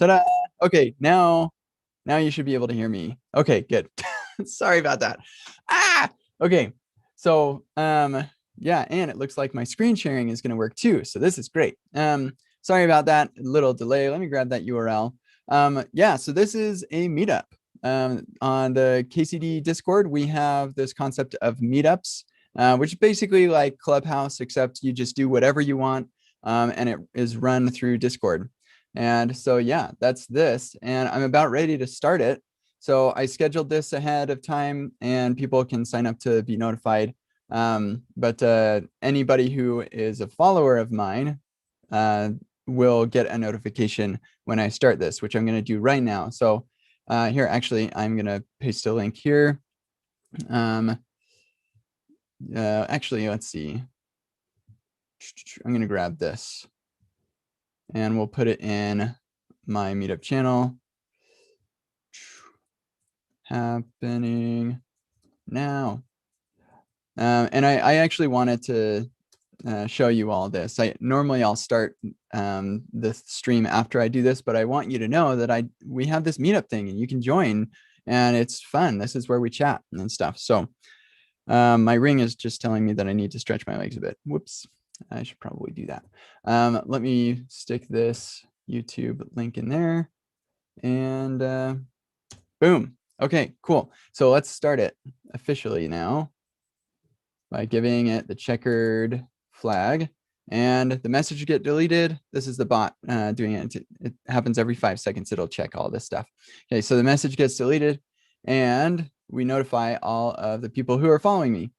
Ta-da! Okay, now you should be able to hear me. Okay, good. Sorry about that. Okay. So yeah, and it looks like my screen sharing is going to work too. So this is great. Sorry about that little delay. Let me grab that URL. Yeah, so this is a meetup. On the KCD Discord, we have this concept of meetups, which is basically like Clubhouse, except you just do whatever you want, and it is run through Discord. And so, yeah, that's this. And I'm about ready to start it. So I scheduled this ahead of time and people can sign up to be notified. But anybody who is a follower of mine will get a notification when I start this, which I'm going to do right now. So here, actually, I'm going to paste a link here. Actually, let's see. I'm going to grab this and we'll put it in my meetup channel. Happening now. And I actually wanted to show you all this. Normally I'll start the stream after I do this, but I want you to know that we have this meetup thing and you can join and it's fun. This is where we chat and stuff. So my ring is just telling me that I need to stretch my legs a bit. Whoops, I should probably do that. Let me stick this YouTube link in there and boom. Okay, cool. So let's start it officially now by giving it the checkered flag and the message get deleted. This is the bot doing it. It happens every 5 seconds. It'll check all this stuff. Okay, so the message gets deleted and we notify all of the people who are following me,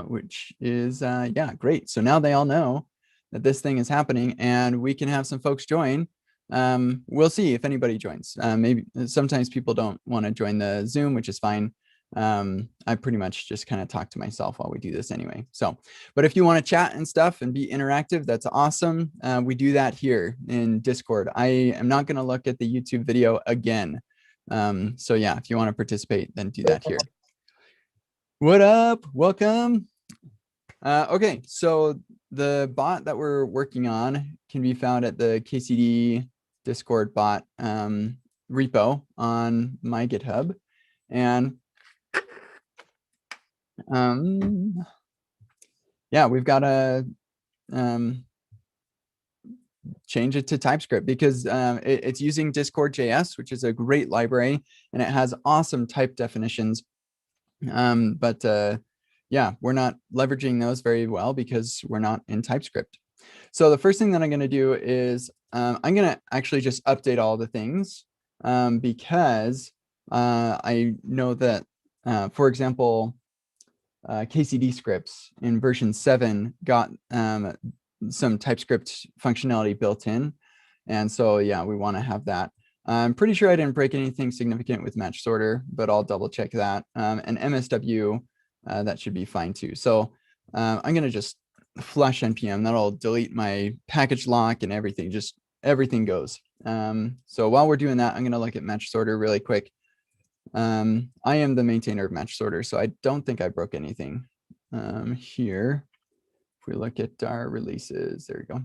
which is, yeah, great. So now they all know that this thing is happening and we can have some folks join. We'll see if anybody joins. Maybe sometimes people don't want to join the Zoom, which is fine. I pretty much just kind of talk to myself while we do this anyway. So, but if you want to chat and stuff and be interactive, that's awesome. We do that here in Discord. I am not going to look at the YouTube video again. So yeah, if you want to participate, then do that here. What up? Welcome. Okay, so the bot that we're working on can be found at the KCD Discord bot repo on my GitHub. And yeah, we've got to change it to TypeScript because it's using Discord.js, which is a great library, and it has awesome type definitions. But yeah, we're not leveraging those very well because we're not in TypeScript. So the first thing that I'm going to do is I'm going to actually just update all the things because I know that, for example, KCD scripts in version 7 got some TypeScript functionality built in. And so, yeah, we want to have that. I'm pretty sure I didn't break anything significant with match sorter, but I'll double check that. And MSW, that should be fine too. So I'm going to just flush NPM. That'll delete my package lock and everything. Just everything goes. So while we're doing that, I'm going to look at match sorter really quick. I am the maintainer of match sorter, so I don't think I broke anything here. If we look at our releases, there we go.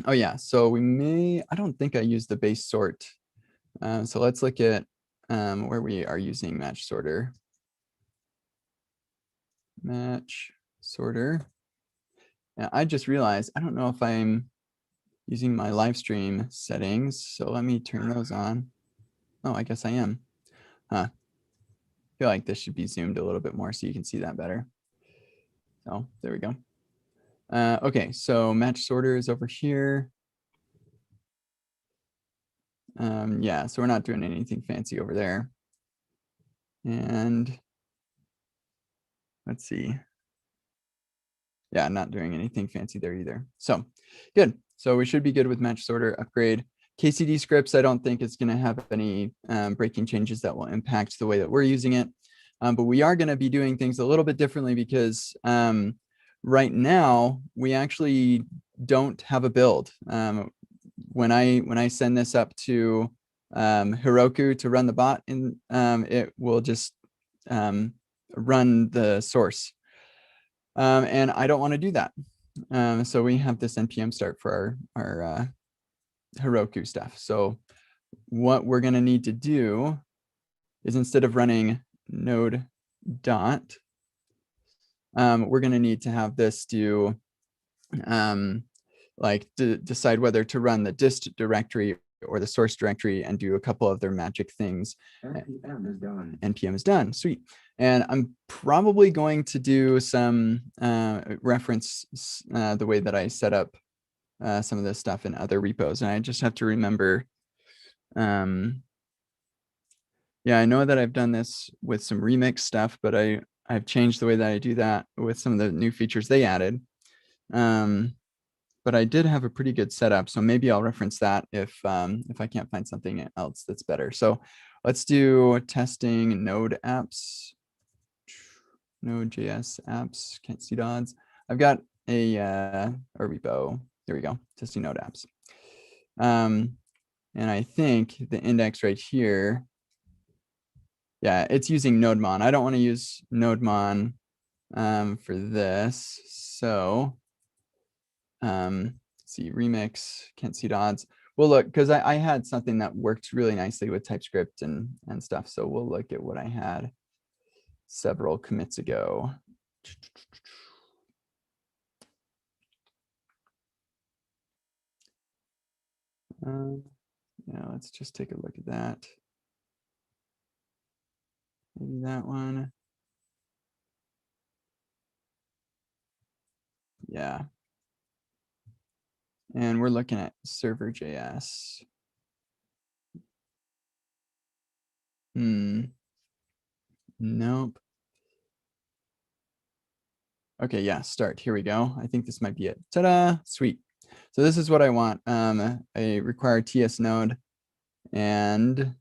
Oh yeah, so we may, I don't think I used the base sort. So let's look at where we are using match sorter. Match sorter. Yeah, I just realized, I don't know if I'm using my live stream settings. So let me turn those on. Oh, I guess I am. Huh. I feel like this should be zoomed a little bit more so you can see that better. So there we go. Okay, so match sorter is over here. Yeah, so we're not doing anything fancy over there. And let's see. Yeah, not doing anything fancy there either. So good. So we should be good with match sorter upgrade. KCD scripts, I don't think it's going to have any breaking changes that will impact the way that we're using it. But we are going to be doing things a little bit differently because right now we actually don't have a build. When I send this up to Heroku to run the bot, it will just run the source. And I don't want to do that. So we have this npm start for our Heroku stuff. So what we're going to need to do is, instead of running node dot, we're going to need to have this do like decide whether to run the dist directory or the source directory and do a couple of their magic things. NPM is done. NPM is done. Sweet. And I'm probably going to do some reference the way that I set up some of this stuff in other repos. And I just have to remember, yeah, I know that I've done this with some remix stuff, but I've changed the way that I do that with some of the new features they added. But I did have a pretty good setup, so maybe I'll reference that if I can't find something else that's better. So let's do testing node apps, Node.js apps, can't see dots. I've got a repo, there we go, testing node apps. And I think the index right here, yeah, it's using nodemon. I don't want to use nodemon for this, so see remix, can't see dots. Well, look, because I had something that worked really nicely with TypeScript and stuff. So we'll look at what I had several commits ago. Yeah, let's just take a look at that. Maybe that one. Yeah. And we're looking at server.js. Nope. Okay, yeah, start. Here we go. I think this might be it. Ta-da! Sweet. So this is what I want. I require TS node, and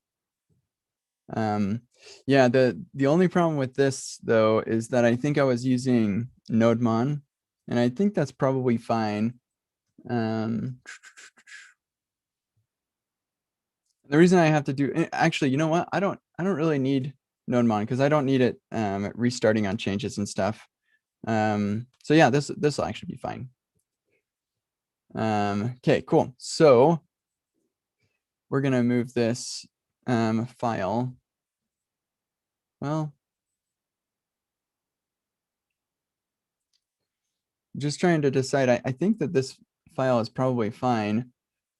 yeah, the only problem with this though is that I think I was using nodemon, and I think that's probably fine. The reason I have to do, actually, you know what? I don't really need nodemon because I don't need it restarting on changes and stuff. So yeah, this will actually be fine. Okay, cool. So we're gonna move this file. Well, just trying to decide. I think that this file is probably fine.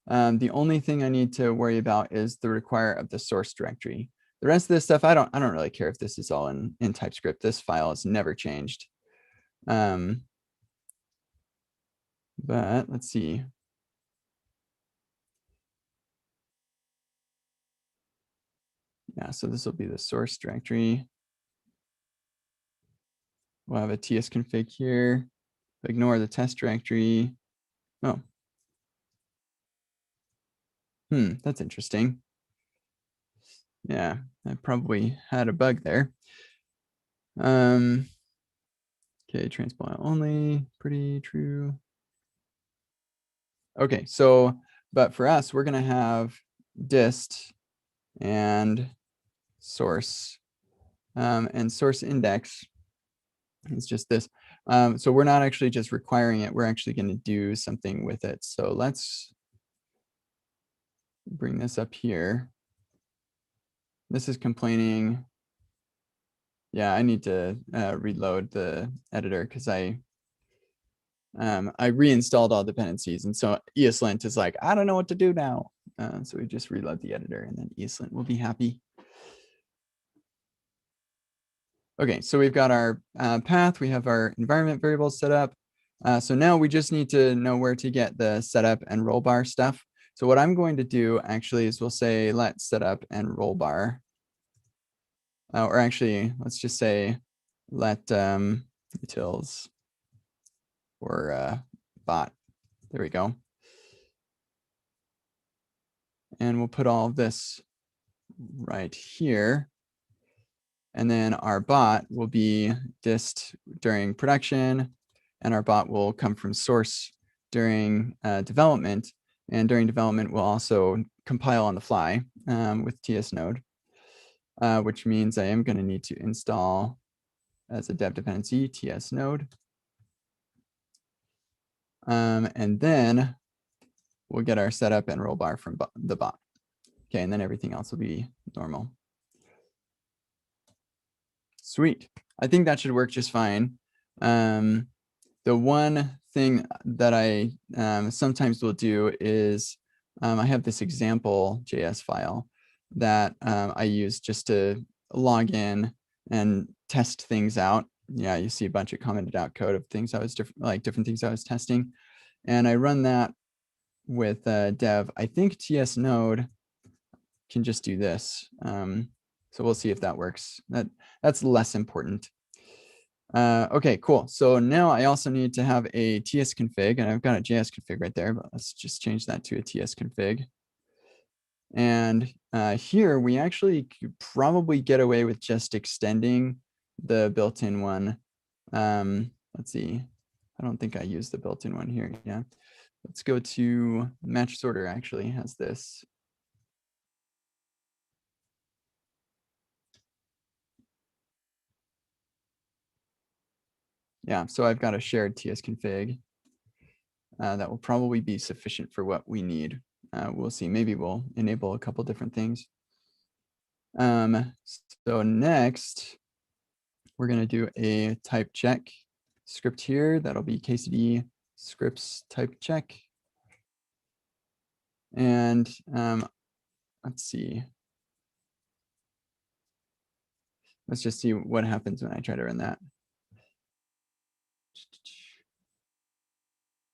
The only thing I need to worry about is the require of the source directory. The rest of this stuff, I don't really care if this is all in TypeScript. This file has never changed. But let's see. Yeah, so this will be the source directory. We'll have a tsconfig here. Ignore the test directory. Oh. That's interesting. Yeah, I probably had a bug there. Okay, transpile only, pretty true. Okay, so, but for us, we're gonna have dist and source, and source index is just this. So we're not actually just requiring it, we're actually gonna do something with it. So let's bring this up here. This is complaining. Yeah, I need to reload the editor because I reinstalled all dependencies, and so ESLint is like, I don't know what to do now. So we just reload the editor, and then ESLint will be happy. Okay, so we've got our path, we have our environment variables set up. So now we just need to know where to get the setup and roll bar stuff. So what I'm going to do actually is we'll say let setup and roll bar. Or actually, let's just say let utils or bot. There we go. And we'll put all of this right here. And then our bot will be dist during production, and our bot will come from source during development. And during development, we'll also compile on the fly with TS node, which means I am going to need to install as a dev dependency TS node. And then we'll get our setup and roll bar from the bot. Okay, and then everything else will be normal. Sweet. I think that should work just fine. The one thing that I sometimes will do is I have this example JS file that I use just to log in and test things out. Yeah, you see a bunch of commented out code of things I was different things I was testing. And I run that with dev. I think TS node can just do this. So we'll see if that works. That's less important. Okay, cool. So now I also need to have a TS config, and I've got a JS config right there, but let's just change that to a TS config. And here we actually could probably get away with just extending the built-in one. Let's see. I don't think I used the built-in one here. Yeah. Let's go to match sorter actually has this. Yeah, so I've got a shared TS config that will probably be sufficient for what we need. We'll see, maybe we'll enable a couple different things. So next, we're gonna do a type check script here. That'll be KCD scripts type check. And let's see. Let's just see what happens when I try to run that.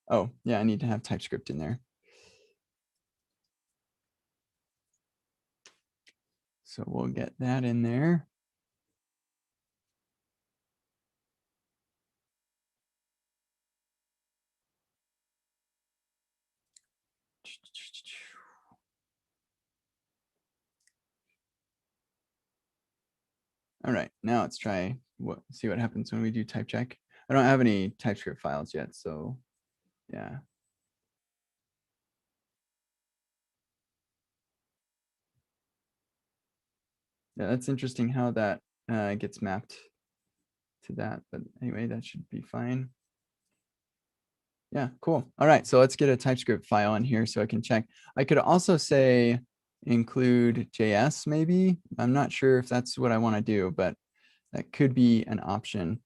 Oh, yeah, I need to have TypeScript in there. So we'll get that in there. All right, now let's try see what happens when we do type check. I don't have any TypeScript files yet, so yeah. Yeah, that's interesting how that gets mapped to that. But anyway, that should be fine. Yeah, cool. All right, so let's get a TypeScript file in here so I can check. I could also say include JS maybe. I'm not sure if that's what I want to do, but that could be an option.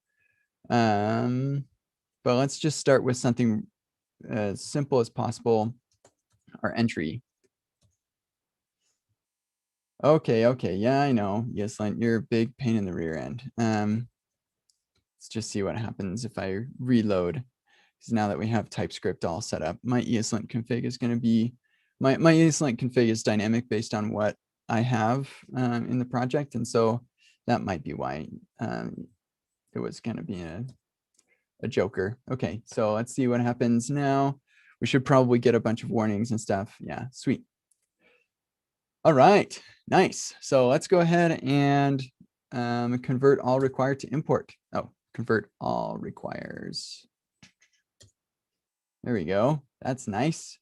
But let's just start with something as simple as possible, our entry. Okay, yeah, I know. Yes, you're a big pain in the rear end. Let's just see what happens if I reload. Because now that we have TypeScript all set up, my ESLint config is going to be, my ESLint config is dynamic based on what I have in the project. And so that might be why it was going to be a joker. Okay, so let's see what happens now. We should probably get a bunch of warnings and stuff. Yeah, sweet. All right, nice. So let's go ahead and convert all required to import. Oh, convert all requires. There we go. That's nice.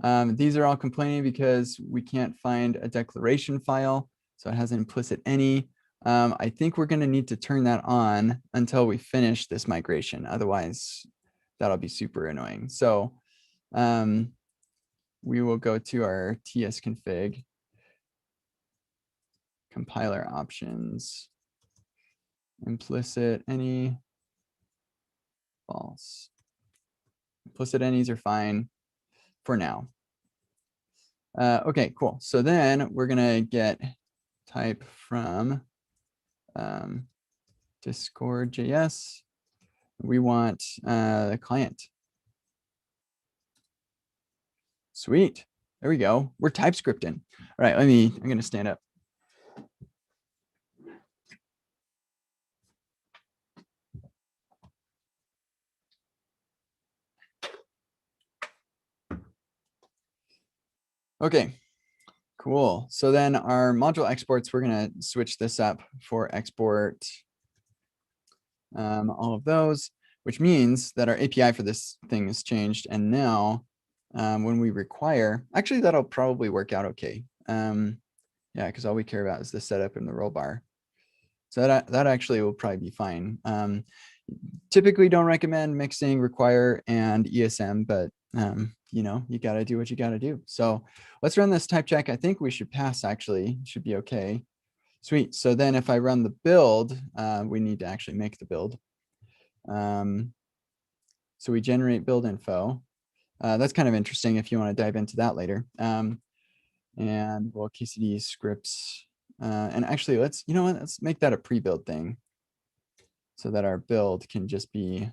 These are all complaining because we can't find a declaration file. So it has an implicit any. I think we're going to need to turn that on until we finish this migration. Otherwise, that'll be super annoying. So we will go to our TS config, compiler options, implicit any, false. Implicit any's are fine for now. Okay, cool. So then we're gonna get type from Discord.js. We want the client. Sweet. There we go. We're TypeScripting. All right, I'm gonna stand up. Okay, cool. So then our module exports, we're gonna switch this up for export all of those, which means that our API for this thing has changed. And now when we require, actually that'll probably work out okay. Yeah, because all we care about is the setup and the roll bar. So that actually will probably be fine. typically don't recommend mixing require and ESM, but you know, you got to do what you got to do. So let's run this type check. I think we should pass, actually. Should be okay. Sweet. So then if I run the build, we need to actually make the build. So we generate build info. That's kind of interesting if you want to dive into that later. And we'll KCD scripts. And actually, let's, you know what, let's make that a pre-build thing so that our build can just be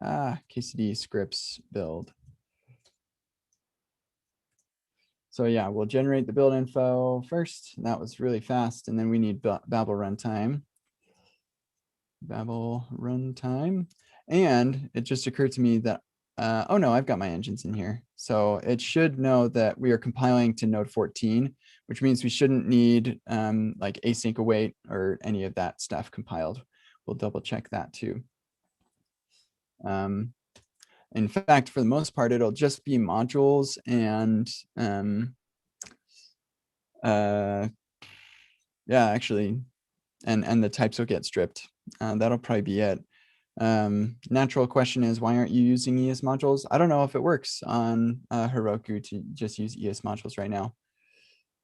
KCD scripts build. So yeah, we'll generate the build info first. That was really fast. And then we need Babel runtime. Babel runtime. And it just occurred to me that, oh no, I've got my engines in here. So it should know that we are compiling to node 14, which means we shouldn't need like async await or any of that stuff compiled. We'll double check that too. In fact, for the most part, it'll just be modules and yeah, actually, and the types will get stripped. That'll probably be it. Natural question is, why aren't you using ES modules? I don't know if it works on Heroku to just use ES modules right now,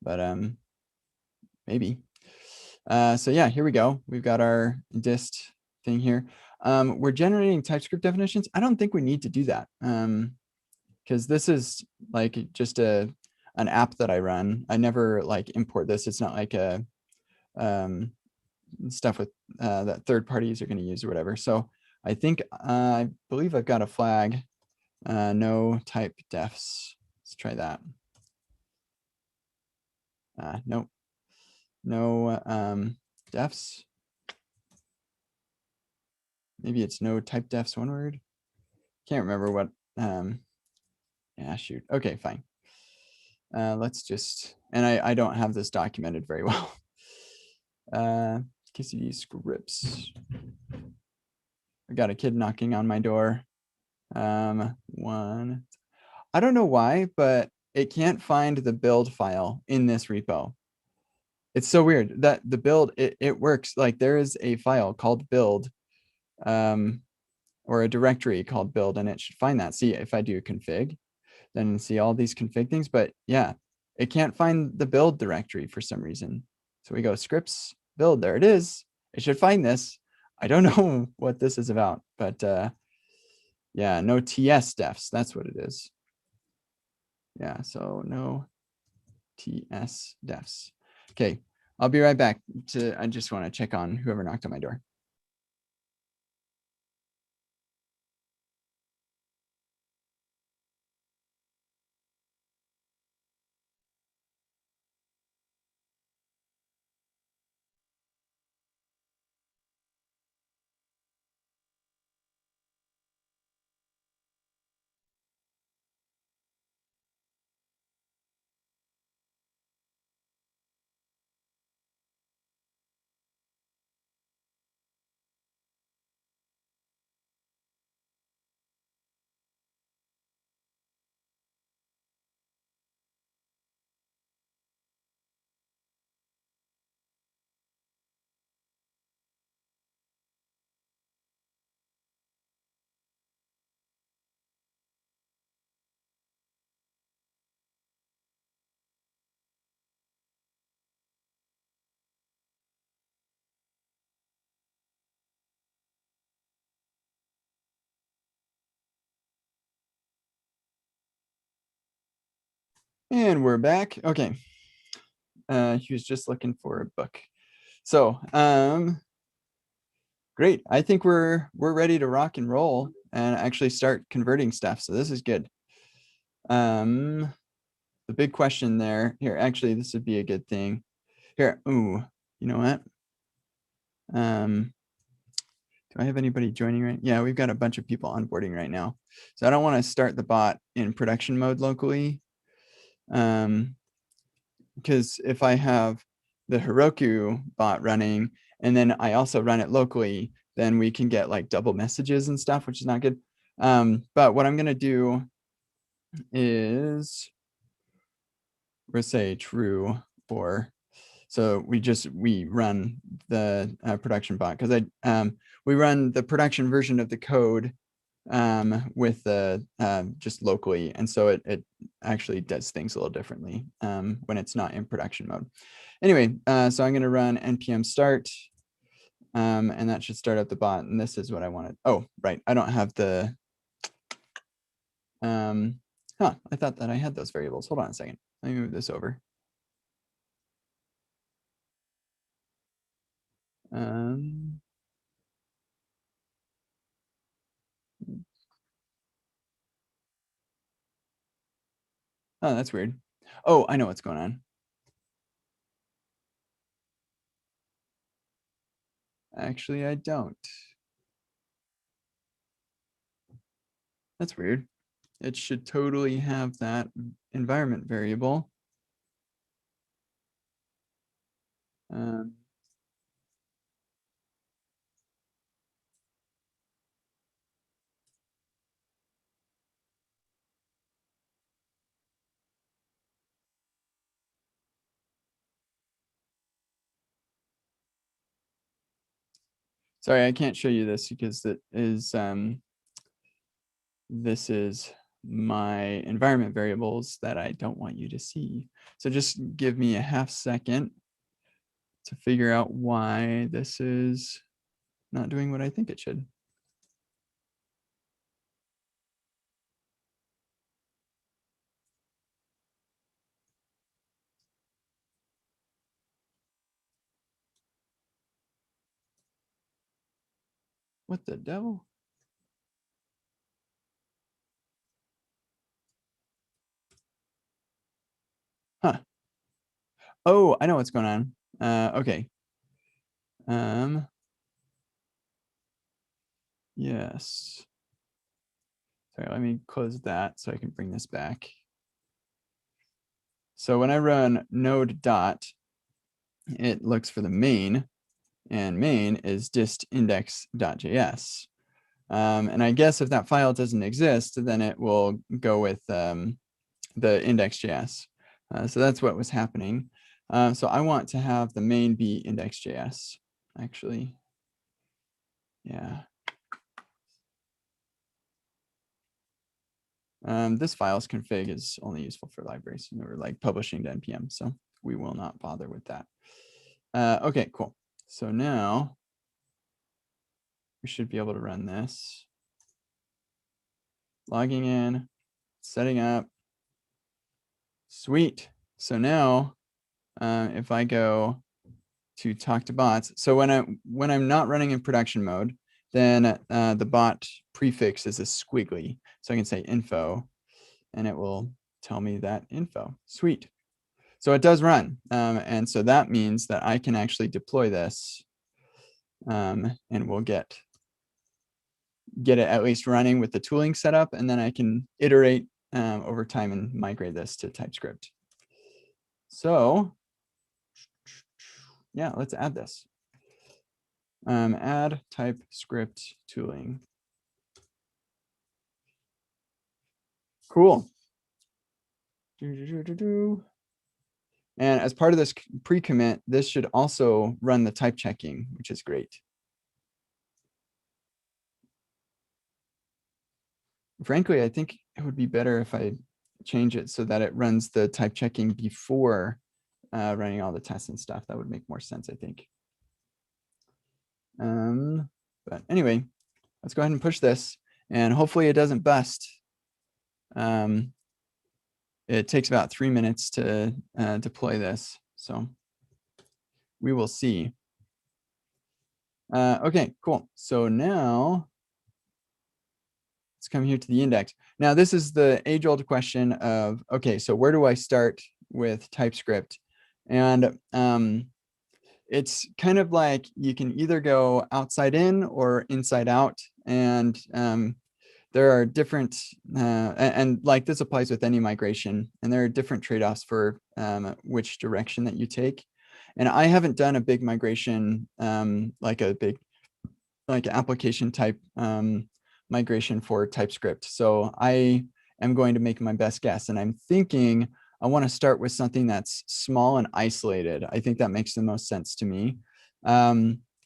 but maybe. So yeah, here we go. We've got our dist thing here. We're generating TypeScript definitions. I don't think we need to do that because this is like just an app that I run. I never like import this. It's not like a stuff with that third parties are going to use or whatever. So I think I believe I've got a flag. No type defs. Let's try that. Nope. No defs. Maybe it's no type defs, one word. Can't remember what. Yeah, shoot. Okay, fine. Let's just, and I don't have this documented very well. KCD scripts. I got a kid knocking on my door. One. I don't know why, but it can't find the build file in this repo. It's so weird that the build, it works. Like there is a file called build, or a directory called build, and it should find that. See, if I do config, then see all these config things, but yeah, it can't find the build directory for some reason. So we go scripts, build, there it is. It should find this. I don't know what this is about, but yeah, no TS defs, that's what it is. Yeah, so no TS defs. Okay, I'll be right back. I just want to check on whoever knocked on my door. And we're back. Okay. He was just looking for a book. So, great. I think we're ready to rock and roll and actually start converting stuff. So this is good. The big question there here, actually, this would be a good thing here. Ooh, you know what? Do I have anybody joining right? Yeah, we've got a bunch of people onboarding right now. So I don't want to start the bot in production mode locally. Because if I have the Heroku bot running and then I also run it locally, then we can get like double messages and stuff, which is not good. But what I'm going to do is we'll say true, or so we run the production bot, because we run the production version of the code with the just locally, and so it actually does things a little differently when it's not in production mode. Anyway, so I'm going to run npm start, and that should start up the bot. And this is what I wanted. Oh, right, I don't have the I thought that I had those variables. Hold on a second. Let me move this over. Oh, that's weird. Oh, I know what's going on. Actually, I don't. That's weird. It should totally have that environment variable. Sorry, I can't show you this because it is this is my environment variables that I don't want you to see. So just give me a half second to figure out why this is not doing what I think it should. What the devil? Huh. Oh, I know what's going on. Okay. Yes. Sorry, let me close that so I can bring this back. So when I run node dot, it looks for the main, and main is dist index.js. And I guess if that file doesn't exist, then it will go with the index.js. So that's what was happening. So I want to have the main be index.js, actually. Yeah. This file's config is only useful for libraries, and we're like publishing to npm, so we will not bother with that. Okay, cool. So now we should be able to run this. Logging in, setting up. Sweet. So now if I go to talk to bots, so when I'm not running in production mode, then the bot prefix is a squiggly. So I can say info, and it will tell me that info. Sweet. So it does run. And so that means that I can actually deploy this, and we'll get it at least running with the tooling set up, and then I can iterate over time and migrate this to TypeScript. So yeah, let's add this. Add TypeScript tooling. Cool. And as part of this pre-commit, this should also run the type checking, which is great. Frankly, I think it would be better if I change it so that it runs the type checking before running all the tests and stuff. That would make more sense, I think. But anyway, let's go ahead and push this, and hopefully it doesn't bust. It takes about 3 minutes to deploy this, so we will see. Okay, cool. So now let's come here to the index. Now this is the age-old question of, okay, so where do I start with TypeScript? And it's kind of like you can either go outside in or inside out, and there are different, and like this applies with any migration, and there are different trade-offs for which direction that you take. And I haven't done a big migration, like a big application type migration for TypeScript. So I am going to make my best guess, and I'm thinking I want to start with something that's small and isolated. I think that makes the most sense to me.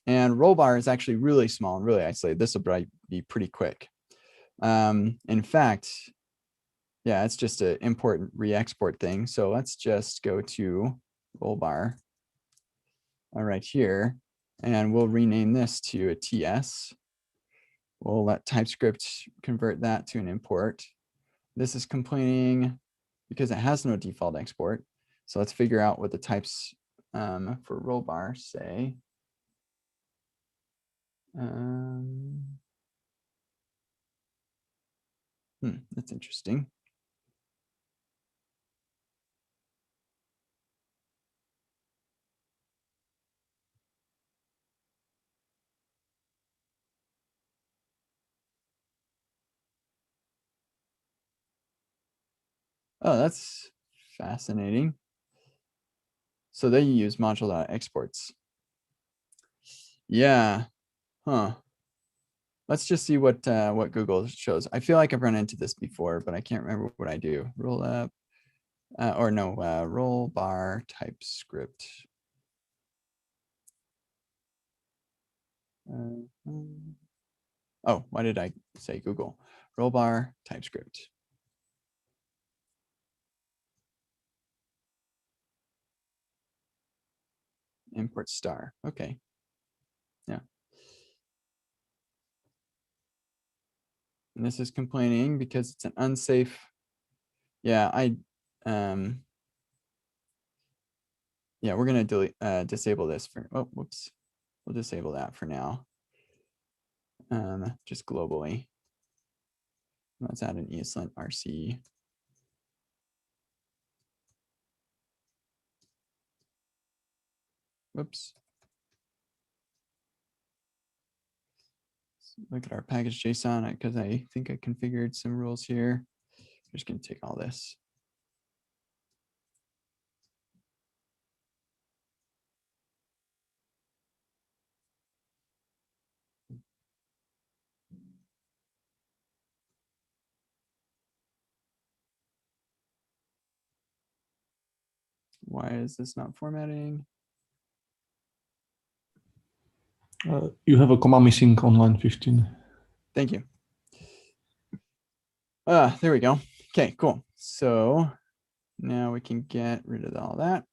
And roll bar is actually really small and really isolated. This will be pretty quick. In fact, yeah, it's just an import and re-export thing. So let's just go to roll bar right here, and we'll rename this to a TS. We'll let TypeScript convert that to an import. This is complaining because it has no default export. So let's figure out what the types for roll bar say. That's interesting. Oh, that's fascinating. So they use module.exports. Yeah. Huh. Let's just see what Google shows. I feel like I've run into this before, but I can't remember what I do. Roll up, or no, roll bar TypeScript. Oh, why did I say Google? Roll bar TypeScript. Import star. Okay. Yeah. And this is complaining because it's an unsafe. Yeah, yeah, we're gonna delete disable this for, oh, whoops. We'll disable that for now. Just globally. Let's add an ESLint RC. Whoops. Look at our package JSON because I think I configured some rules here. I'm just going to take all this. Why is this not formatting? You have a comma missing on line 15. Thank you. There we go. Okay, cool. So now we can get rid of all that.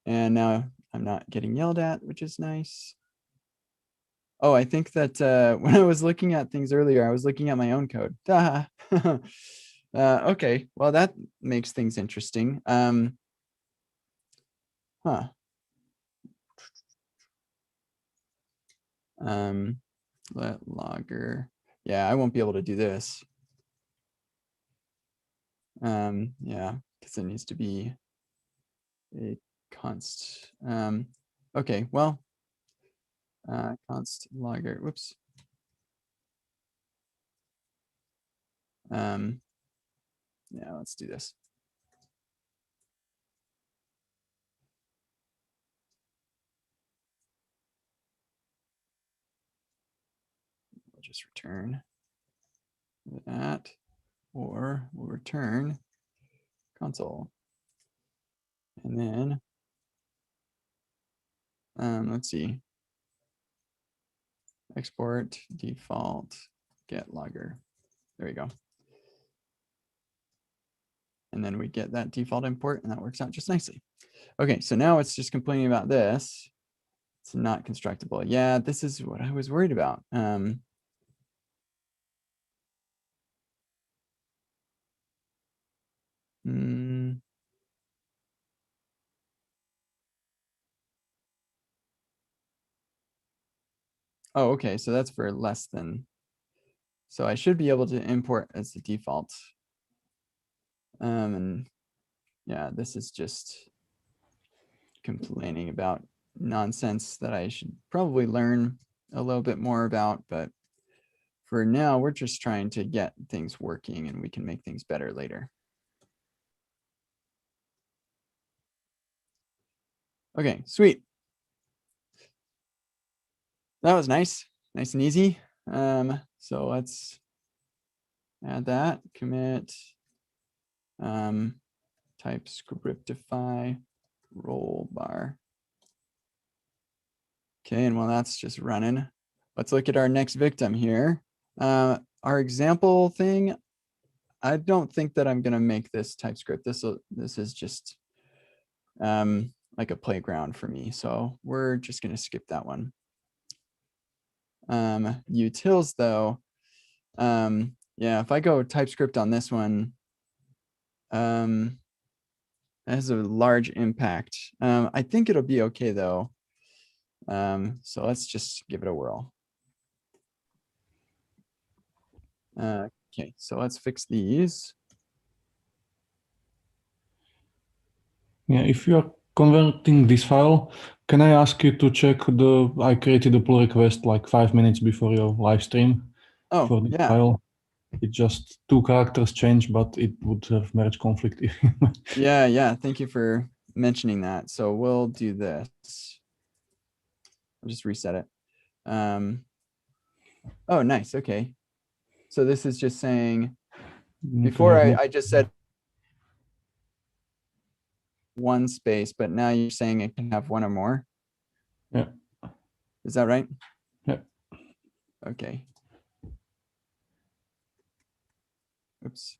And now I'm not getting yelled at, which is nice. Oh, I think that when I was looking at things earlier, I was looking at my own code. Okay, well, that makes things interesting. Huh. Let logger. Yeah, I won't be able to do this. Yeah, because it needs to be a const. Okay, well, const logger. Whoops. Yeah, let's do this. We'll just return that, or we'll return console. And then, let's see, export default get logger. There we go. And then we get that default import, and that works out just nicely. Okay, so now it's just complaining about this. It's not constructible. Yeah, this is what I was worried about. Oh, okay, so that's for less than. So I should be able to import as the default. And yeah, this is just complaining about nonsense that I should probably learn a little bit more about, but for now, we're just trying to get things working and we can make things better later. Okay, sweet. That was nice, nice and easy. So let's add that, commit, TypeScriptify roll bar. Okay, and while that's just running, let's look at our next victim here. Our example thing, I don't think that I'm gonna make this TypeScript. This is just like a playground for me. So we're just gonna skip that one. Utils though, yeah, if I go TypeScript on this one, that has a large impact. I think it'll be okay though. So let's just give it a whirl. Okay, so let's fix these. Yeah, if you are converting this file, can I ask you to check I created a pull request like 5 minutes before your live stream Oh, for this yeah. file. It just 2 characters changed, but it would have merge conflict. Yeah. Thank you for mentioning that. So we'll do this. I'll just reset it. Oh, nice. Okay. So this is just saying, before I just said one space, but now you're saying it can have one or more. Yeah. Is that right? Yeah. Okay. Oops.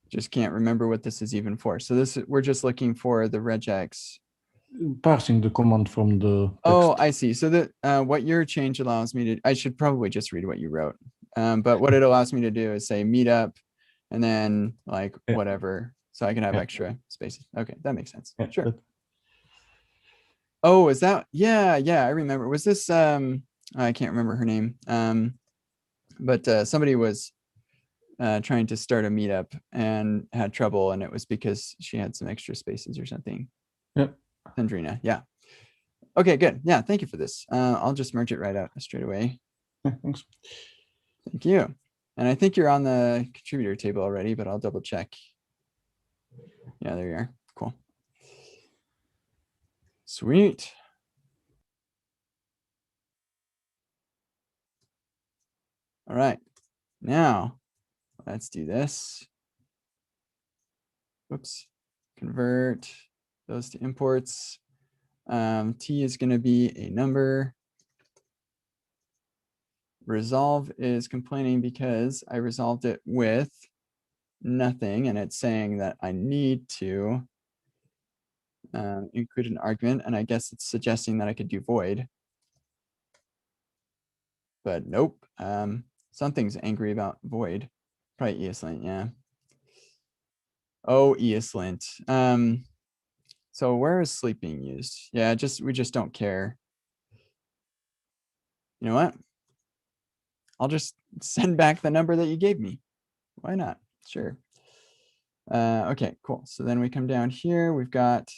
Just can't remember what this is even for. So we're just looking for the regex. Parsing the command from the text. Oh, I see. So that what your change allows me to, I should probably just read what you wrote. But what it allows me to do is say meetup and then like whatever. So I can have extra spaces. Okay, that makes sense. Sure. Oh, is that? Yeah, I remember. Was this I can't remember her name. But somebody was trying to start a meetup and had trouble, and it was because she had some extra spaces or something. Yep. Sandrina, yeah. Okay, good. Yeah, thank you for this. I'll just merge it right out straight away. Yeah, thanks. Thank you. And I think you're on the contributor table already, but I'll double check. Yeah, there you are. Cool. Sweet. All right. Now, let's do this. Whoops. Convert those to imports. T is going to be a number. Resolve is complaining because I resolved it with nothing, and it's saying that I need to include an argument, and I guess it's suggesting that I could do void. But nope, something's angry about void. Probably ESLint, yeah. Oh, ESLint. So where is sleep being used? Yeah, we just don't care. You know what? I'll just send back the number that you gave me. Why not? Sure. Okay, cool. So then we come down here. We've got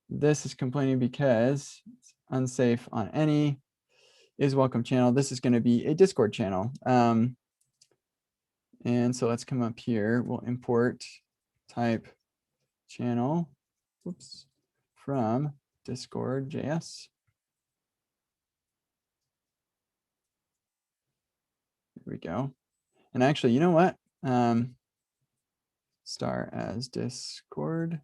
this is complaining because it's unsafe on any is welcome channel. This is going to be a Discord channel. And so let's come up here. We'll import type channel, whoops, from Discord.js. There we go. And actually, you know what? Star as Discord.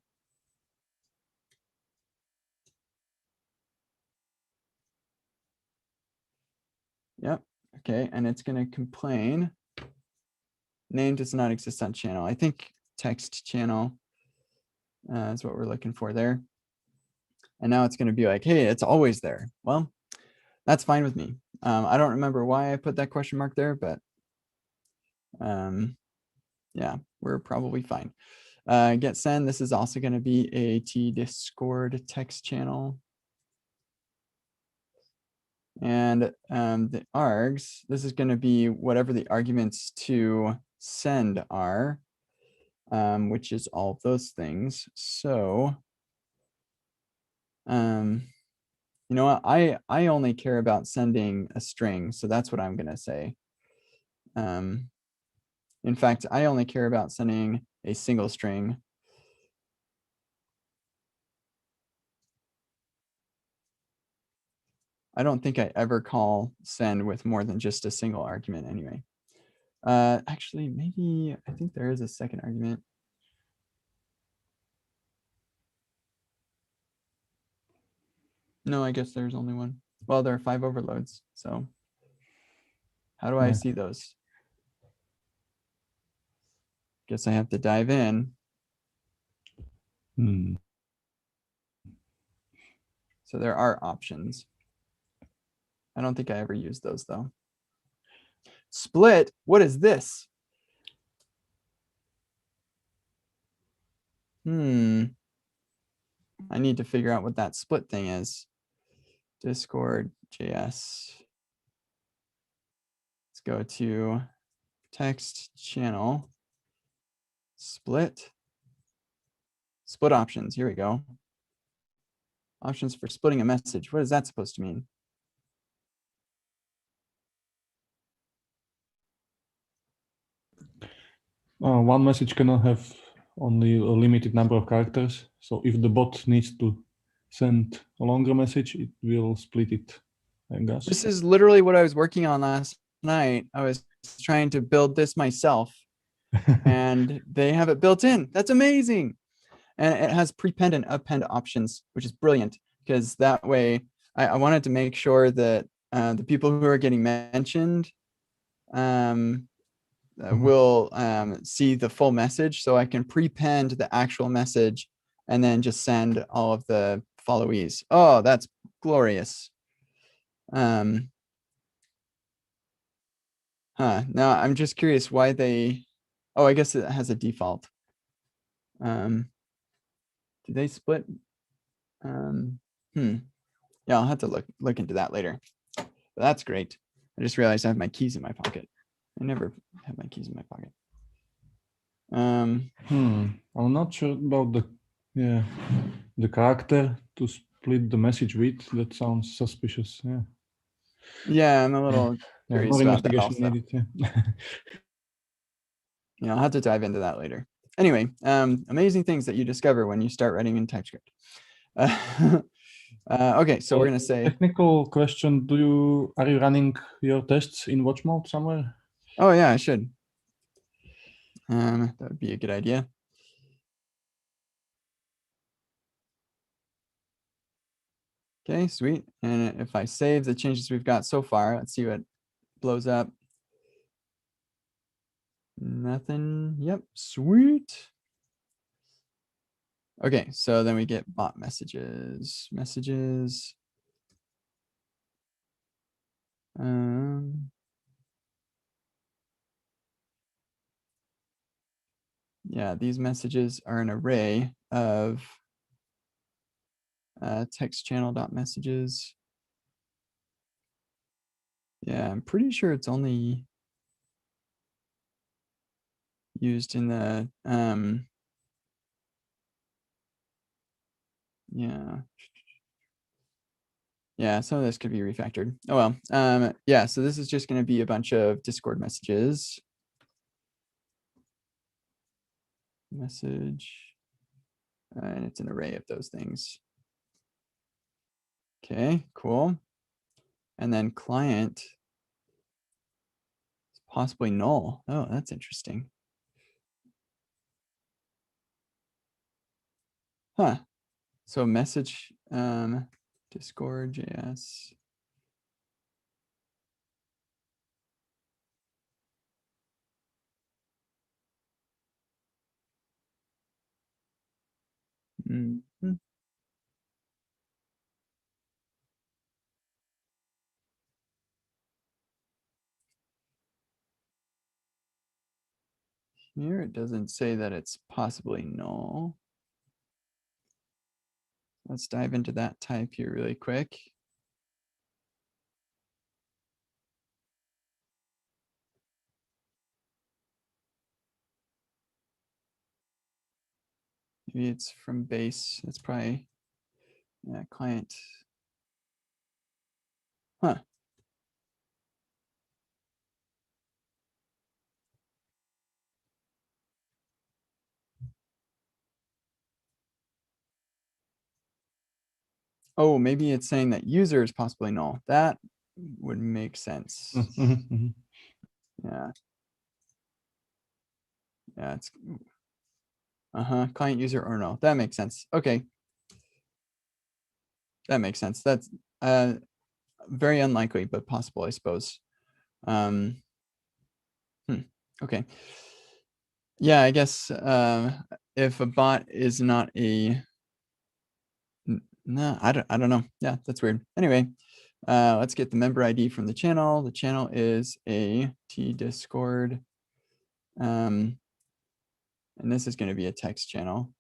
Yep. Okay. And it's going to complain. Name does not exist on channel. I think text channel is what we're looking for there. And now it's going to be like, hey, it's always there. Well, that's fine with me. I don't remember why I put that question mark there, but yeah, we're probably fine. Get send, this is also going to be a T-Discord text channel. And the args, this is going to be whatever the arguments to send are, which is all of those things. So, you know what? I only care about sending a string, so that's what I'm going to say. In fact, I only care about sending a single string. I don't think I ever call send with more than just a single argument anyway. Actually, maybe I think there is a second argument. No, I guess there's only one. Well, there are 5 overloads. So how do I Yeah. see those? Guess I have to dive in. So there are options. I don't think I ever used those though. Split, what is this? I need to figure out what that split thing is. Discord JS. Let's go to text channel, split options. Here we go. Options for splitting a message. What is that supposed to mean? One message cannot have only a limited number of characters. So if the bot needs to send a longer message, it will split it, I guess. This is literally what I was working on last night. I was trying to build this myself and they have it built in. That's amazing. And it has prepend and append options, which is brilliant because that way I wanted to make sure that the people who are getting mentioned will see the full message, so I can prepend the actual message and then just send all of the followees. Oh, that's glorious. Now I'm just curious why they, oh, I guess it has a default. Do they split? Yeah, I'll have to look into that later. But that's great. I just realized I have my keys in my pocket. I never have my keys in my pocket. I'm not sure about the character to split the message with. That sounds suspicious. Yeah, I'm a little curious more about that investigation also. needed. I'll have to dive into that later. Anyway, amazing things that you discover when you start writing in TypeScript. Okay, so we're gonna say technical question: are you running your tests in watch mode somewhere? Oh yeah, I should. That would be a good idea. Okay, sweet. And if I save the changes we've got so far, let's see what blows up. Nothing. Yep, sweet. Okay, so then we get bot messages. Yeah, these messages are an array of text channel.messages. Yeah, I'm pretty sure it's only used in the yeah, some of this could be refactored. Oh well. Yeah, so this is just going to be a bunch of Discord messages. Message. And it's an array of those things. Okay, cool. And then client is possibly null. Oh, that's interesting. Huh. So message Discord JS. Here it doesn't say that it's possibly null. Let's dive into that type here really quick. Maybe it's from base. That's probably client. Huh. Oh, maybe it's saying that user is possibly null. That would make sense. Yeah. Yeah, it's client user or null. That makes sense. Okay. that makes sense. That's very unlikely, but possible, I suppose. Okay. Yeah, I guess if a bot is not a no, I don't know. Yeah, that's weird. Anyway, let's get the member ID from the channel. The channel is a Discord. And this is going to be a text channel.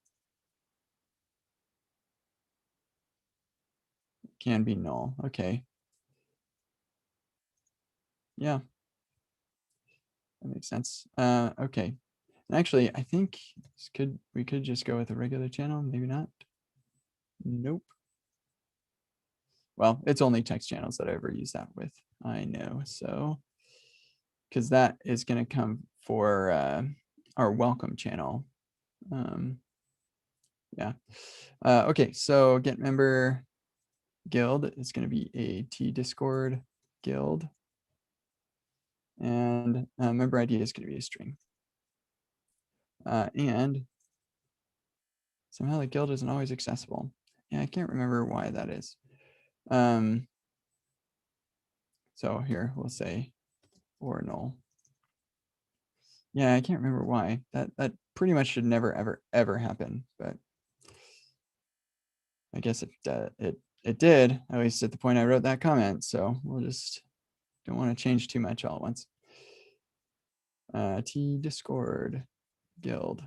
Can be null. Okay. Yeah, that makes sense. Okay. And actually, I think we could just go with a regular channel. Maybe not. Nope. Well, it's only text channels that I ever use that with. I know. So, because that is going to come for our welcome channel. Yeah. Okay. So get member guild is going to be a Discord guild. And member ID is going to be a string. And somehow the guild isn't always accessible. Yeah, I can't remember why that is. So here we'll say or null. Yeah, I can't remember why. That pretty much should never ever happen, but I guess it did, at least at the point I wrote that comment. So we'll just don't want to change too much all at once. Discord guild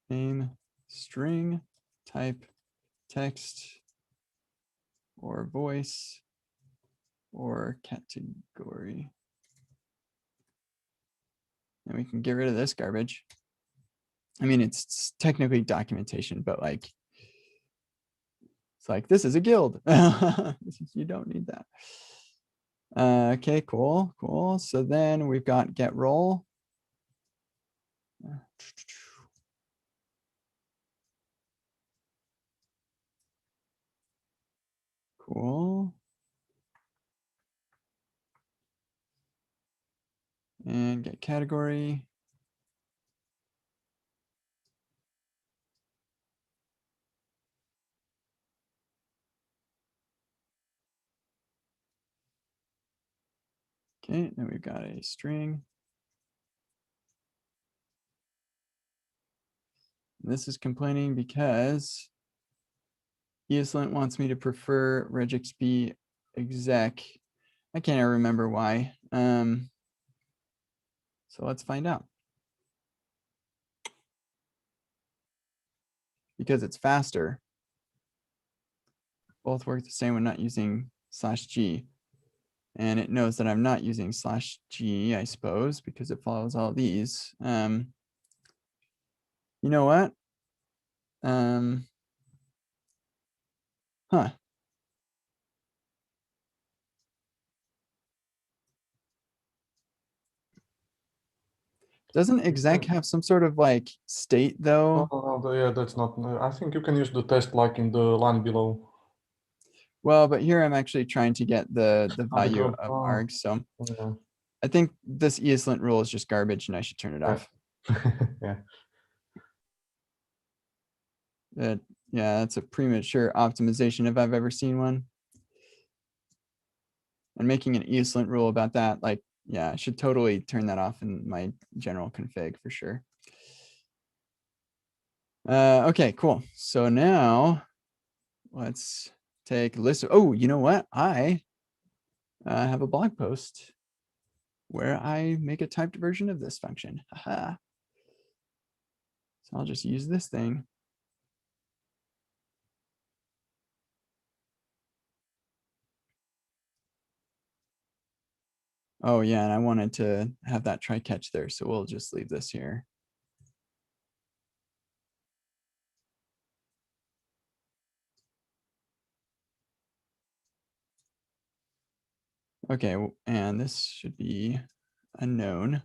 name string type text or voice or category. And we can get rid of this garbage. I mean, it's technically documentation, but like, it's like, this is a guild. You don't need that. Okay, cool, cool. So then we've got get role. Cool. And get category. Okay, then we've got a string. And this is complaining because ESLint wants me to prefer regexp exec. I can't even remember why. So let's find out. Because it's faster. Both work the same when not using /g. And it knows that I'm not using /g, I suppose, because it follows all these. You know what? Huh. Doesn't exec have some sort of like state though? No, yeah, that's not. I think you can use the test like in the line below. Well, but here I'm actually trying to get the value of Oh, args. So yeah. I think this ESLint rule is just garbage and I should turn it off. Yeah. Yeah, that's a premature optimization if I've ever seen one. And making an ESLint rule about that, like, yeah, I should totally turn that off in my general config for sure. Okay, cool. So now let's take a list. Oh, you know what? I have a blog post where I make a typed version of this function. Haha. So I'll just use this thing. Oh yeah, and I wanted to have that try catch there, so we'll just leave this here. Okay, and this should be unknown.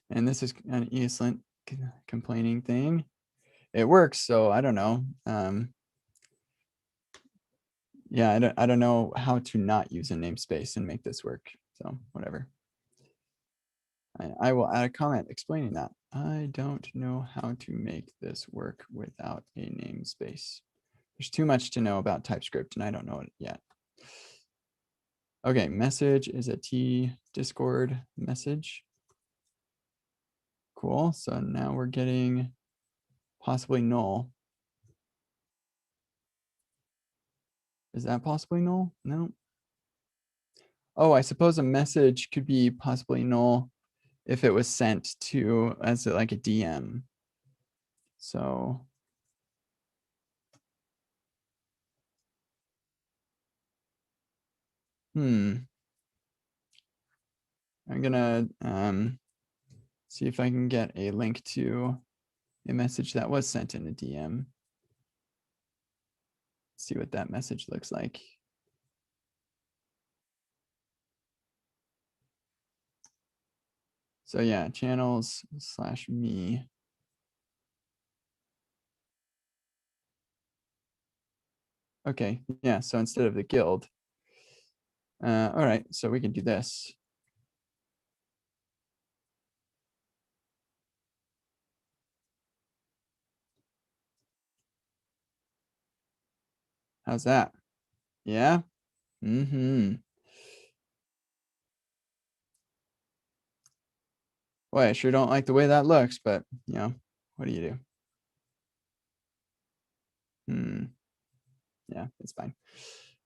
And this is an ESLint complaining thing. It works, so I don't know. Yeah, I don't know how to not use a namespace and make this work. So whatever. I will add a comment explaining that. I don't know how to make this work without a namespace. There's too much to know about TypeScript and I don't know it yet. Okay, message is a T Discord message. Cool, so now we're getting possibly null. Is that possibly null? No. Oh, I suppose a message could be possibly null if it was sent to as like a DM. So I'm gonna see if I can get a link to a message that was sent in a DM. See what that message looks like. So yeah, channels/me. Okay, yeah, so instead of the guild. All right, so we can do this. How's that? Yeah? Mm-hmm. Boy, I sure don't like the way that looks, but you know, what do you do? Yeah, it's fine.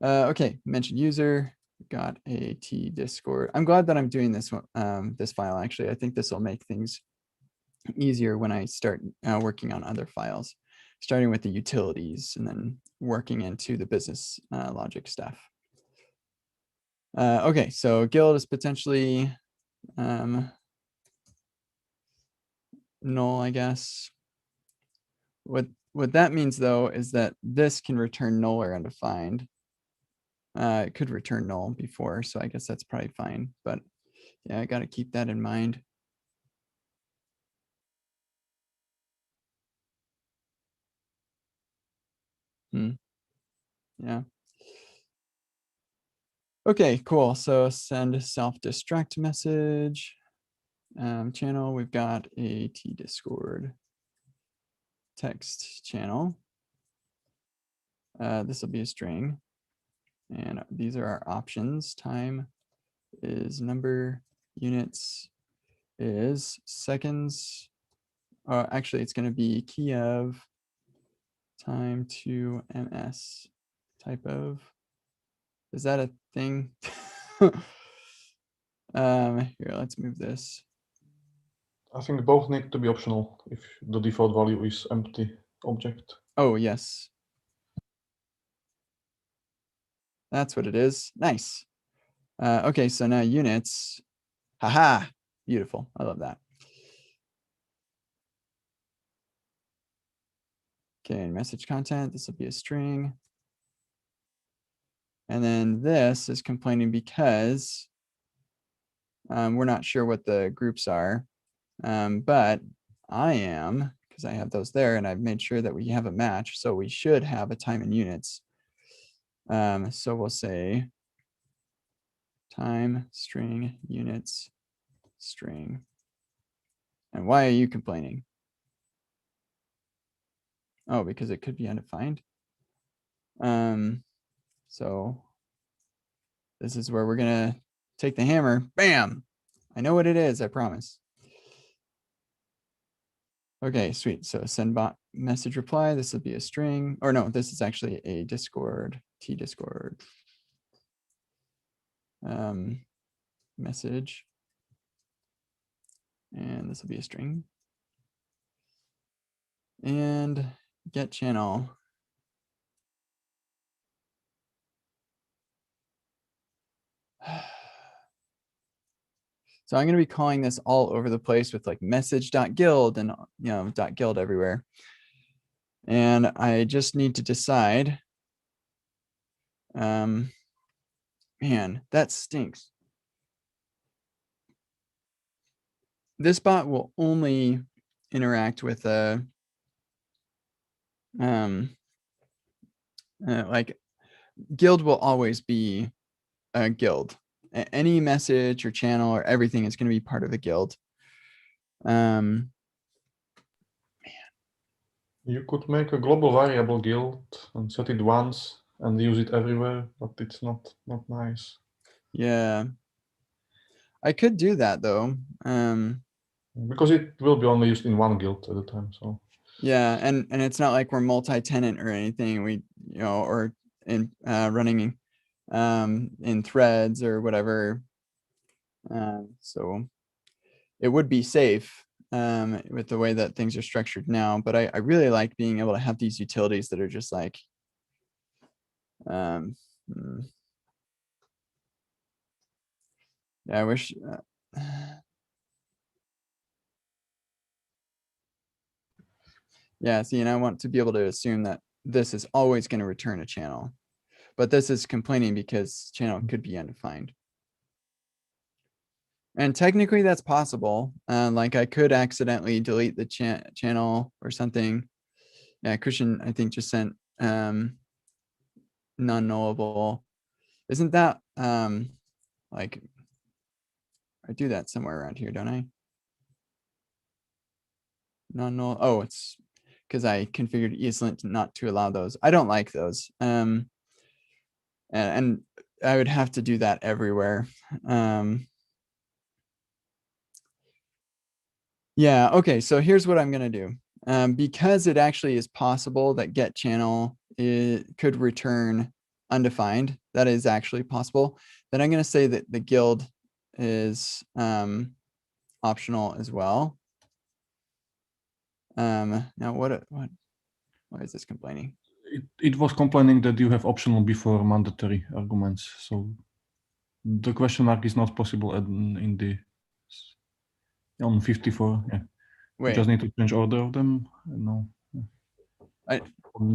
Okay, mention user, got a T Discord. I'm glad that I'm doing this one, this file actually. I think this will make things easier when I start working on other files, starting with the utilities and then working into the business logic stuff. Okay, so guild is potentially null, I guess. What that means though is that this can return null or undefined. It could return null before, so I guess that's probably fine. But yeah, I got to keep that in mind. Yeah. Okay, cool. So send self-destruct message. Channel, we've got a T Discord text channel. This will be a string. And these are our options. Time is number, units is seconds. Actually, it's going to be key of time to ms type of. Is that a thing? Here, let's move this. I think both need to be optional if the default value is empty object. Oh, yes. That's what it is. Nice. Okay, so now units. Haha, beautiful. I love that. Okay, message content. This will be a string. And then this is complaining because we're not sure what the groups are. But I am, because I have those there and I've made sure that we have a match. So we should have a time in units. So we'll say time string units string. And why are you complaining? Oh, because it could be undefined. So this is where we're gonna take the hammer. Bam! I know what it is, I promise. Okay, sweet. So send bot message reply. This will be a string. Or no, this is actually a Discord, T Discord. Message. And this will be a string. And get channel. So I'm going to be calling this all over the place with like message.guild and .guild everywhere. And I just need to decide. Man, that stinks. This bot will only interact with a like guild will always be a guild. Any message or channel or everything is going to be part of a guild. You could make a global variable guild and set it once and use it everywhere, but it's not nice. Yeah, I could do that though. Because it will be only used in one guild at a time. So yeah, and it's not like we're multi-tenant or anything. We, or in running in threads or whatever. So it would be safe with the way that things are structured now. But I really like being able to have these utilities that are just like, yeah, I wish. Yeah, see, and I want to be able to assume that this is always going to return a channel, but this is complaining because channel could be undefined. And technically that's possible. Like I could accidentally delete the channel or something. Yeah, Christian, I think just sent non-nullable. Isn't that like, I do that somewhere around here, don't I? Non-null. Oh, it's because I configured ESLint not to allow those. I don't like those. And I would have to do that everywhere. Yeah, okay, so here's what I'm gonna do. Because it actually is possible that get channel could return undefined, that is actually possible, then I'm gonna say that the guild is optional as well. Now why is this complaining? it was complaining that you have optional before mandatory arguments. So the question mark is not possible in the on 54. Yeah. Wait, You just need to change order of them. No. sorry,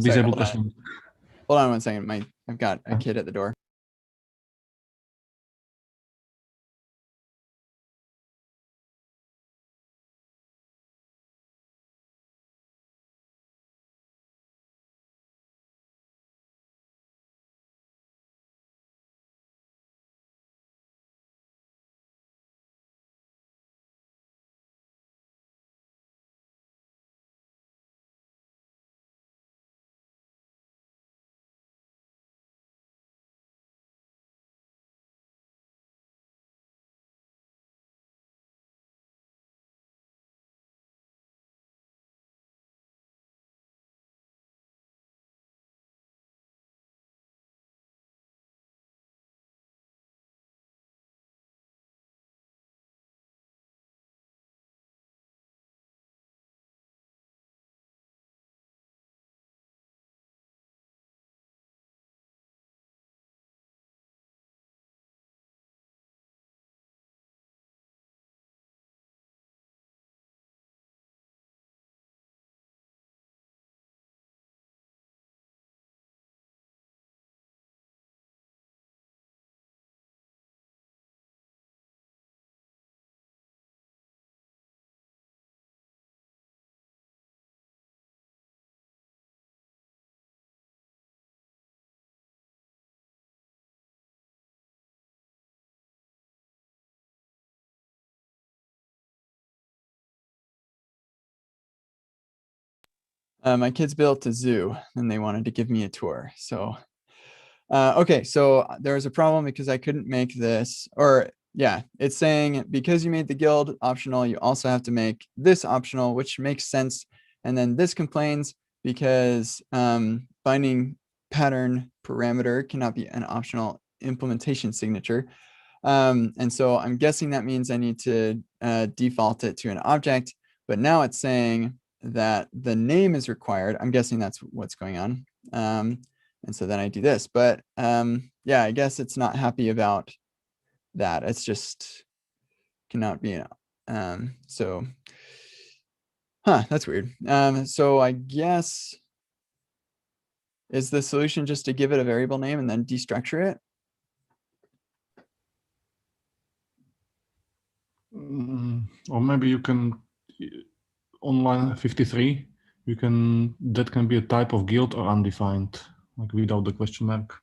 Disable question. hold on 1 second. I've got a kid at the door. My kids built a zoo and they wanted to give me a tour. So, okay, so there's a problem because I couldn't make this, or yeah, it's saying because you made the guild optional, you also have to make this optional, which makes sense. And then this complains because binding pattern parameter cannot be an optional implementation signature. And so I'm guessing that means I need to default it to an object, but now it's saying that the name is required. I'm guessing that's what's going on. And so then I do this, but yeah, I guess it's not happy about that. It's just cannot be, so, that's weird. So I guess, is the solution just to give it a variable name and then destructure it? Or maybe you can, on line 53, that can be a type of guild or undefined, like without the question mark.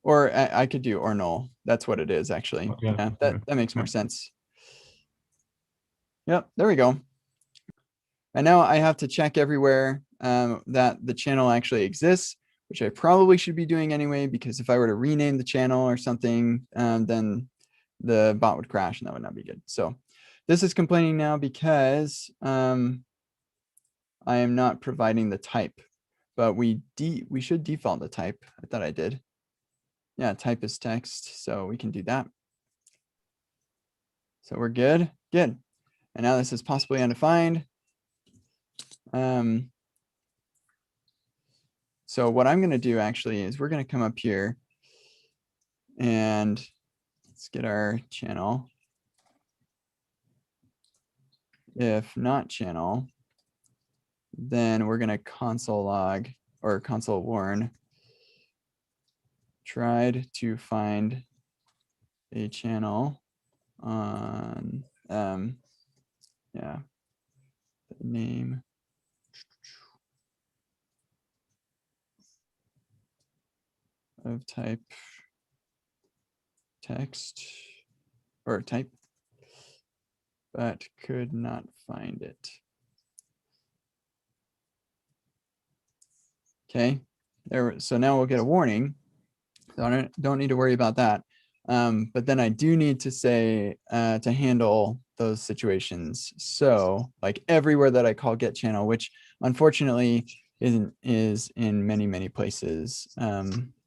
Or I could do or null. That's what it is actually. Okay. Yeah, Okay. that makes more Yeah. sense. Yep, there we go. And now I have to check everywhere that the channel actually exists, which I probably should be doing anyway, because if I were to rename the channel or something, then the bot would crash and that would not be good. So this is complaining now because I am not providing the type, but we should default the type. I thought I did. Yeah, type is text, so we can do that. So we're good, good. And now this is possibly undefined. So what I'm going to do actually is we're going to come up here and let's get our channel. If not channel, then we're going to console log or console warn. Tried to find a channel on, yeah, the name. Of type text or type, but could not find it. Okay, there. So now we'll get a warning. So I don't need to worry about that. But then I do need to say to handle those situations. So like everywhere that I call get channel, which unfortunately is in many places.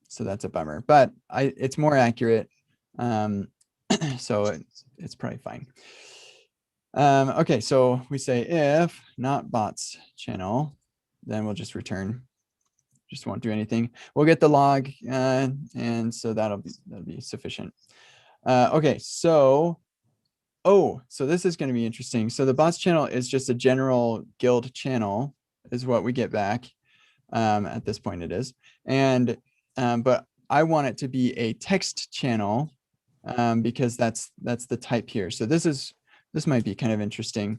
So that's a bummer, but it's more accurate. So it's probably fine. Okay, so we say if not bots channel, then we'll just return. Just won't do anything. We'll get the log, and so that'll be sufficient. Okay, so so this is going to be interesting. So the bots channel is just a general guild channel, is what we get back. At this point, it is, and but I want it to be a text channel because that's the type here. So this might be kind of interesting,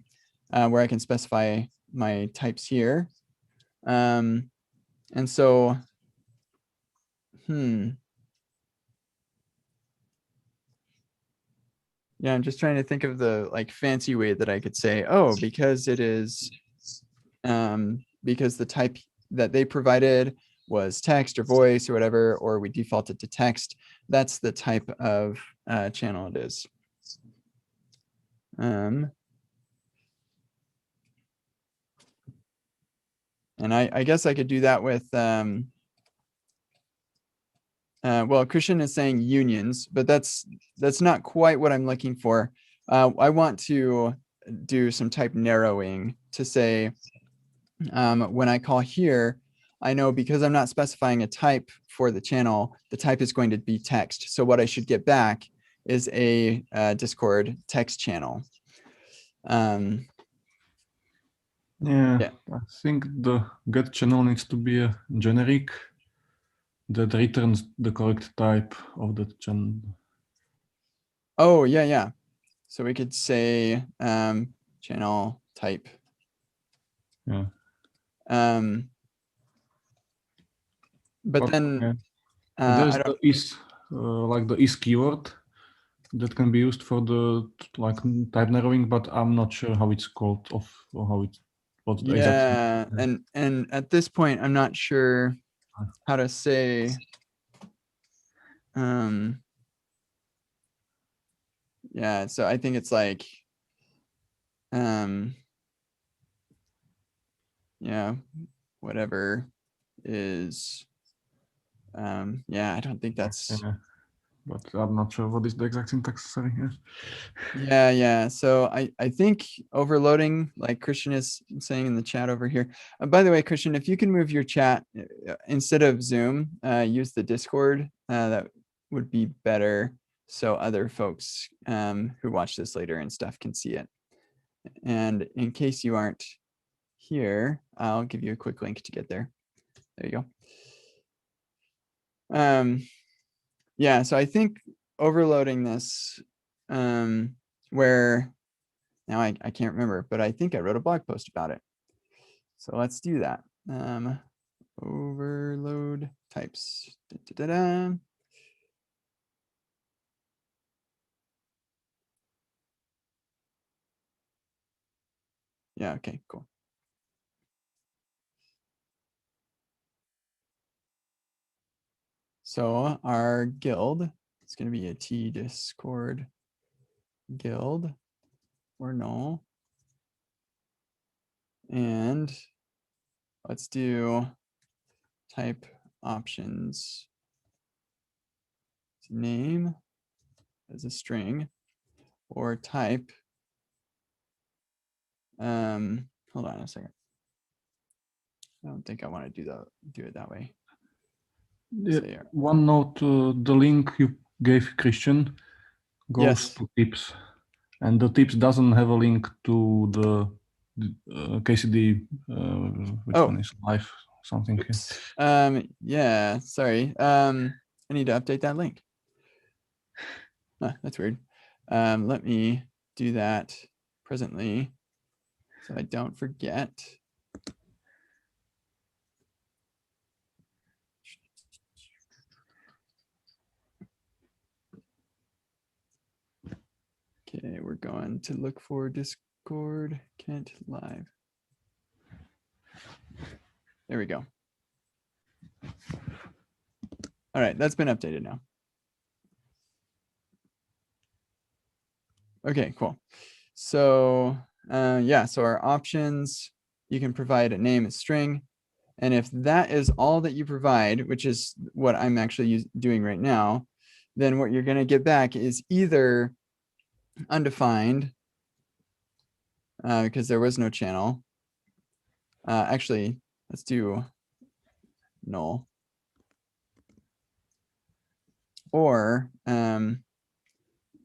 where I can specify my types here. And so, yeah, I'm just trying to think of the like fancy way that I could say, oh, because it is, because the type that they provided was text or voice or whatever, or we defaulted to text, that's the type of channel it is. And I guess I could do that with, well, Christian is saying unions, but that's not quite what I'm looking for. I want to do some type narrowing to say, when I call here, I know because I'm not specifying a type for the channel, the type is going to be text. So what I should get back is a Discord text channel. Yeah, I think the get channel needs to be a generic that returns the correct type of the channel. Oh, yeah. So we could say channel type. Yeah. But then there's the is like the is keyword that can be used for the like type narrowing, but I'm not sure how it's called or how it's what exactly. And at this point I'm not sure how to say yeah, so I think it's like yeah, whatever is yeah, I don't think that's but I'm not sure what is the exact syntax. Sorry. Yeah. So I think overloading, like Christian is saying in the chat over here. By the way, Christian, if you can move your chat instead of Zoom, use the Discord. That would be better, so other folks who watch this later and stuff can see it. And in case you aren't here, I'll give you a quick link to get there. There you go. Yeah, so I think overloading this, where now I can't remember, but I think I wrote a blog post about it. So let's do that. Overload types. Yeah, okay, cool. So our guild is going to be a T-Discord guild or null. And let's do type options name as a string or type. Hold on a second. I don't think I want to do it that way. Yeah, one note, the link you gave Christian goes to tips, and the tips doesn't have a link to the KCD, which one is live something. Yeah, sorry. I need to update that link. That's weird. Let me do that presently so I don't forget. Okay, we're going to look for Discord Kent live. There we go. All right, that's been updated now. Okay, cool. So yeah, so our options, you can provide a name, a string. And if that is all that you provide, which is what I'm actually doing right now, then what you're going to get back is either undefined, because there was no channel. Actually, let's do null. Or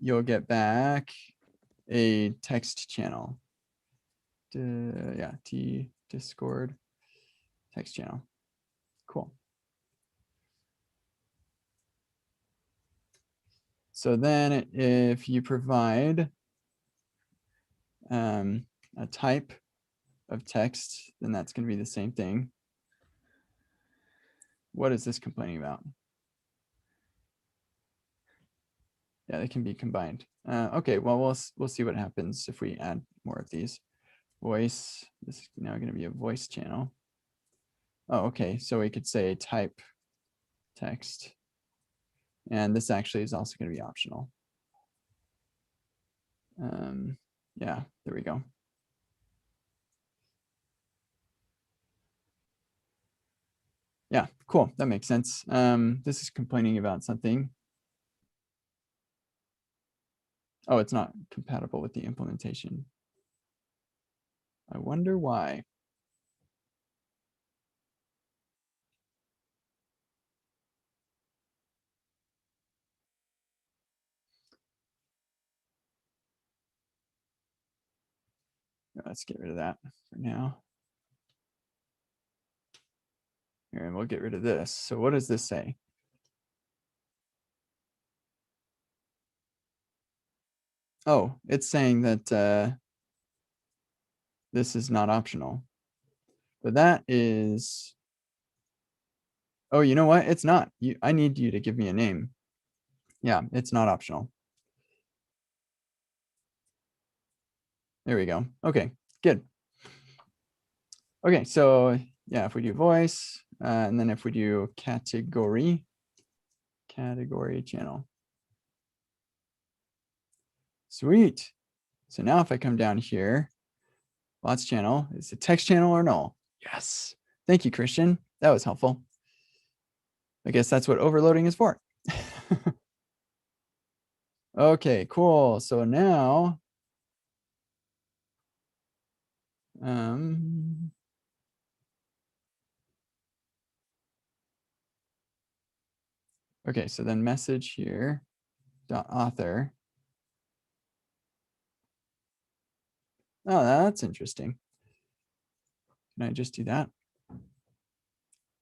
you'll get back a text channel. Yeah, T Discord text channel. Cool. So then if you provide a type of text, then that's going to be the same thing. What is this complaining about? Yeah, they can be combined. Okay, well, we'll see what happens if we add more of these. Voice, this is now going to be a voice channel. Oh, okay, so we could say type text. And this actually is also going to be optional. Yeah, there we go. Yeah, cool. That makes sense. This is complaining about something. Oh, it's not compatible with the implementation. I wonder why. Let's get rid of that for now. Here, and we'll get rid of this. So what does this say? Oh, it's saying that this is not optional. But that is, oh, you know what? It's not. I need you to give me a name. Yeah, it's not optional. There we go. Okay, good. Okay, so yeah, if we do voice, and then if we do category channel. Sweet. So now if I come down here, Lots channel, is it text channel or null? Yes. Thank you, Christian. That was helpful. I guess that's what overloading is for. Okay, cool. So now, okay, so then message here, dot author. Oh, that's interesting. Can I just do that?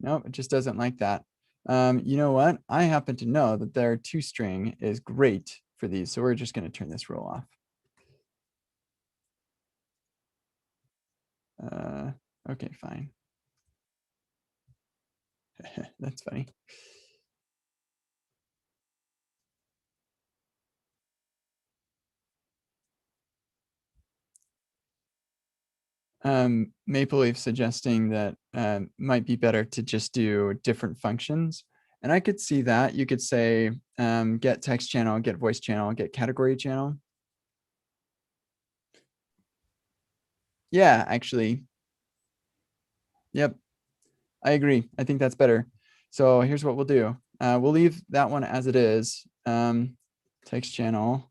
Nope, it just doesn't like that. You know what? I happen to know that their toString is great for these, so we're just going to turn this rule off. Okay, fine. That's funny. Maple Leaf suggesting that might be better to just do different functions. And I could see that. You could say get text channel, get voice channel, get category channel. Yeah, actually. Yep, I agree. I think that's better. So here's what we'll do. We'll leave that one as it is. Text channel,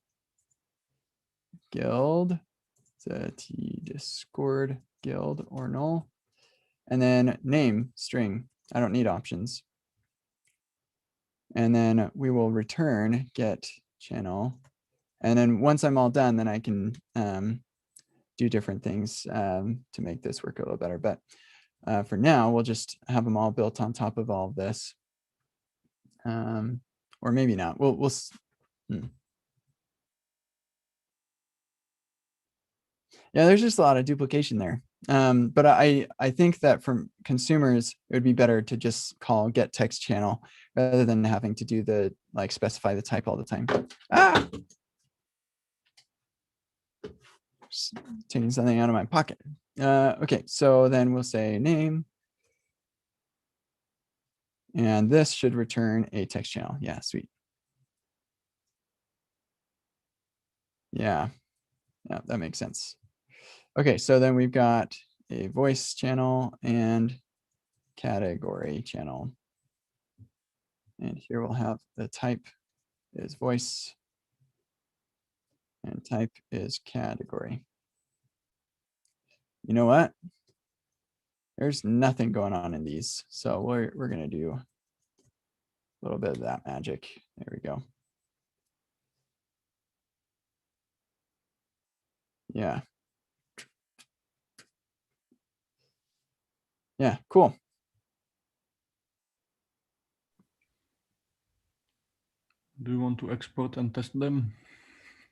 guild, T Discord, guild or null. And then name string. I don't need options. And then we will return get channel. And then once I'm all done, then I can do different things to make this work a little better. But for now, we'll just have them all built on top of all of this. Or maybe not. Yeah, there's just a lot of duplication there. But I think that from consumers, it would be better to just call get text channel rather than having to do the like specify the type all the time. Ah! Just taking something out of my pocket. Okay, so then we'll say name. And this should return a text channel. Yeah, sweet. Yeah, that makes sense. Okay, so then we've got a voice channel and category channel. And here we'll have the type is voice and type is category. You know what? There's nothing going on in these. So we're going to do a little bit of that magic. There we go. Yeah. Yeah, cool. Do you want to export and test them?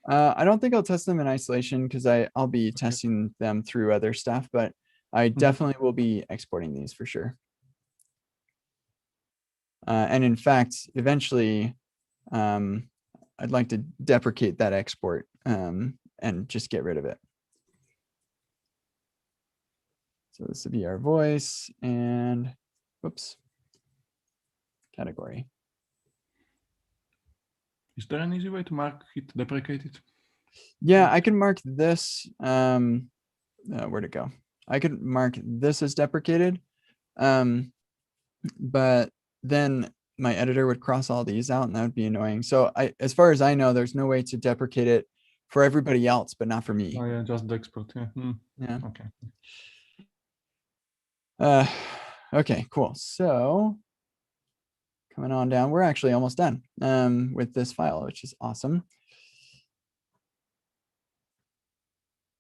I don't think I'll test them in isolation because I'll be testing them through other stuff, but I definitely will be exporting these for sure. And in fact, eventually, I'd like to deprecate that export and just get rid of it. So this would be our voice and whoops, category. Is there an easy way to mark it deprecated? Yeah, I can mark this. Where'd it go? I could mark this as deprecated, but then my editor would cross all these out and that would be annoying. So as far as I know, there's no way to deprecate it for everybody else, but not for me. Oh yeah, just the export. Yeah. Yeah. Okay. Okay, cool. So coming on down, we're actually almost done with this file, which is awesome.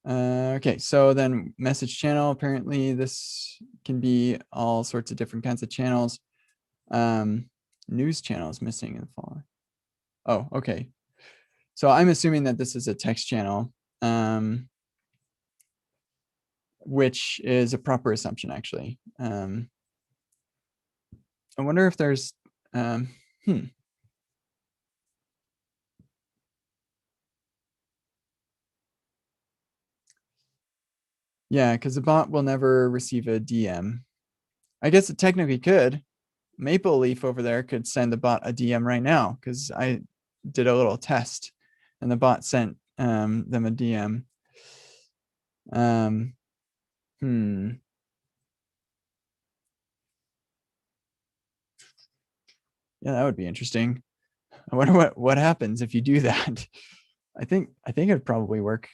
Okay, so then message channel, apparently this can be all sorts of different kinds of channels. News channel is missing in the following. Oh, okay. So I'm assuming that this is a text channel, which is a proper assumption, actually. I wonder if there's, Yeah, because the bot will never receive a DM. I guess it technically could. Maple Leaf over there could send the bot a DM right now because I did a little test and the bot sent them a DM. Yeah, that would be interesting. I wonder what happens if you do that. I think it would probably work.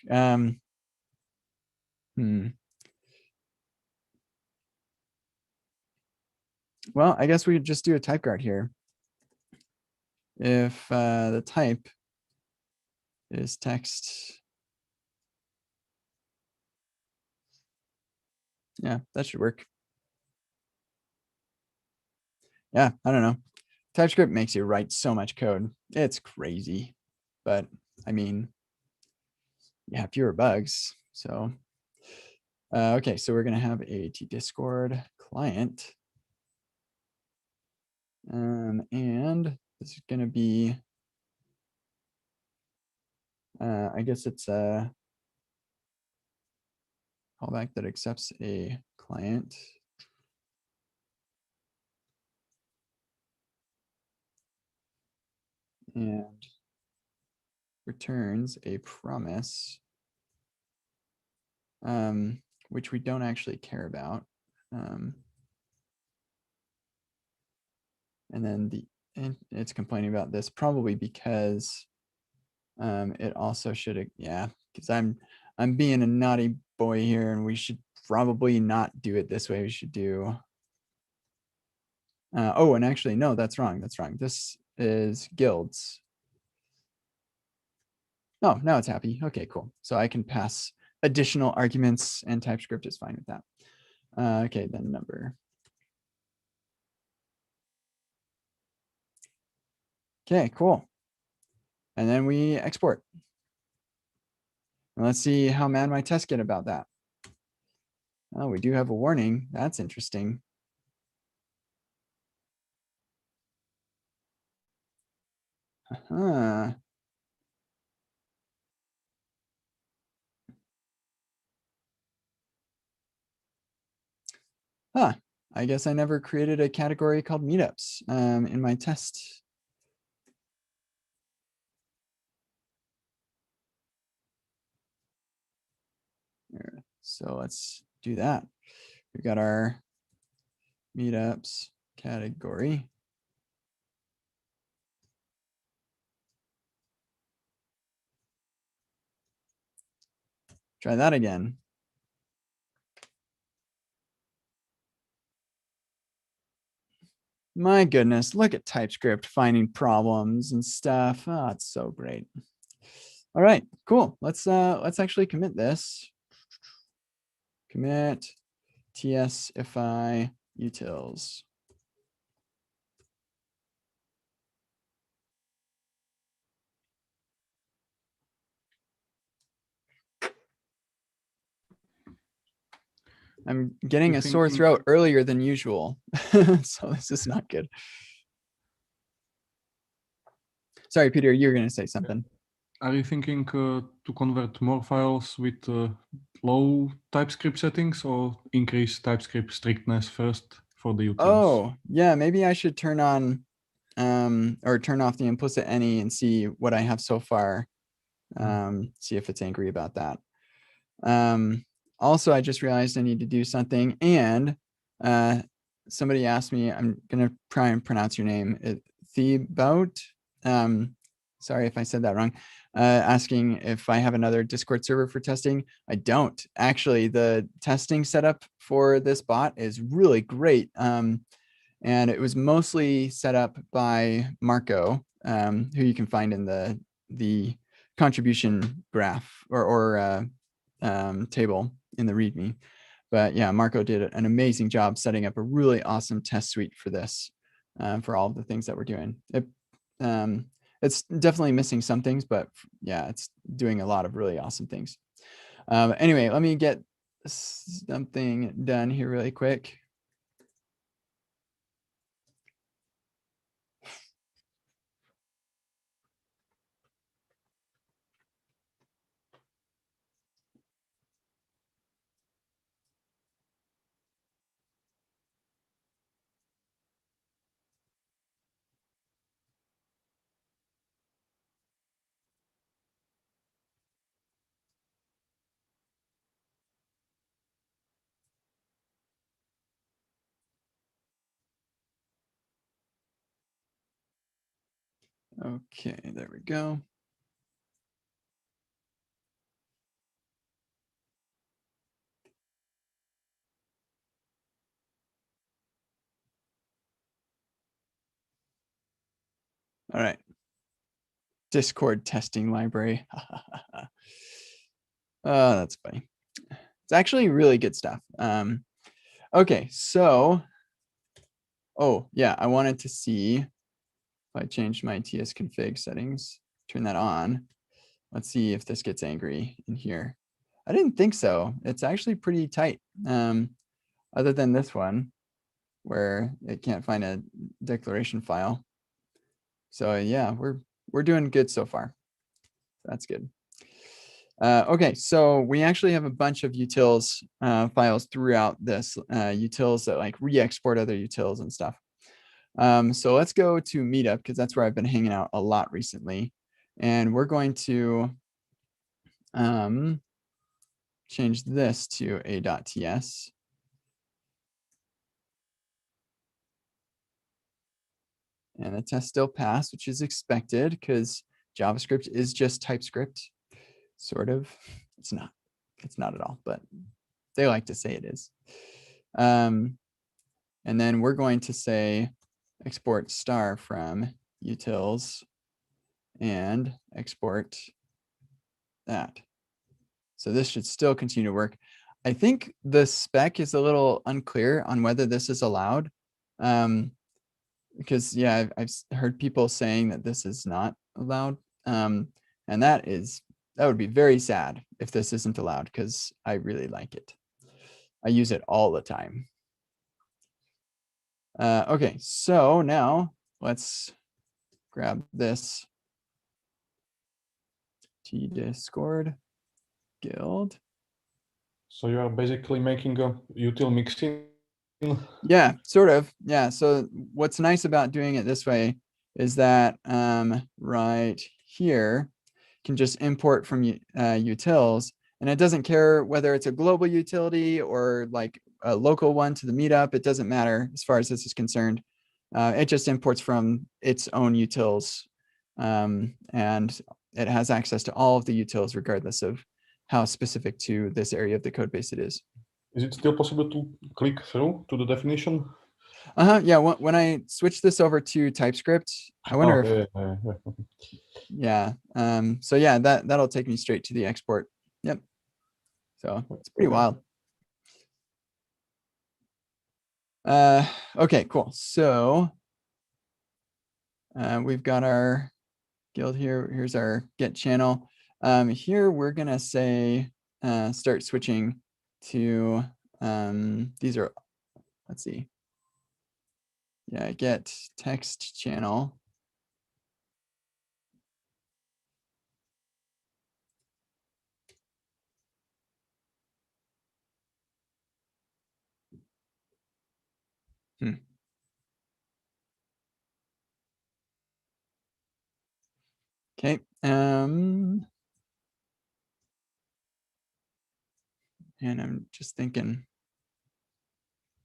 Well, I guess we could just do a type guard here. If the type is text. Yeah, that should work. Yeah, I don't know. TypeScript makes you write so much code. It's crazy. But I mean, you have fewer bugs. So, okay, so we're going to have a Discord client. And this is going to be, I guess it's callback that accepts a client. And returns a promise, which we don't actually care about. And then it's complaining about this probably because it also should, yeah, because I'm being a naughty boy here, and we should probably not do it this way. We should do, oh, and actually, no, that's wrong. That's wrong. This is guilds. Oh, now it's happy. Okay, cool. So I can pass additional arguments, and TypeScript is fine with that. Okay, then number. Okay, cool. And then we export. And let's see how mad my tests get about that. Oh, we do have a warning. That's interesting. Huh. Huh. I guess I never created a category called meetups in my test. So let's do that. We've got our meetups category. Try that again. My goodness, look at TypeScript finding problems and stuff. Oh, it's so great. All right, cool. Let's actually commit this. Commit tsify utils. I'm getting a sore throat earlier than usual, so this is not good. Sorry, Peter, you're going to say something. Are you thinking to convert more files with low TypeScript settings, or increase TypeScript strictness first for the utils? Oh, yeah, maybe I should turn on or turn off the implicit any and see what I have so far. See if it's angry about that. Also, I just realized I need to do something, and somebody asked me, I'm going to try and pronounce your name, Thebout. Sorry if I said that wrong. Asking if I have another Discord server for testing. I don't. Actually, the testing setup for this bot is really great. And it was mostly set up by Marco, who you can find in the contribution graph or table in the README. But yeah, Marco did an amazing job setting up a really awesome test suite for this, for all of the things that we're doing. It's definitely missing some things, but yeah, it's doing a lot of really awesome things. Anyway, let me get something done here really quick. Okay, there we go. All right. Discord testing library. Oh, that's funny. It's actually really good stuff. Okay, so, oh yeah, I wanted to see if I changed my tsconfig settings, turn that on. Let's see if this gets angry in here. I didn't think so. It's actually pretty tight. Other than this one, where it can't find a declaration file. So yeah, we're doing good so far. That's good. Okay, so we actually have a bunch of utils files throughout this, utils that like re-export other utils and stuff. So let's go to Meetup because that's where I've been hanging out a lot recently. And we're going to change this to a.ts. And the test still passed, which is expected because JavaScript is just TypeScript, sort of. It's not. It's not at all, but they like to say it is. And then we're going to say export star from utils and export that. So this should still continue to work. I think the spec is a little unclear on whether this is allowed. Because yeah, I've heard people saying that this is not allowed. And that would be very sad if this isn't allowed because I really like it. I use it all the time. Okay, so now let's grab this Discord guild. So you are basically making a util mixin. Yeah, sort of. Yeah. So what's nice about doing it this way is that right here can just import from utils, and it doesn't care whether it's a global utility or like a local one to the meetup. It doesn't matter as far as this is concerned. It just imports from its own utils, and it has access to all of the utils regardless of how specific to this area of the code base it is. Is it still possible to click through to the definition? Yeah, when I switch this over to TypeScript, I wonder if, yeah. So yeah, that'll take me straight to the export. Yep. So it's pretty wild. Okay, cool. So we've got our guild here. Here's our get channel. Here we're gonna say start switching to these are, let's see. Yeah, get text channel. Okay. And I'm just thinking,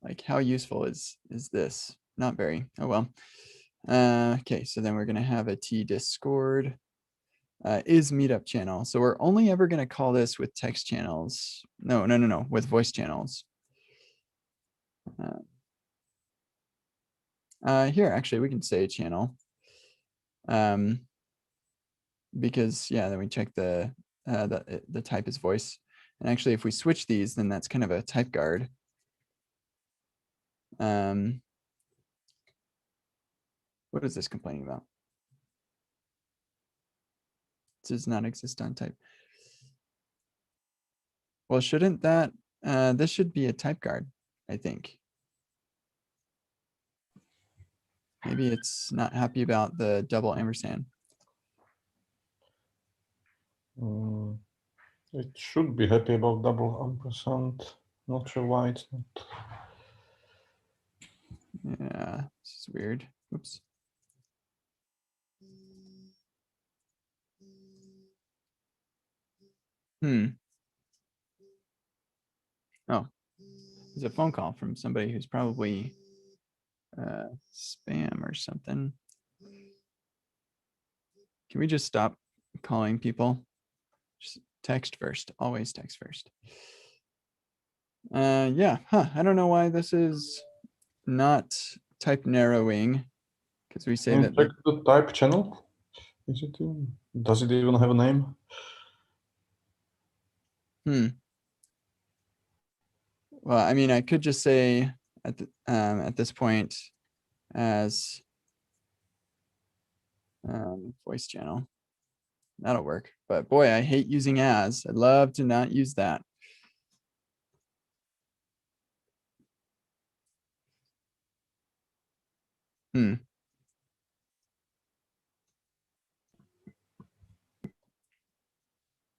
like, how useful is this? Not very. Oh well. Okay, so then we're gonna have a Discord is meetup channel. So we're only ever gonna call this with text channels. No, with voice channels. Here, actually, we can say channel. Because yeah, then we check the type is voice. And actually, if we switch these, then that's kind of a type guard. What is this complaining about? It does not exist on type. Well, shouldn't that, this should be a type guard, I think. Maybe it's not happy about the double ampersand. It should be happy about double ampersand. Not sure why it's not. Yeah, this is weird. Oops. Oh, there's a phone call from somebody who's probably spam or something. Can we just stop calling people? Just text first, always text first. Yeah, I don't know why this is not type narrowing, because we say Can you that check the type channel? Is it? Does it even have a name? Well, I mean, I could just say at this point as voice channel. That'll work. But boy, I hate using as. I'd love to not use that.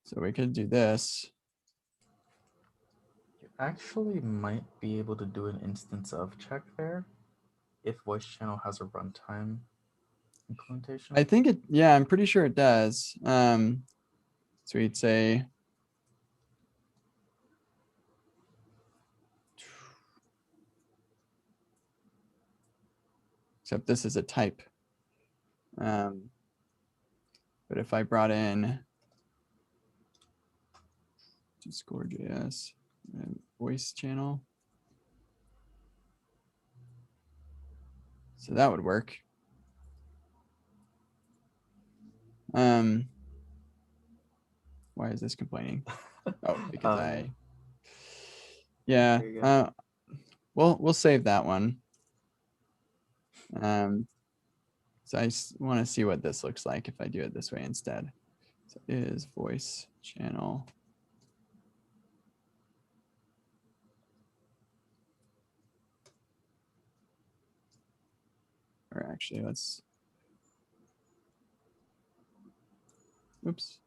So we could do this. You actually might be able to do an instance of check there if voice channel has a runtime implementation. I think it, yeah, I'm pretty sure it does. So we'd say, except this is a type. But if I brought in Discord.js and voice channel, so that would work. Why is this complaining? Oh, because yeah. We'll save that one. So I want to see what this looks like if I do it this way instead. So is voice channel. Or actually, let's, oops.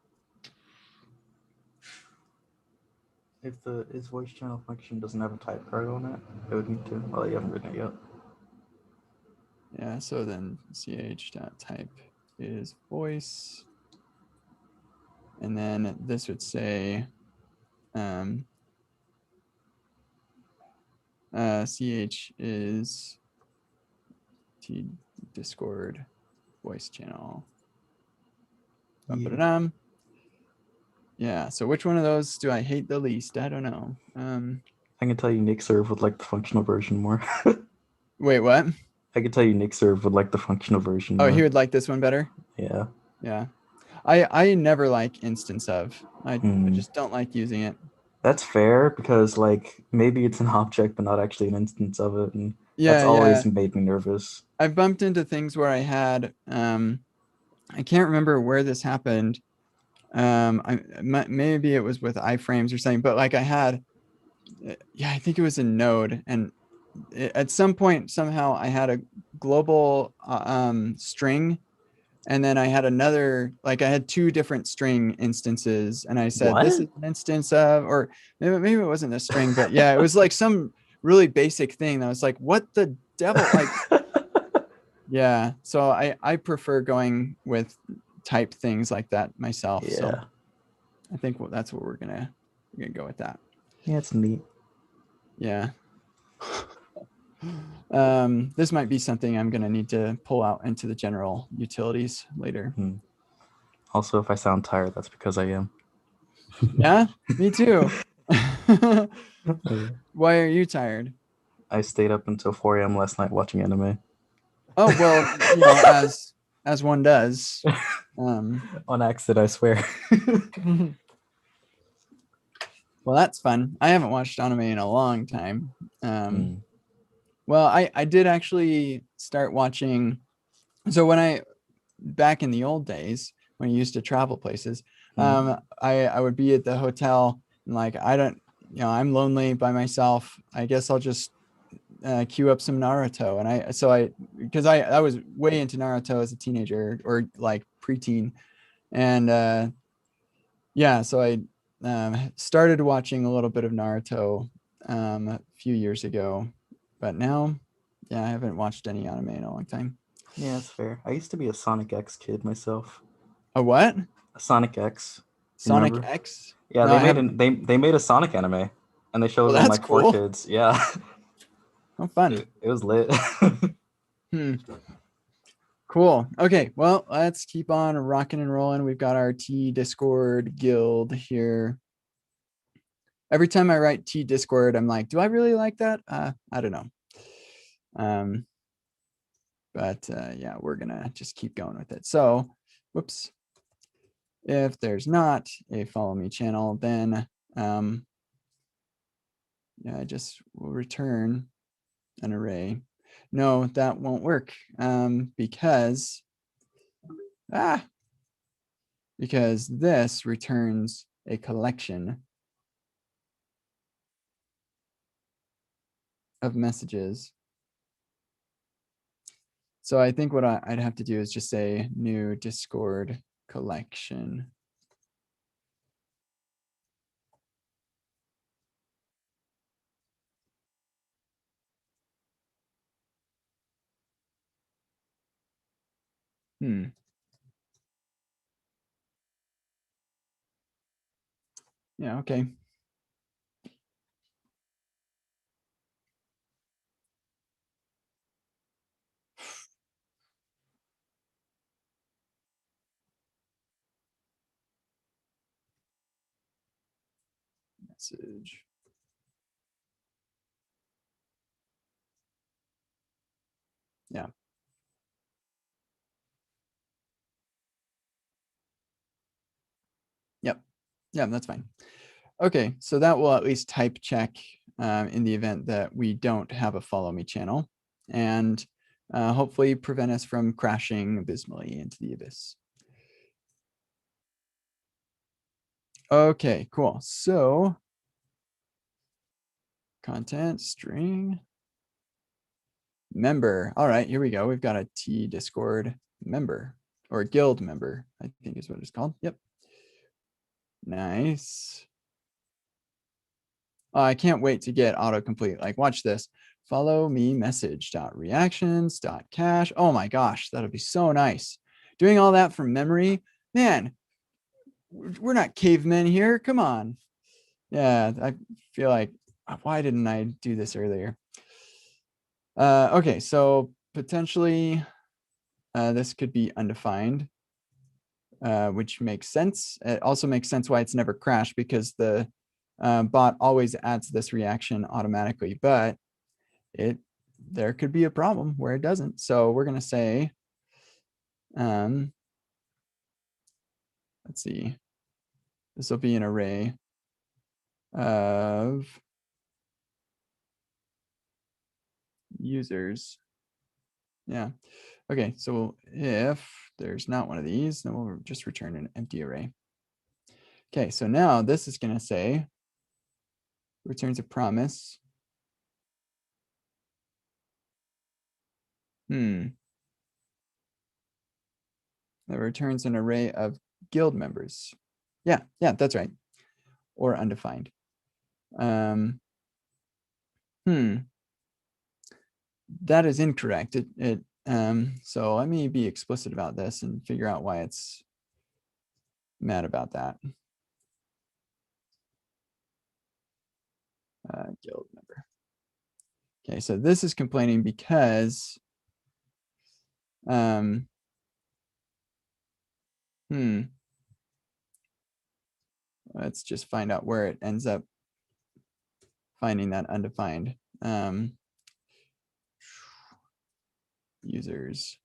If the is voice channel function doesn't have a type cargo on it, it would need to. Well, you haven't written it yet. Yeah, so then ch.type is voice. And then this would say ch is t Discord voice channel. Yeah. Yeah, so which one of those do I hate the least? I don't know. I can tell you Nick Serve would like the functional version more. Wait, what? I can tell you Nick Serve would like the functional version Oh, more. he would like this one better? Yeah. Yeah. I never like instance of. I just don't like using it. That's fair because like maybe it's an object but not actually an instance of it, and Yeah, that's always made me nervous. I bumped into things where I had I can't remember where this happened. Maybe it was with iframes or something, but like I had, yeah, I think it was in Node, and at some point somehow I had a global string, and then I had another, like I had two different string instances, and I said What? this is an instance of, or maybe it wasn't a string, but yeah, it was like some really basic thing that was like, what the devil, like. Yeah, so I prefer going with type things like that myself. Yeah. So I think that's what we're gonna go with that. Yeah, it's neat. Yeah. This might be something I'm gonna need to pull out into the general utilities later. Also, if I sound tired, that's because I am. Yeah, me too. Why are you tired? I stayed up until 4 a.m. last night watching anime. Oh well, you know, as one does. On accident, I swear. Well, that's fun. I haven't watched anime in a long time. Well, I did actually start watching. So back in the old days when I used to travel places, I would be at the hotel and like, I'm lonely by myself. I guess I'll just queue up some Naruto. And because I was way into Naruto as a teenager or like preteen. And yeah, so I started watching a little bit of Naruto a few years ago, but now, yeah, I haven't watched any anime in a long time. Yeah, that's fair. I used to be a Sonic X kid myself. A what? A Sonic X. Sonic X? Yeah, No, they made a Sonic anime, and they showed it on that's like cool. 4Kids. Yeah. Oh, fun. It was lit. Cool. Okay, well, let's keep on rocking and rolling. We've got our T Discord guild here. Every time I write T Discord, I'm like, do I really like that? I don't know. But yeah, we're gonna just keep going with it. So, whoops. If there's not a follow me channel, then yeah, I just will return an array. No, that won't work because this returns a collection of messages. So I think what I'd have to do is just say new Discord collection. Yeah, okay. Message. Yeah. Yep. Yeah, that's fine. Okay, so that will at least type check in the event that we don't have a follow me channel, and hopefully prevent us from crashing abysmally into the abyss. Okay, cool. So content string member. All right, here we go. We've got a T Discord member, or guild member, I think is what it's called. Yep. Nice. Oh, I can't wait to get autocomplete. Like, watch this. Follow me message dot reactions dot cache. Oh my gosh, that'll be so nice. Doing all that from memory, man. We're not cavemen here. Come on. Yeah, I feel like, why didn't I do this earlier? Okay, so potentially this could be undefined, which makes sense. It also makes sense why it's never crashed, because the bot always adds this reaction automatically, but there could be a problem where it doesn't. So we're going to say, let's see, this will be an array of users. Yeah. Okay, so if there's not one of these, then we'll just return an empty array. Okay, so now this is going to say returns a promise. That returns an array of guild members. Yeah, that's right. Or undefined. That is incorrect. So let me be explicit about this and figure out why it's mad about that. Guild member. Okay, so this is complaining because let's just find out where it ends up finding that undefined. Users.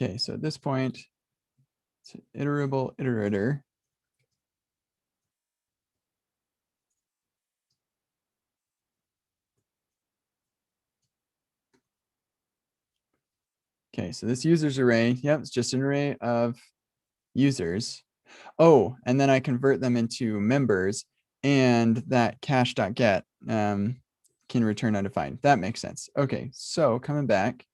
Okay, so at this point, it's an iterable iterator. Okay, so this users array, yep, it's just an array of users. Oh, and then I convert them into members, and that cache.get can return undefined. That makes sense. Okay, so coming back.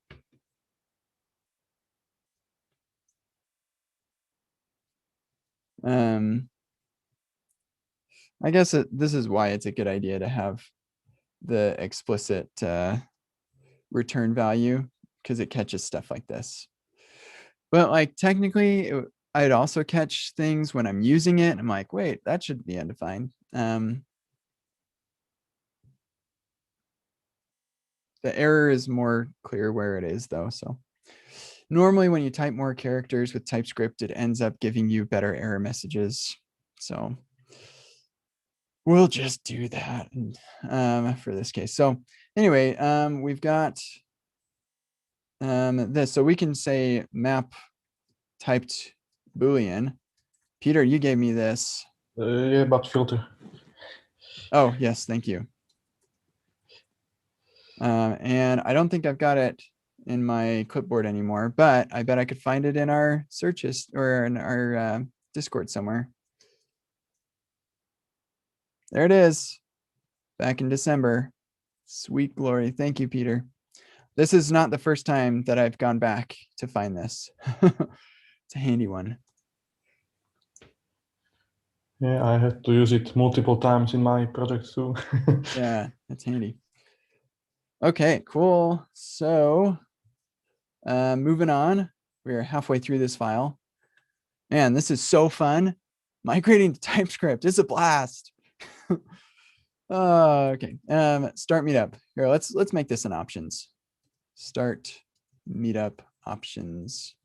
I guess this is why it's a good idea to have the explicit return value, because it catches stuff like this. But like technically, I'd also catch things when I'm using it. I'm like, wait, that should be undefined. The error is more clear where it is though. So normally when you type more characters with TypeScript, it ends up giving you better error messages. So we'll just do that for this case. So anyway, we've got this. So we can say map typed Boolean. Peter, you gave me this. Yeah, but filter. Oh, yes, thank you. And I don't think I've got it in my clipboard anymore, but I bet I could find it in our searches or in our Discord somewhere. There it is, back in December. Sweet glory. Thank you, Peter. This is not the first time that I've gone back to find this. It's a handy one. Yeah, I had to use it multiple times in my project too. Yeah, that's handy. Okay, cool. So moving on, we're halfway through this file. Man, this is so fun. Migrating to TypeScript is a blast. Okay, start meetup. Here, let's make this an options. Start meetup options.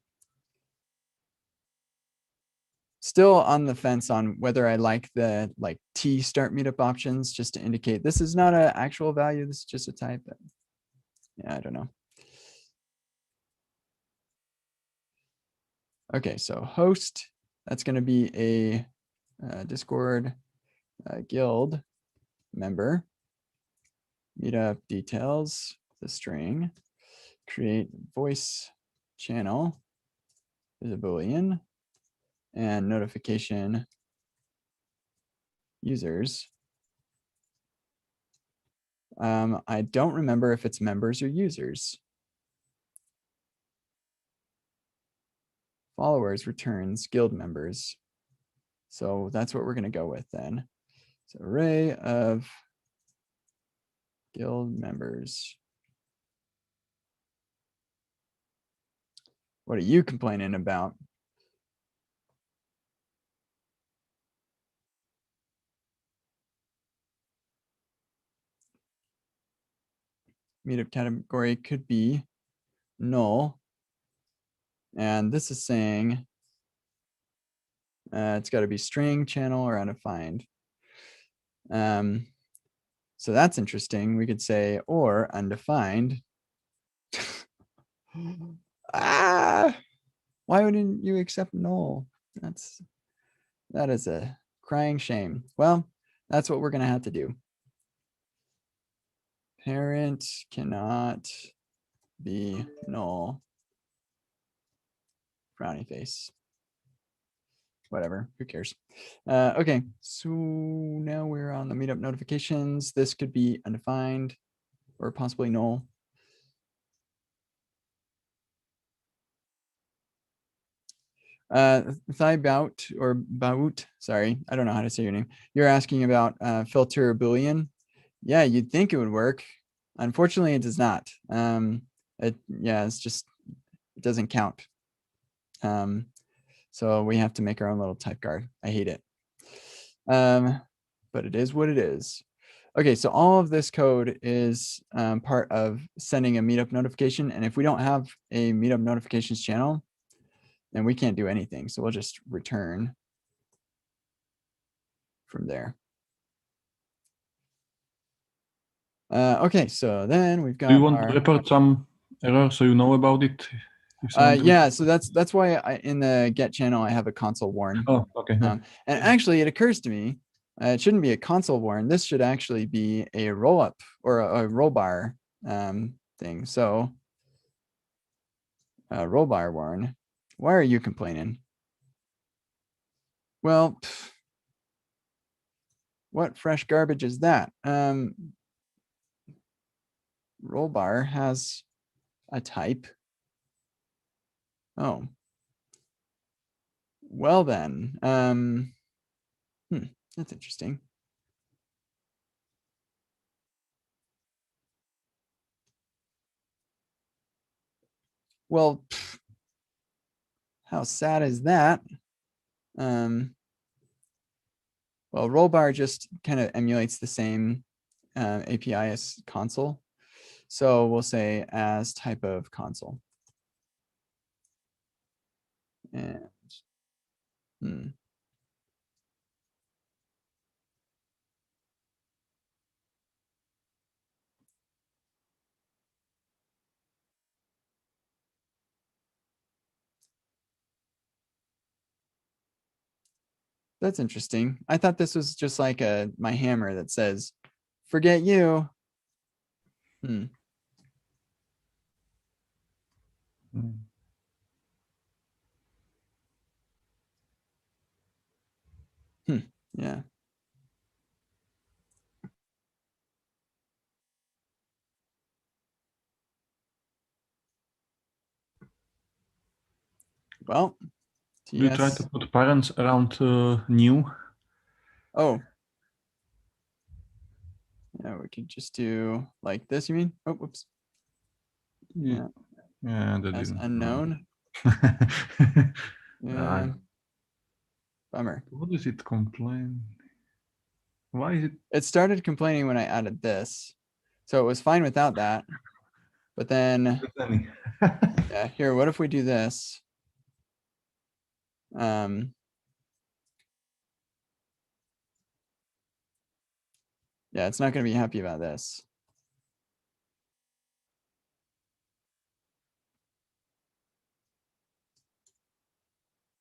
Still on the fence on whether I like the T start meetup options, just to indicate this is not an actual value. This is just a type. Yeah, I don't know. Okay, so host, that's going to be a Discord guild member. Meetup details, the string, create voice channel is a Boolean, and notification users. I don't remember if it's members or users. Followers returns guild members. So that's what we're going to go with then. So array of guild members. What are you complaining about? Meetup category could be null. And this is saying it's got to be string, channel, or undefined. So that's interesting. We could say or undefined. Why wouldn't you accept null? That is a crying shame. Well, that's what we're going to have to do. Parent cannot be null. Frowny face. Whatever, who cares? Okay, so now we're on the meetup notifications. This could be undefined or possibly null. Thibaut or Baut, sorry, I don't know how to say your name. You're asking about filter Boolean. Yeah, you'd think it would work. Unfortunately, it does not. It's just, it doesn't count. So we have to make our own little type guard. I hate it. But it is what it is. Okay, so all of this code is part of sending a meetup notification. And if we don't have a meetup notifications channel, then we can't do anything. So we'll just return from there. Okay, so then we've got. Do you want to report some error so you know about it? Yeah, so that's why in the get channel I have a console warn. Oh, okay. Yeah. And actually, it occurs to me it shouldn't be a console warn. This should actually be a roll up or a roll bar thing. So roll bar warn. Why are you complaining? Well, what fresh garbage is that? Roll bar has a type. Oh, well then, that's interesting. Well, how sad is that? Well, rollbar just kind of emulates the same API as console. So we'll say as type of console. And that's interesting. I thought this was just like my hammer that says, forget you. Yeah. Well, Do you try to put parents around new? Oh. Yeah, we could just do like this, you mean? Oh, whoops. Yeah, yeah, that As didn't. unknown. Yeah. Bummer. What is it complain? Why is it? It started complaining when I added this. So it was fine without that. But then, yeah, here, what if we do this? Yeah, it's not going to be happy about this.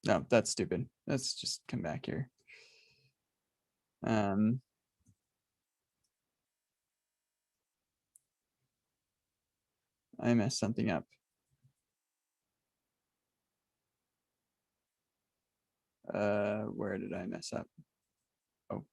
No, that's stupid. Let's just come back here. I messed something up. Where did I mess up? Oh.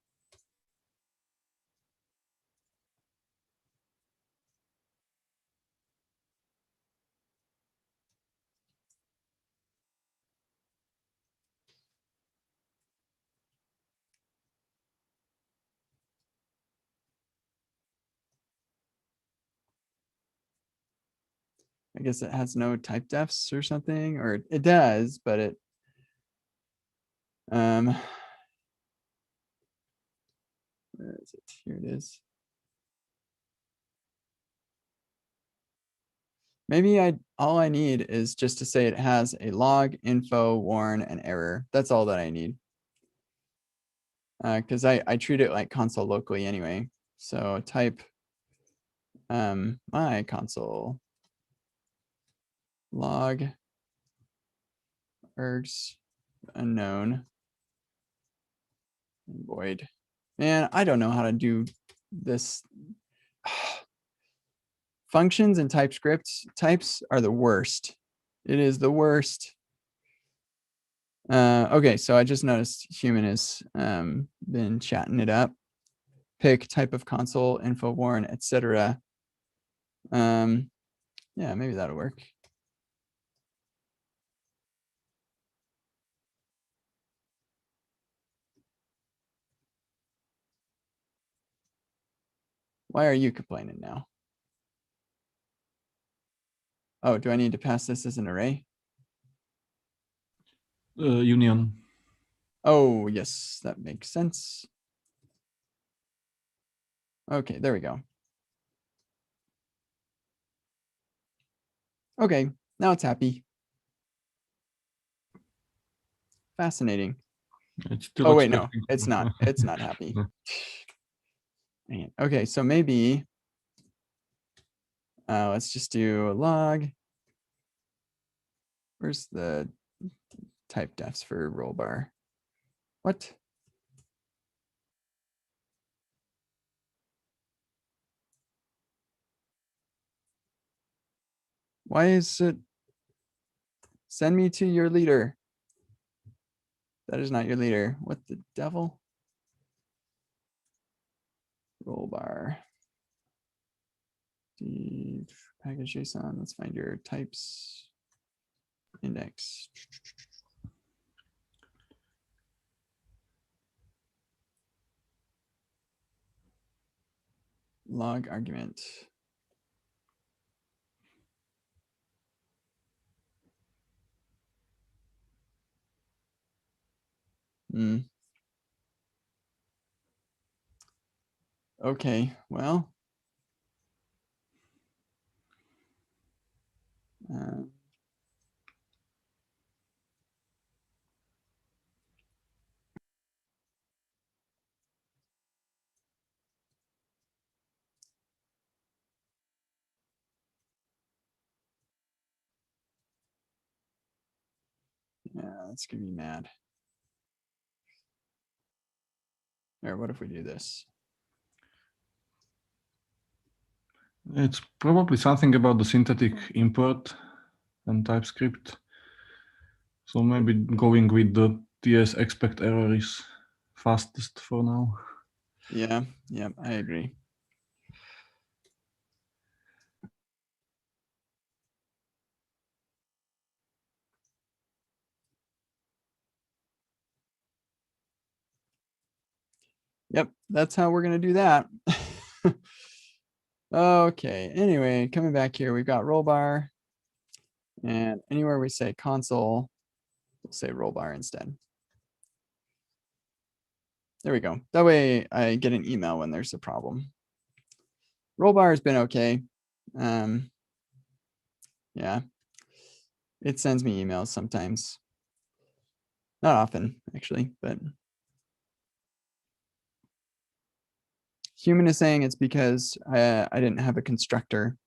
I guess it has no type defs or something, or it does, but it where is it? Here it is. Maybe all I need is just to say it has a log, info, warn, and error. That's all that I need. Because I treat it like console locally anyway. So type my console log ergs unknown void. Man, I don't know how to do this. Functions and TypeScript types are the worst. It is the worst. Okay, so I just noticed human has been chatting it up. Pick type of console, info warn, etc. Yeah, maybe that'll work. Why are you complaining now? Oh, do I need to pass this as an array? Union. Oh, yes, that makes sense. Okay, there we go. Okay, now it's happy. Fascinating. It's still oh, wait, no, expecting. it's not. It's not happy. Man. Okay, so maybe let's just do a log. Where's the type defs for roll bar? What? Why is it? Send me to your leader. That is not your leader. What the devil? Roll bar. Package JSON. Let's find your types index. Log argument. Okay, well. Yeah, that's gonna be mad. Or what if we do this? It's probably something about the synthetic import and TypeScript. So maybe going with the TS expect error is fastest for now. Yeah, I agree. Yep, that's how we're going to do that. Okay, anyway, coming back here, we've got roll bar. And anywhere we say console, we'll say roll bar instead. There we go. That way I get an email when there's a problem. Roll bar has been okay. Yeah, it sends me emails sometimes. Not often, actually, but human is saying it's because I didn't have a constructor.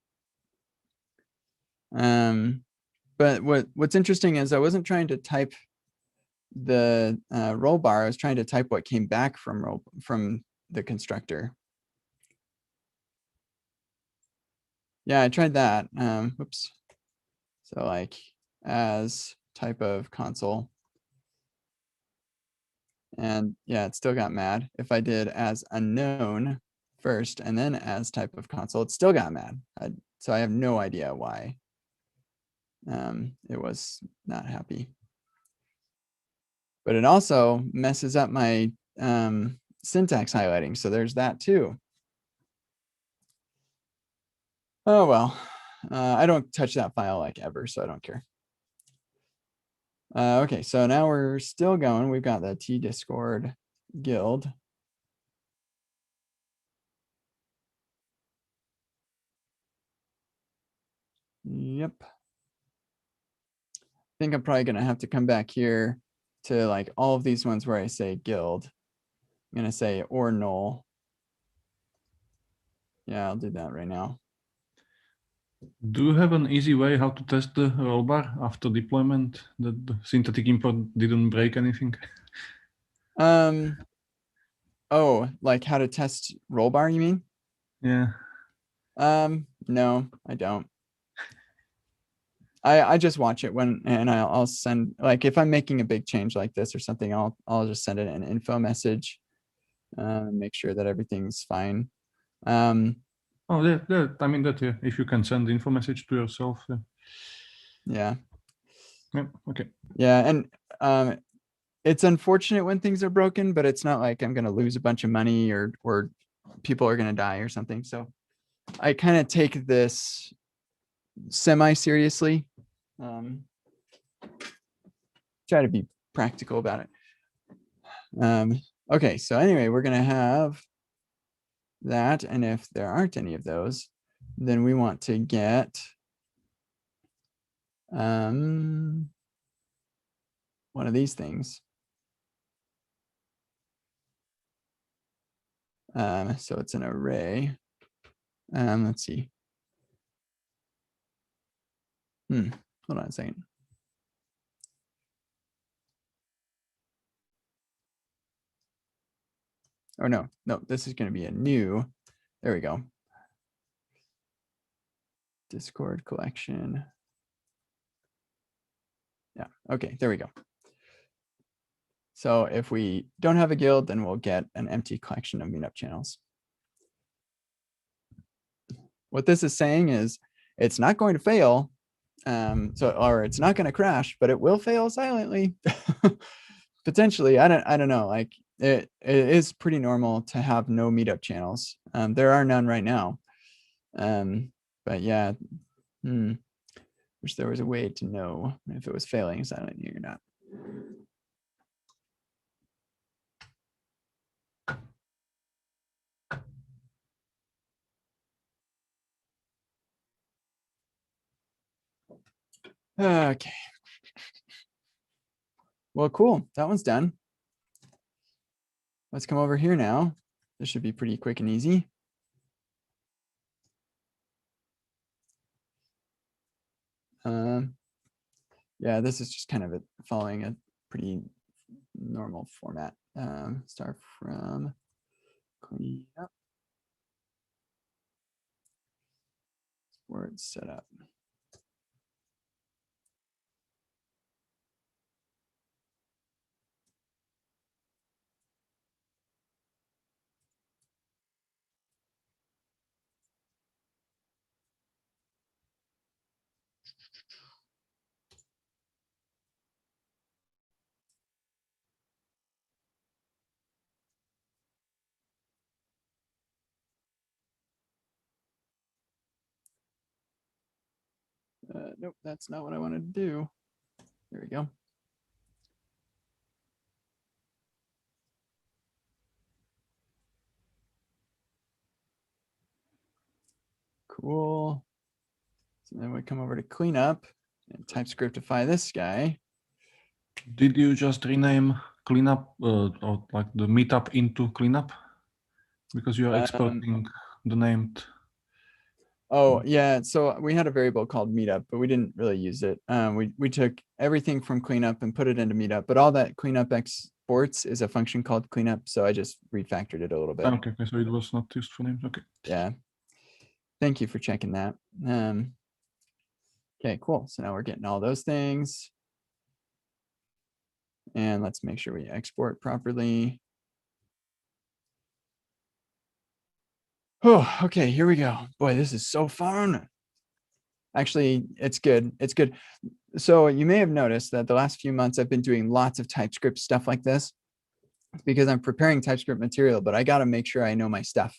But what's interesting is I wasn't trying to type the roll bar. I was trying to type what came back from the constructor. Yeah, I tried that. Whoops. So like as type of console. And yeah, it still got mad. If I did as unknown first and then as type of console, it still got mad. So I have no idea why it was not happy. But it also messes up my syntax highlighting. So there's that too. Oh, well, I don't touch that file like ever, so I don't care. Okay, so now we're still going. We've got the T Discord guild. Yep. I think I'm probably going to have to come back here to like all of these ones where I say guild. I'm going to say or null. Yeah, I'll do that right now. Do you have an easy way how to test the roll bar after deployment that the synthetic import didn't break anything? Oh, like how to test roll bar, you mean? Yeah. No, I don't. I just watch it and I'll send, like if I'm making a big change like this or something, I'll just send it an info message, make sure that everything's fine. Oh, yeah, I mean that, yeah. If you can send the info message to yourself. Yeah. Yeah, okay. Yeah, and it's unfortunate when things are broken, but it's not like I'm going to lose a bunch of money or people are going to die or something. So I kind of take this semi-seriously. Try to be practical about it. Okay, so anyway, we're going to have that. And if there aren't any of those, then we want to get one of these things. So it's an array. Let's see. Hold on a second. Oh, no, this is going to be a new. There we go. Discord collection. Yeah, okay, there we go. So if we don't have a guild, then we'll get an empty collection of meetup channels. What this is saying is it's not going to fail. Or it's not going to crash, but it will fail silently. Potentially, I don't know. Like it is pretty normal to have no meetup channels. There are none right now. But yeah, wish there was a way to know if it was failing silently or not. Okay. Well, cool. That one's done. Let's come over here now. This should be pretty quick and easy. Yeah, this is just kind of following a pretty normal format. Start from clean up. Word setup. Nope, that's not what I wanted to do. There we go. Cool. So then we come over to cleanup and TypeScriptify this guy. Did you just rename cleanup or like the meetup into cleanup? Because you are exporting the named. Oh yeah, so we had a variable called meetup, but we didn't really use it. We took everything from cleanup and put it into meetup, but all that cleanup exports is a function called cleanup. So I just refactored it a little bit. Okay, so it was not used for names. Okay. Yeah. Thank you for checking that. Okay, cool. So now we're getting all those things. And let's make sure we export properly. Oh, okay, here we go. Boy, this is so fun. Actually, it's good. It's good. So you may have noticed that the last few months I've been doing lots of TypeScript stuff like this because I'm preparing TypeScript material, but I got to make sure I know my stuff.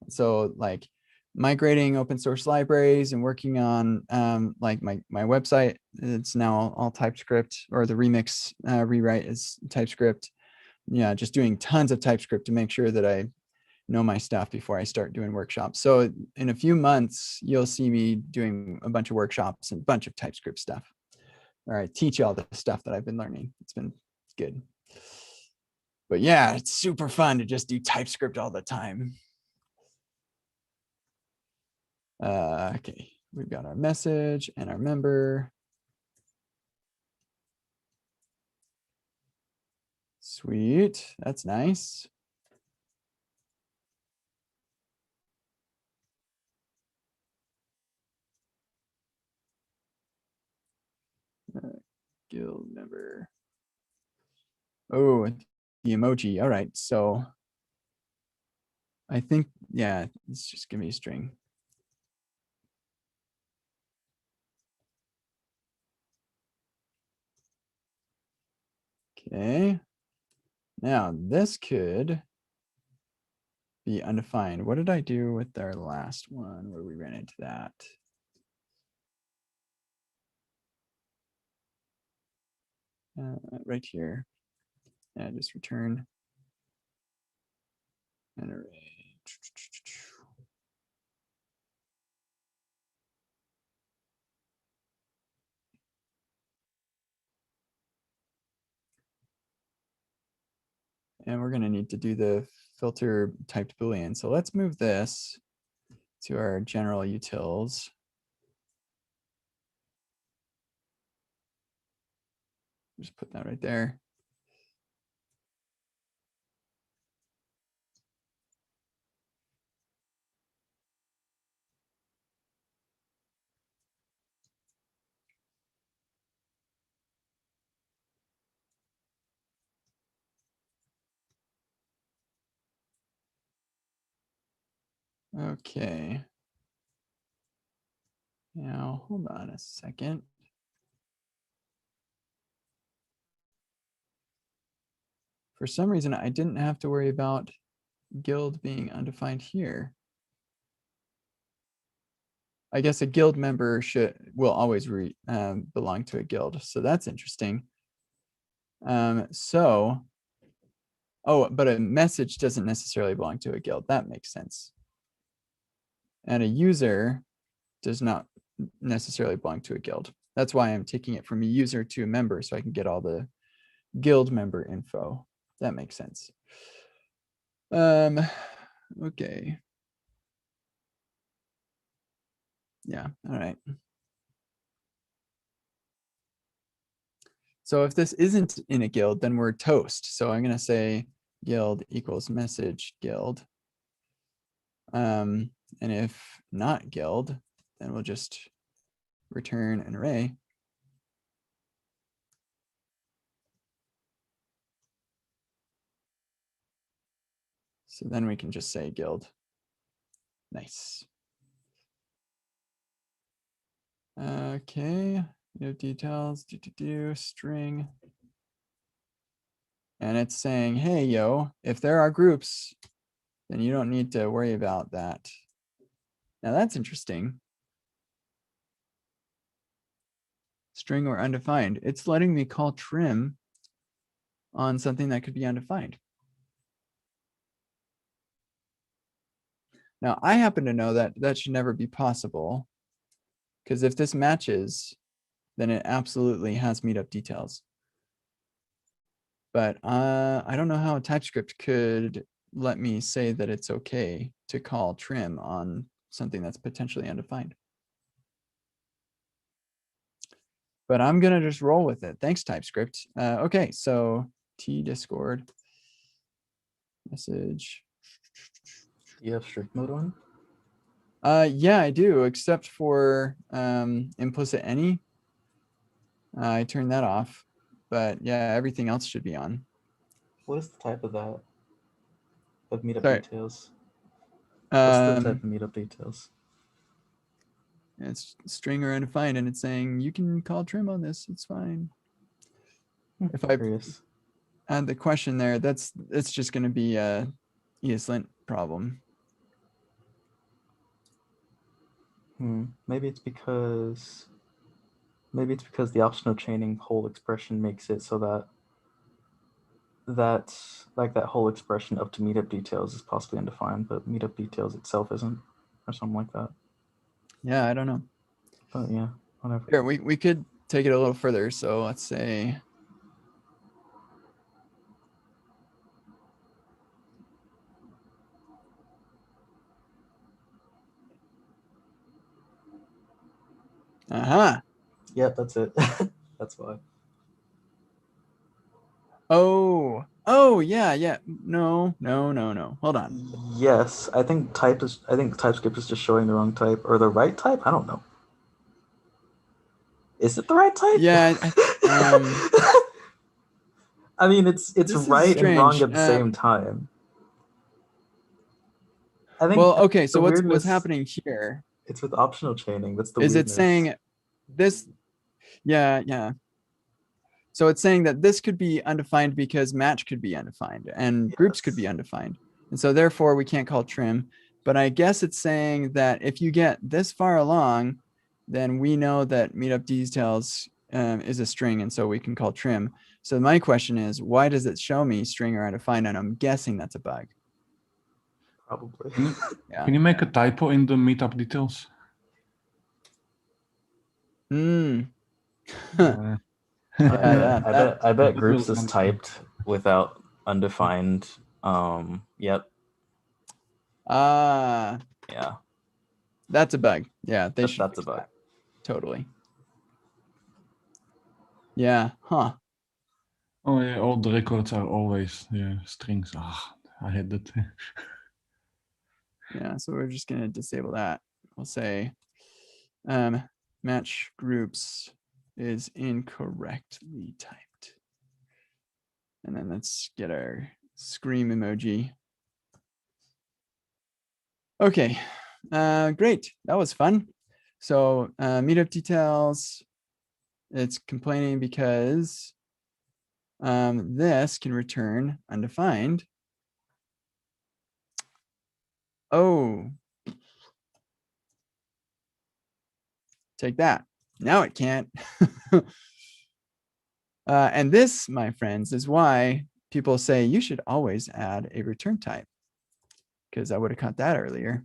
So like migrating open source libraries and working on like my website, it's now all TypeScript, or the remix rewrite is TypeScript. Yeah, just doing tons of TypeScript to make sure that I know my stuff before I start doing workshops. So in a few months, you'll see me doing a bunch of workshops and a bunch of TypeScript stuff. All right, teach you all the stuff that I've been learning. It's been good. But yeah, it's super fun to just do TypeScript all the time. Okay, we've got our message and our member. Sweet, that's nice. Guild member. Oh, the emoji. All right, so I think, yeah, it's just give me a string. Okay. Now this could be undefined. What did I do with our last one where we ran into that? Right here. And just return an array. And we're going to need to do the filter typed Boolean. So let's move this to our general utils. Just put that right there. Okay. Now, hold on a second. For some reason, I didn't have to worry about guild being undefined here. I guess a guild member will always belong to a guild. So that's interesting. Oh, but a message doesn't necessarily belong to a guild. That makes sense. And a user does not necessarily belong to a guild. That's why I'm taking it from a user to a member so I can get all the guild member info. That makes sense. Okay. Yeah, all right. So if this isn't in a guild, then we're toast. So I'm going to say guild equals message guild. And if not guild, then we'll just return an array. So then we can just say guild. Nice. Okay, no details, string. And it's saying, hey, yo, if there are groups, then you don't need to worry about that. Now that's interesting. string or undefined. It's letting me call trim on something that could be undefined. Now, I happen to know that that should never be possible, because if this matches, then it absolutely has meetup details. But I don't know how TypeScript could let me say that it's okay to call trim on something that's potentially undefined. But I'm gonna just roll with it. Thanks, TypeScript. Okay, so Discord message. Do you have strict mode on? Yeah, I do, except for implicit any. I turned that off, but yeah, everything else should be on. What is the type of that? Of meetup Sorry. details? What's the type Um, of meetup details? it's string or undefined, and it's saying you can call trim on this. It's fine. If I Curious. add the question there, it's just going to be a ESLint problem. Maybe it's because the optional chaining whole expression makes it so that like that whole expression up to meetup details is possibly undefined, but meetup details itself isn't, or something like that. Yeah, I don't know. But yeah, whatever. Here, we could take it a little further. So let's say Yep, that's it. That's why. Oh, yeah. No. Hold on. Yes, I think TypeScript is just showing the wrong type or the right type. I don't know. Is it the right type? Yeah, I mean, it's right and wrong strange. at the same time. I think. Well, okay. So what's weirdness, happening here? It's with optional chaining. That's the Is weirdness. it saying this? Yeah. So it's saying that this could be undefined because match could be undefined and groups could be undefined. And so therefore we can't call trim. But I guess it's saying that if you get this far along, then we know that meetup details is a string, and so we can call trim. So my question is, why does it show me string or undefined? And I'm guessing that's a bug. Probably. Yeah. Can you make a typo in the meetup details? I bet groups is typed without undefined. Yep. Yeah. That's a bug. Yeah, that's a bug. That. Totally. Yeah. Huh. Oh yeah, all the records are always strings. I had that. Yeah, so we're just gonna disable that. We'll say match groups is incorrectly typed. And then let's get our scream emoji. Okay, great. That was fun. So meetup details, it's complaining because this can return undefined. Oh, take that. Now it can't. And this, my friends, is why people say you should always add a return type, because I would have caught that earlier.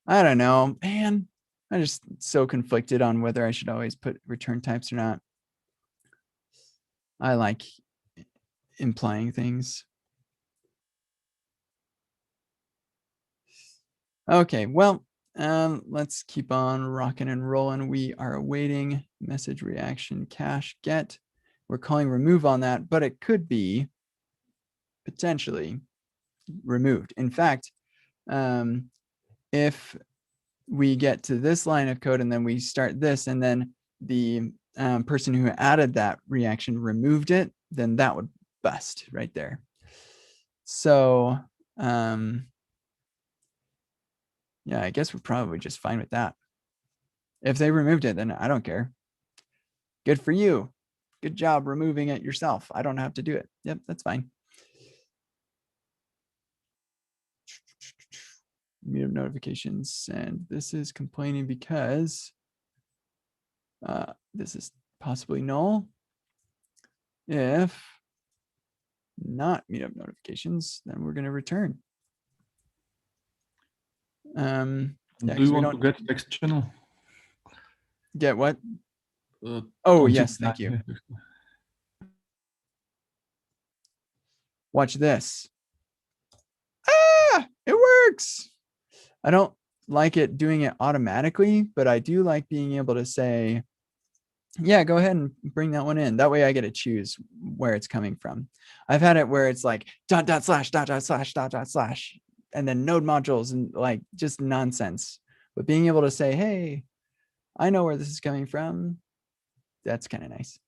I don't know, man. I'm just so conflicted on whether I should always put return types or not. I like implying things. Okay, well, let's keep on rocking and rolling. We are awaiting message reaction cache get. We're calling remove on that, but it could be potentially removed. In fact, if we get to this line of code and then we start this, and then the person who added that reaction removed it, then that would bust right there. So yeah, I guess we're probably just fine with that. If they removed it, then I don't care. Good for you. Good job removing it yourself. I don't have to do it. Yep, that's fine. Meetup notifications, and this is complaining because This is possibly null. If not meetup notifications, then we're going to return. Yeah, Do you want to get text channel? Get what? Oh, yes, thank you. Watch this. Ah, it works. I don't like it doing it automatically, but I do like being able to say, yeah, go ahead and bring that one in. That way I get to choose where it's coming from. I've had it where it's like ... .. and then node modules and like just nonsense. But being able to say, hey, I know where this is coming from, that's kind of nice.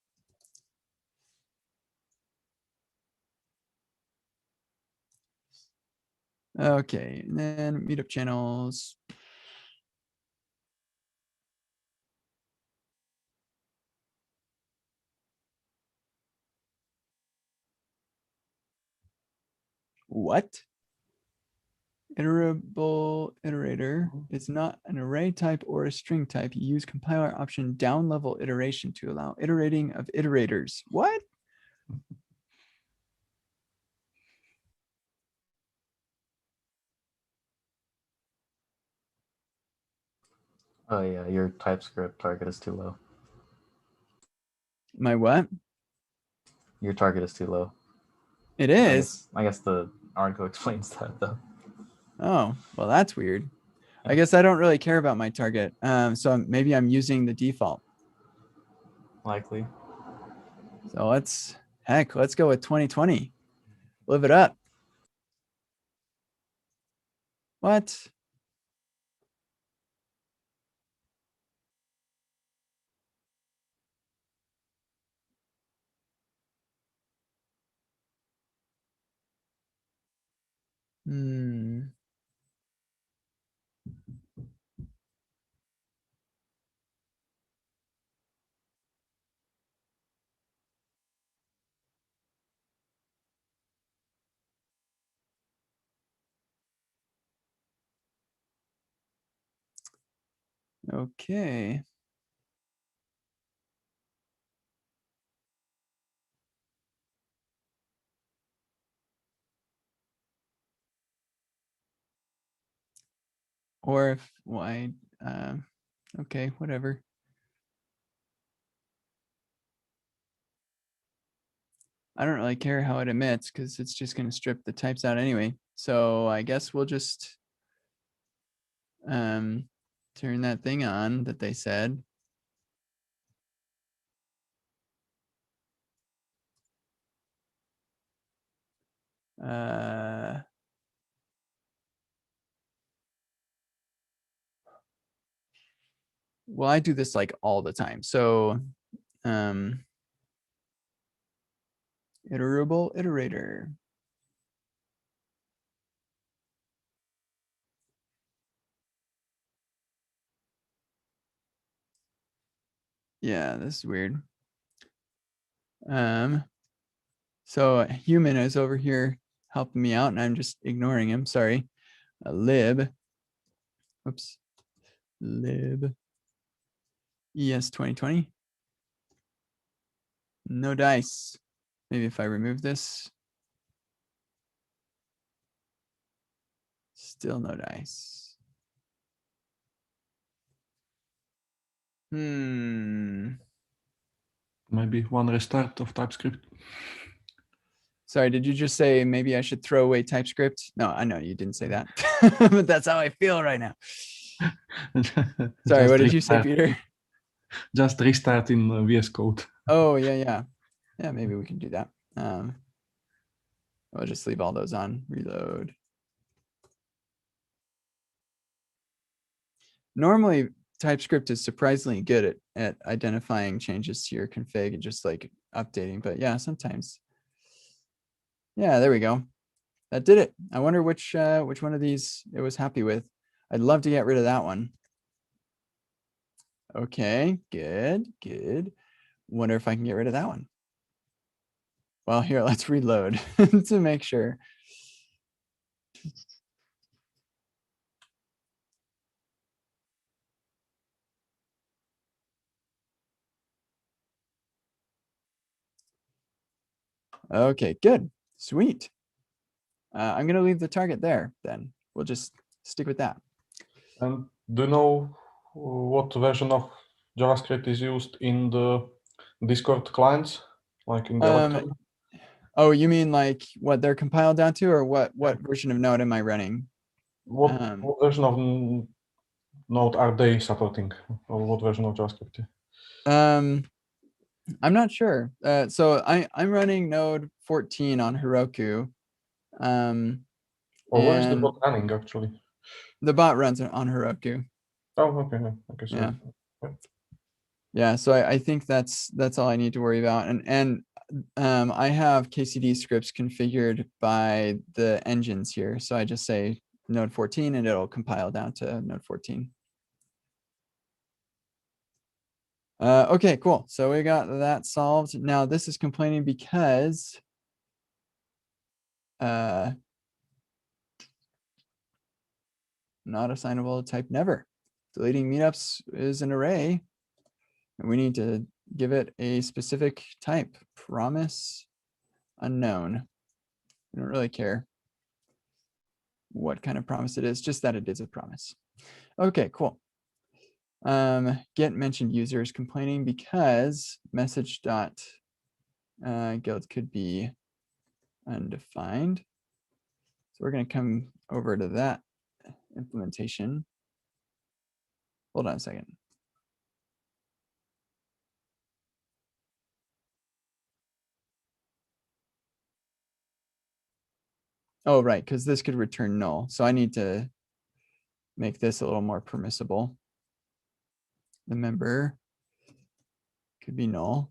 Okay, and then meetup channels. What? Iterable iterator. It's not an array type or a string type. You use compiler option down level iteration to allow iterating of iterators. What? Oh yeah, your TypeScript target is too low. My what? Your target is too low. It is. I guess the article explains that though. Oh, well, that's weird. I guess I don't really care about my target. So maybe I'm using the default. Likely. So let's go with 2020. Live it up. What? Okay. Or if why, okay, whatever. I don't really care how it emits because it's just going to strip the types out anyway. So I guess we'll just turn that thing on that they said. Well, I do this like all the time. So iterable iterator. Yeah, this is weird. So a human is over here helping me out and I'm just ignoring him. Sorry. Lib. Oops. Lib. ES 2020. No dice. Maybe if I remove this. Still no dice. Maybe one restart of TypeScript. Sorry, did you just say maybe I should throw away TypeScript? No, I know you didn't say that, but that's how I feel right now. Sorry, what did you say, Peter? Just restart in VS Code. Oh, yeah. Yeah, maybe we can do that. I'll just leave all those on, reload. Normally, TypeScript is surprisingly good at identifying changes to your config and just like updating, but yeah, sometimes. Yeah, there we go. That did it. I wonder which one of these it was happy with. I'd love to get rid of that one. Okay, good. Wonder if I can get rid of that one. Well, here, let's reload to make sure. Okay, good. Sweet. I'm going to leave the target there then. We'll just stick with that. And do you know what version of JavaScript is used in the Discord clients, like in the Electron? Oh, you mean like what they're compiled down to, or what version of Node am I running? What version of Node are they supporting, or what version of JavaScript? I'm not sure. So I'm running Node 14 on Heroku. Where is the and bot running actually? the bot runs on Heroku. Oh, okay, okay. So Yeah. So I think that's all I need to worry about. And I have KCD scripts configured by the engines here. So I just say Node 14 and it'll compile down to Node 14. Okay, cool. So we got that solved. Now this is complaining because not assignable type never. Deleting meetups is an array, and we need to give it a specific type. Promise unknown. I don't really care what kind of promise it is, just that it is a promise. Okay, cool. Get mentioned users complaining because message dot guild could be undefined. So we're going to come over to that implementation. Hold on a second. Oh, right, because this could return null. So I need to make this a little more permissible. The member could be null.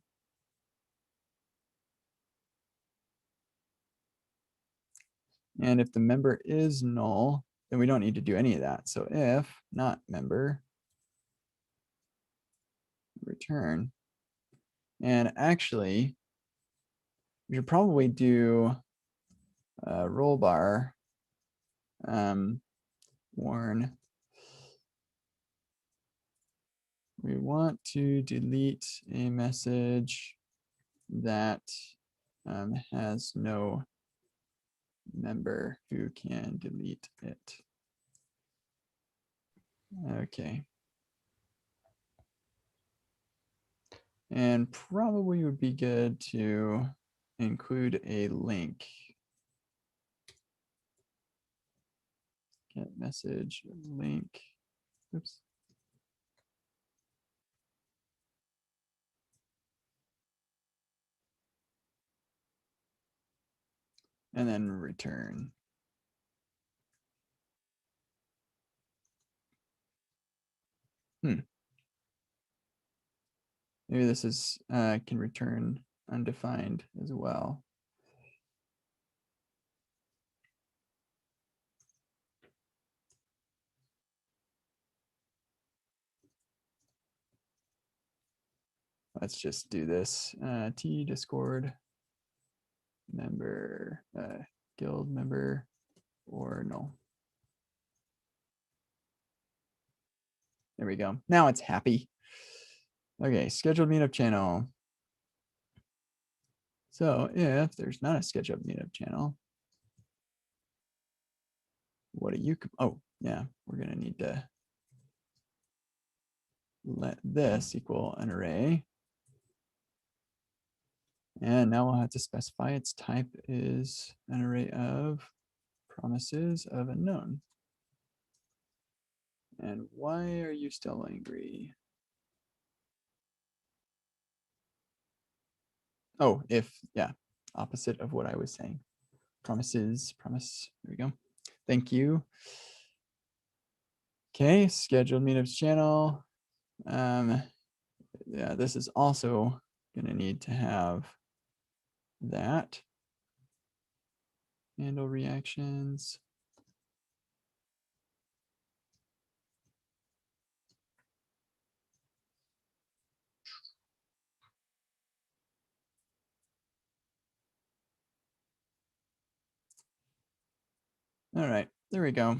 And if the member is null, then we don't need to do any of that. So if not member, return. And actually, we should probably do roll bar warn. We want to delete a message that has no member who can delete it. Okay. And probably would be good to include a link. Get message link. Oops. And then return. Maybe this is can return undefined as well. Let's just do this. T Discord member, guild member, or null. There we go. Now it's happy. Okay, scheduled meetup channel. So if there's not a scheduled meetup channel, what do you, oh yeah, we're gonna need to let this equal an array. And now we'll have to specify its type is an array of promises of unknown. And why are you still angry? Oh, if, yeah, opposite of what I was saying. Promises, promise, there we go. Thank you. Okay, scheduled meetups channel. Yeah, this is also gonna need to have that. Handle reactions. All right, there we go.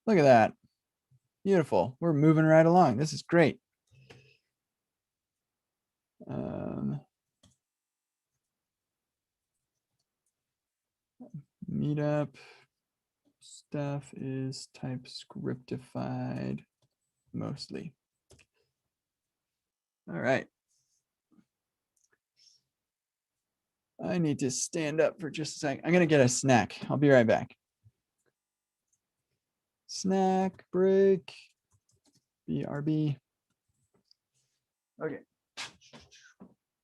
Look at that. Beautiful. We're moving right along. This is great. Meetup stuff is TypeScriptified mostly. All right. I need to stand up for just a second. I'm going to get a snack. I'll be right back. Snack break. BRB. Okay.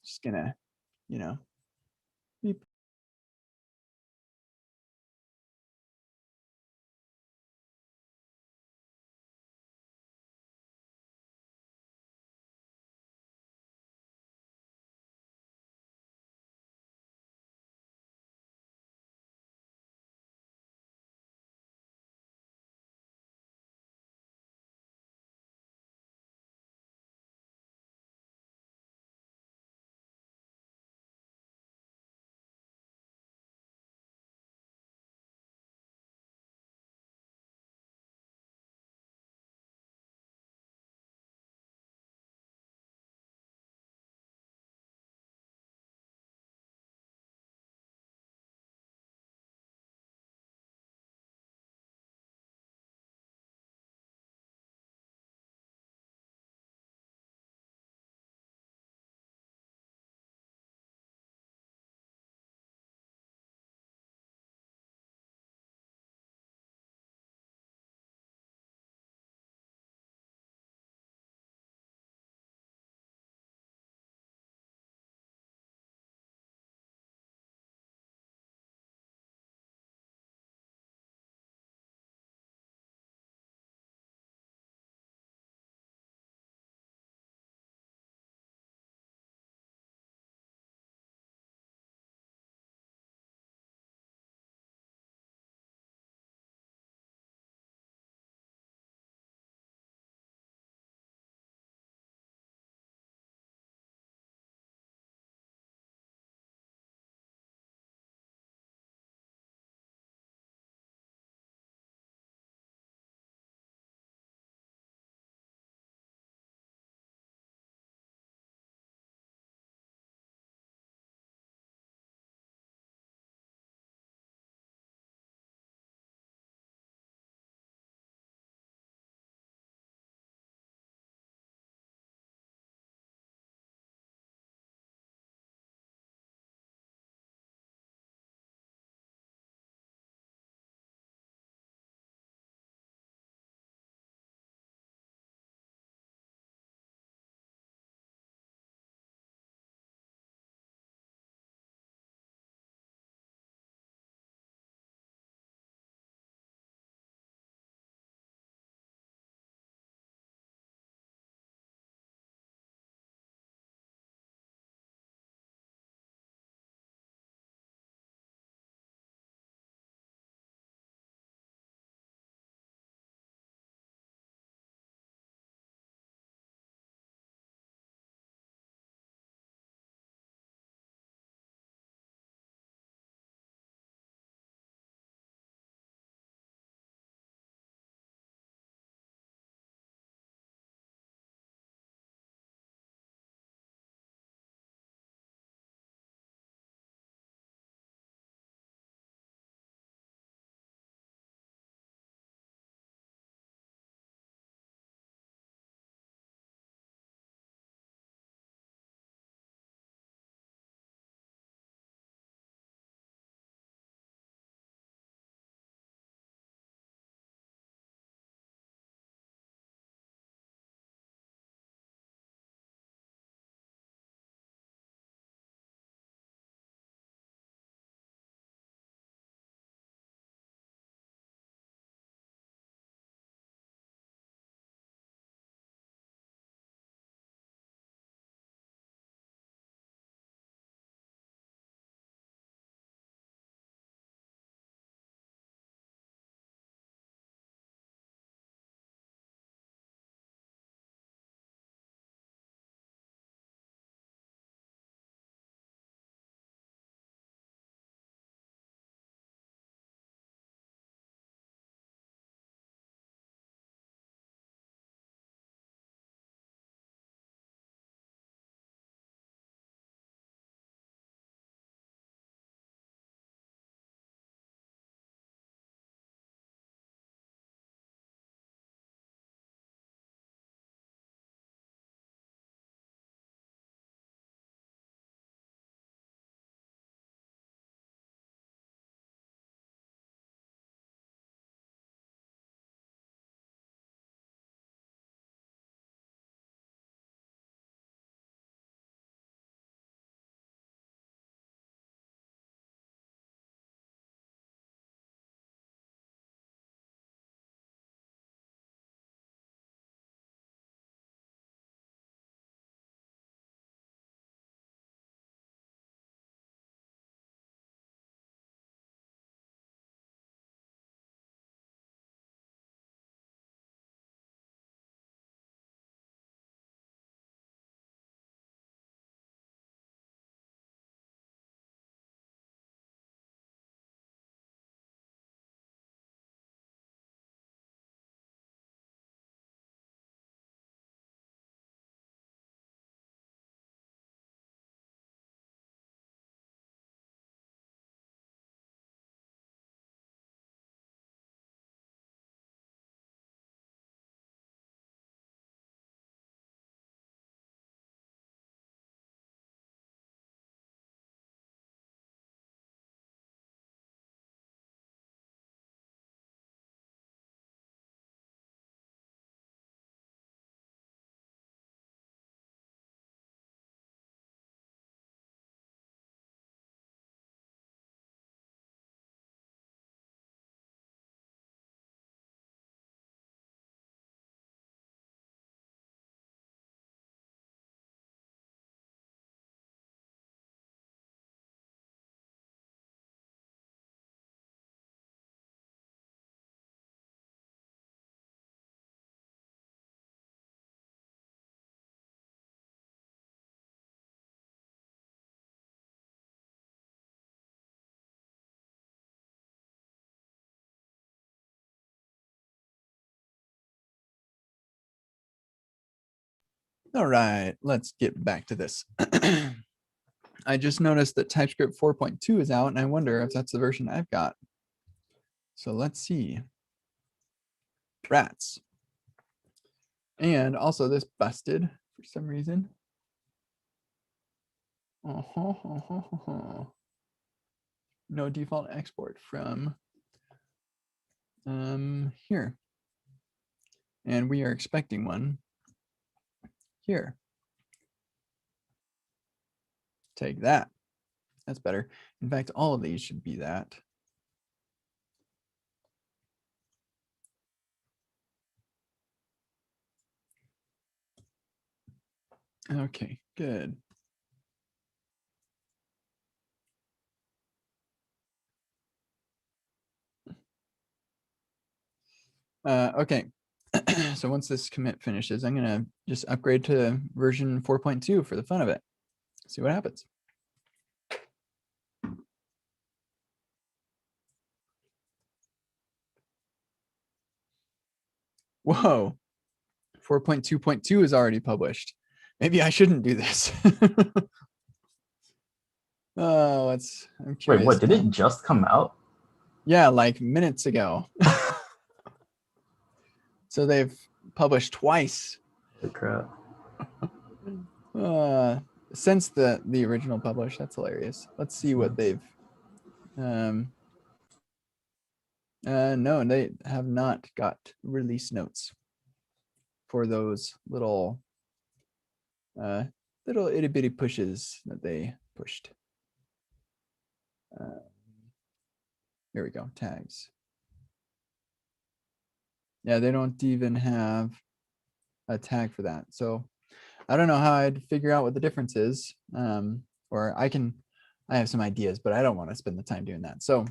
Just gonna, beep. All right, let's get back to this. I just noticed that TypeScript 4.2 is out, and I wonder if that's the version I've got. So let's see. Rats. And also this busted for some reason. No default export from here. And we are expecting one here. Take that. That's better. In fact, all of these should be that. Okay, good. Okay, so once this commit finishes, I'm gonna just upgrade to version 4.2 for the fun of it. See what happens. Whoa, 4.2.2 is already published. Maybe I shouldn't do this. Oh, I'm curious. Wait, what? Did now. it just come out? Yeah, like minutes ago. So they've published twice. The crap. Since the original publish. That's hilarious. Let's see what they've. No, they have not got release notes for those little itty bitty pushes that they pushed. Here we go, tags. Yeah, they don't even have a tag for that. So I don't know how I'd figure out what the difference is. Or I have some ideas, but I don't want to spend the time doing that. So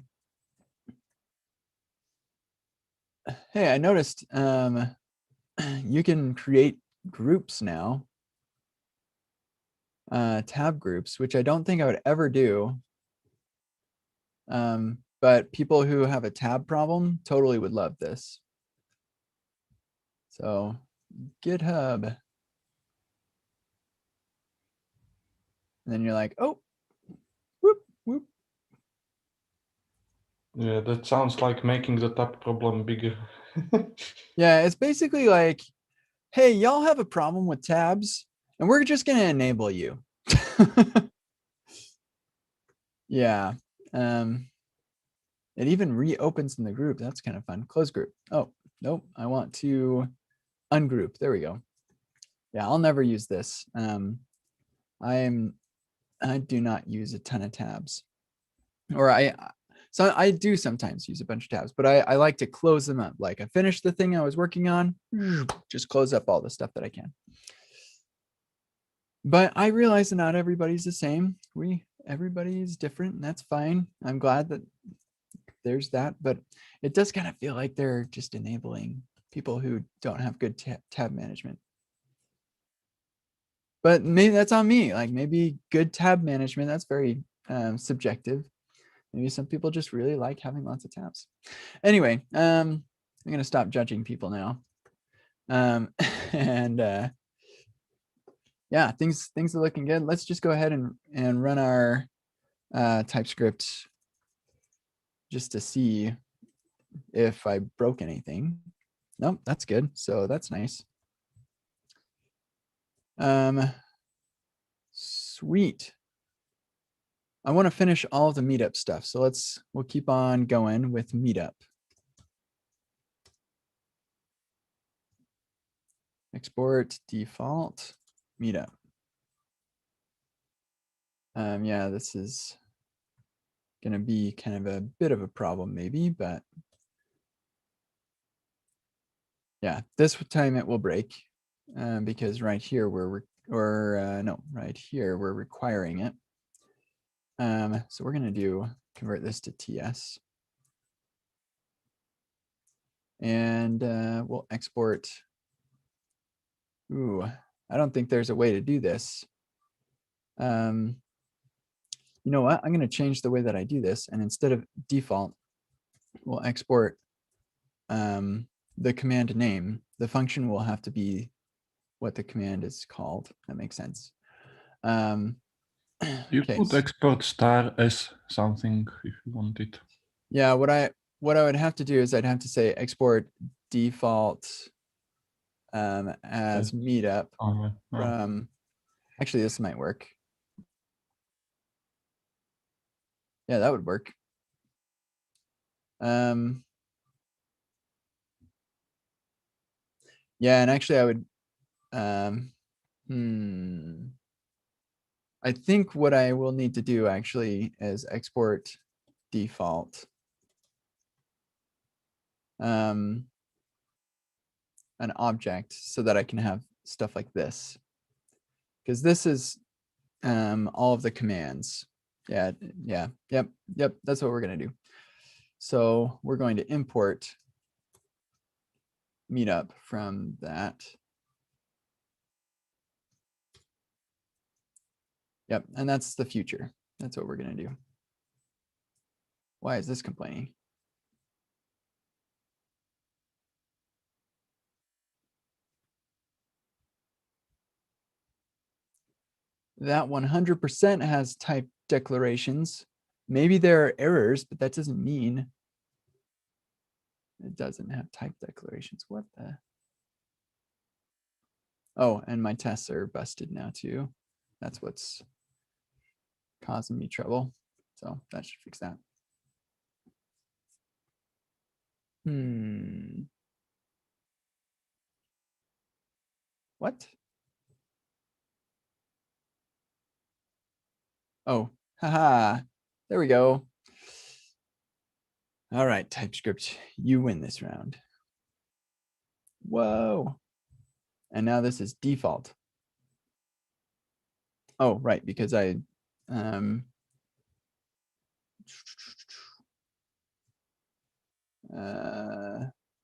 hey, I noticed you can create groups now, tab groups, which I don't think I would ever do. But people who have a tab problem totally would love this. So GitHub. And then you're like, oh, whoop, whoop. Yeah, that sounds like making the tab problem bigger. Yeah, it's basically like, hey, y'all have a problem with tabs, and we're just going to enable you. Yeah. It even reopens in the group. That's kind of fun. Close group. Oh, nope. I want to ungroup. There we go. Yeah, I'll never use this. I do not use a ton of tabs, or so I do sometimes use a bunch of tabs, but I like to close them up. Like I finished the thing I was working on, just close up all the stuff that I can. But I realize that not everybody's the same. Everybody's different, and that's fine. I'm glad that there's that, but it does kind of feel like they're just enabling people who don't have good tab management. But maybe that's on me. Like maybe good tab management, that's very subjective. Maybe some people just really like having lots of tabs. Anyway, I'm going to stop judging people now. And yeah, things are looking good. Let's just go ahead and run our TypeScript just to see if I broke anything. Nope, that's good. So that's nice. Sweet. I want to finish all of the meetup stuff. So we'll keep on going with meetup. Export default meetup. Yeah, this is going to be kind of a bit of a problem maybe, but yeah, this time it will break because right here right here we're requiring it. So we're going to convert this to TS. And we'll export. Ooh, I don't think there's a way to do this. You know what? I'm going to change the way that I do this. And instead of default, we'll export the command name. The function will have to be what the command is called. That makes sense. You okay, could export star as something if you want it. yeah, what I would have to do is I'd have to say export default as meetup from, actually this might work. Yeah, that would work. Yeah, and actually I would, I think what I will need to do actually is export default. An object so that I can have stuff like this. Because this is all of the commands. Yeah, yep, that's what we're gonna do. So we're going to import meetup from that. Yep, and that's the future. That's what we're gonna do. Why is this complaining? That 100% has type declarations. Maybe there are errors, but that doesn't mean it doesn't have type declarations. What the? Oh, and my tests are busted now too. That's what's causing me trouble. So that should fix that. What? Oh, haha. There we go. All right, TypeScript, you win this round. Whoa. And now this is default. Oh, right, because I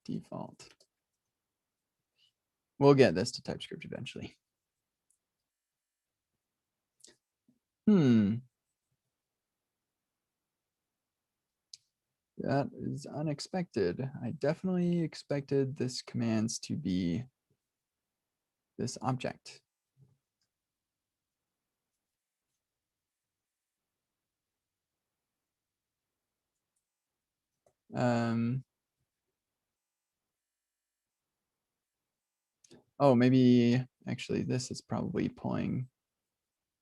default. We'll get this to TypeScript eventually. That is unexpected. I definitely expected this commands to be this object. Oh, maybe actually this is probably pulling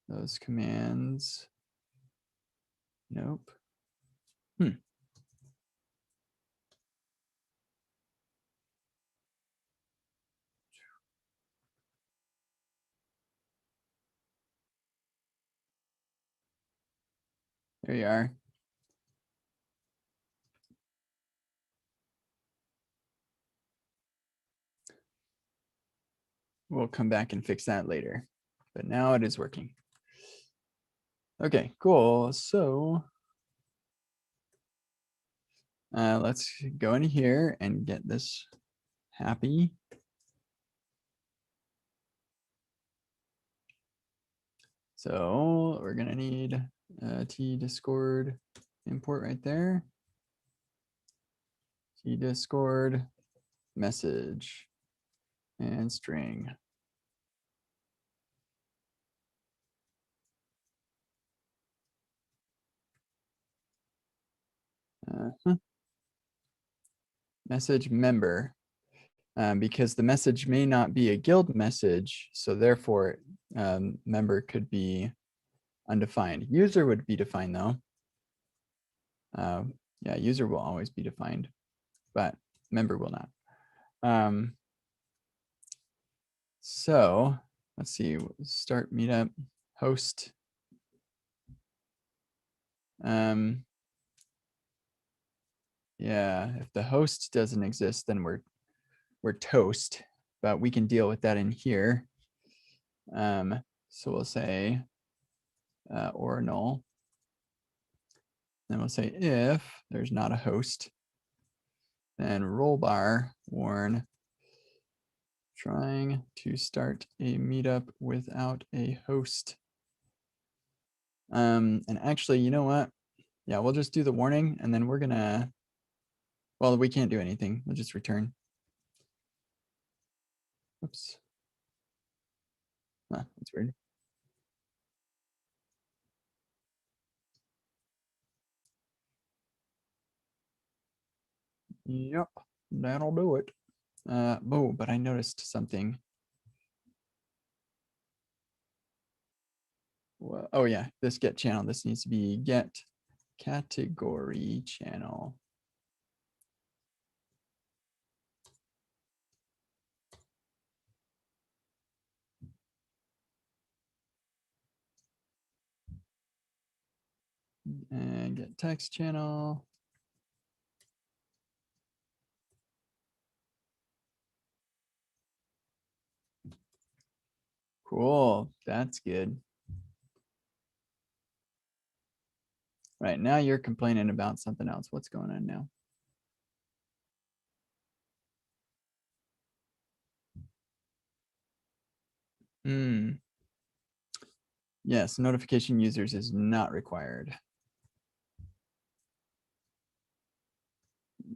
those commands. Nope. There you are. We'll come back and fix that later, but now it is working. Okay, cool. So let's go in here and get this happy. So we're gonna need T-Discord import right there. T-Discord message and string. Message member, because the message may not be a guild message, so therefore member could be undefined. User would be defined though. Yeah, user will always be defined, but member will not. So let's see, start meetup, host. Yeah, if the host doesn't exist, then we're toast, but we can deal with that in here. So we'll say or null. Then we'll say if there's not a host, then roll bar warn trying to start a meetup without a host. And actually, you know what? Yeah, we'll just do the warning and then we're gonna, well, we can't do anything. We'll just return. Oops. Huh, that's weird. Yep, that'll do it. Oh, but I noticed something. Well, oh yeah, this get channel. This needs to be get category channel. And get text channel. Cool, that's good. Right, now you're complaining about something else. What's going on now? Yes, notification users is not required.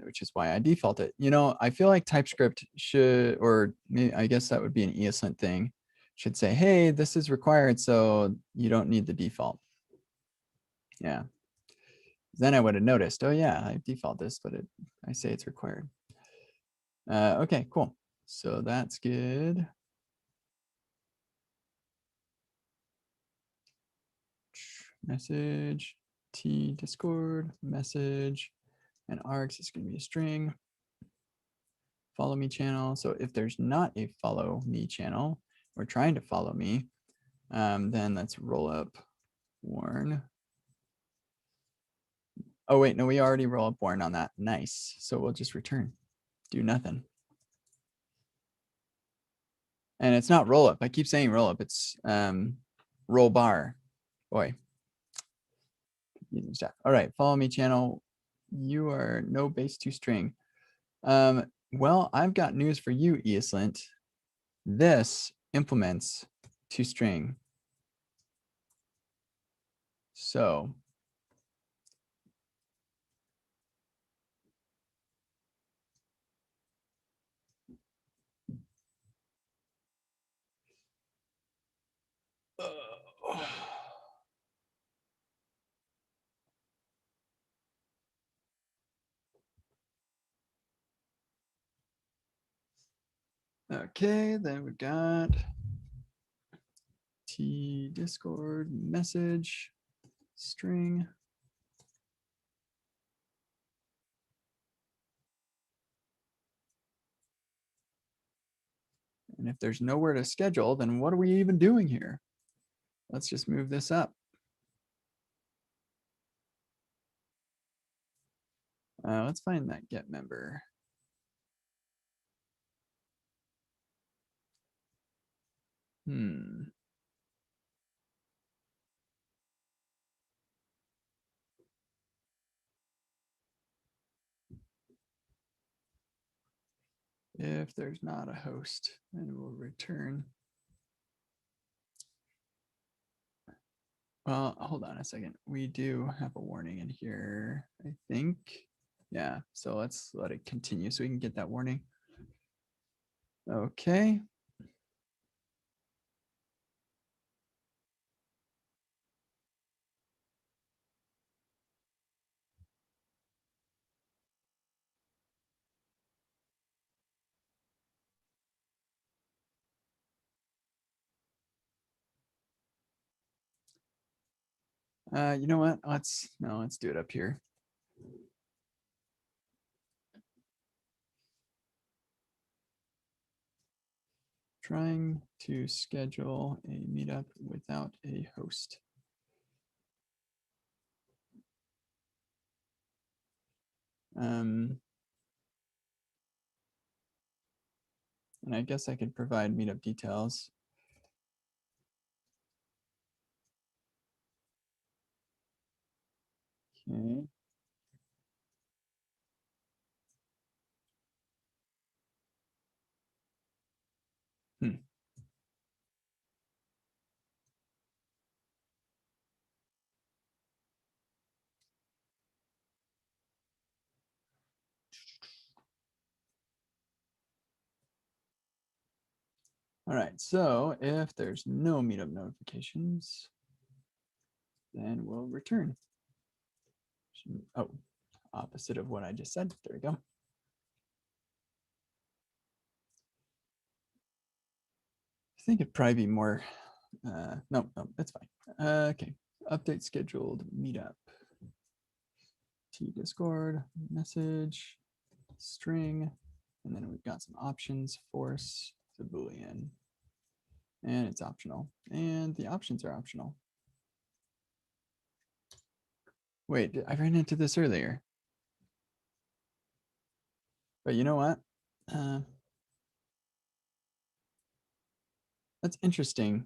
Which is why I default it. You know, I feel like TypeScript should, or maybe, I guess that would be an ESLint thing, should say, hey, this is required, so you don't need the default. Yeah. Then I would have noticed, oh yeah, I default this, but I say it's required. Okay, cool. So that's good. Message, T Discord, message, and args is going to be a string. Follow me channel. So if there's not a follow me channel, or trying to follow me, then let's roll up warn. Oh wait, no, we already roll up warn on that. Nice. So we'll just return, do nothing. And it's not roll up. I keep saying roll up. It's roll bar. Boy. Using stuff. All right, follow me channel. You are no base to string. Well, I've got news for you, ESLint. This implements toString. So okay, then we got T Discord message string. And if there's nowhere to schedule, then what are we even doing here? Let's just move this up. Let's find that get member. If there's not a host, then we'll return. Well, hold on a second. We do have a warning in here, I think. Yeah, so let's let it continue so we can get that warning. Okay. You know what? Let's do it up here. Trying to schedule a meetup without a host. And I guess I could provide meetup details. Okay. All right, so if there's no meetup notifications, then we'll return. Oh, opposite of what I just said. There we go. I think it'd probably be more, no, that's fine. Okay, update scheduled meetup. Discord, message, string, and then we've got some options, force, the Boolean, and it's optional. And the options are optional. Wait, I ran into this earlier. But you know what? That's interesting.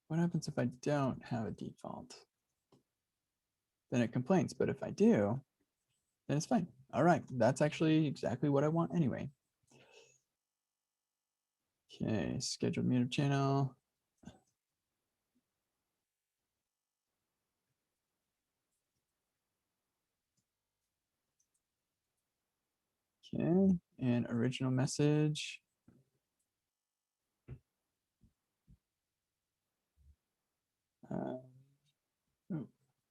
What happens if I don't have a default? Then it complains, but if I do, then it's fine. All right, that's actually exactly what I want anyway. Okay, scheduled meetup channel. Okay, and original message. Oh, I'm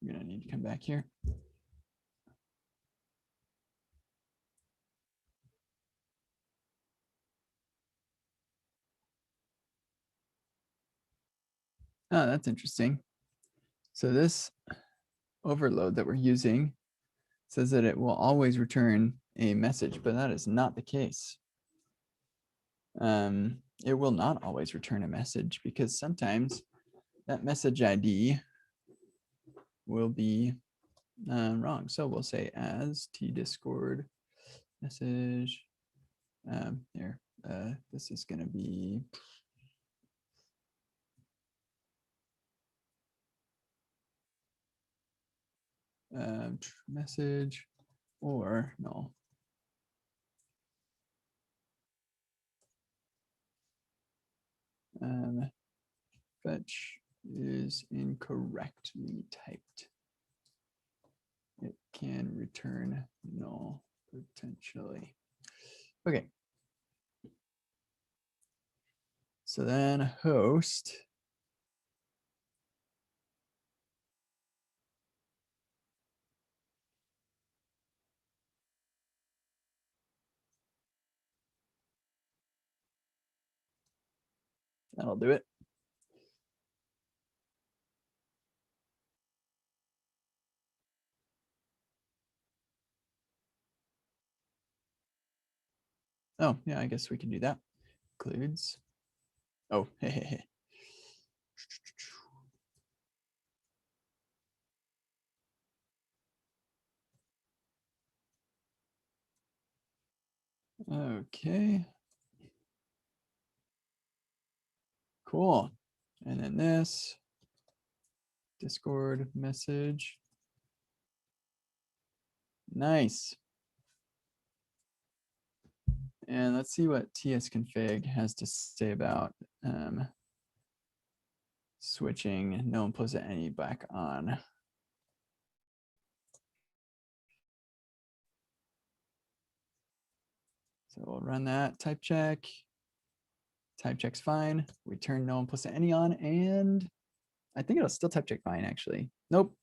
gonna need to come back here. Oh, that's interesting. So this overload that we're using says that it will always return a message, but that is not the case. It will not always return a message because sometimes that message ID will be wrong. So we'll say as Discord message. Here, this is going to be message or no. Fetch is incorrectly typed. It can return null potentially. Okay. So then host. That'll do it. Oh, yeah, I guess we can do that. Includes. Oh, hey. Okay. Cool. And then this Discord message. Nice. And let's see what tsconfig has to say about switching no implicit any back on. So we'll run that type check. Type check's fine. We turn no implicit any on, and I think it'll still type check fine actually. Nope.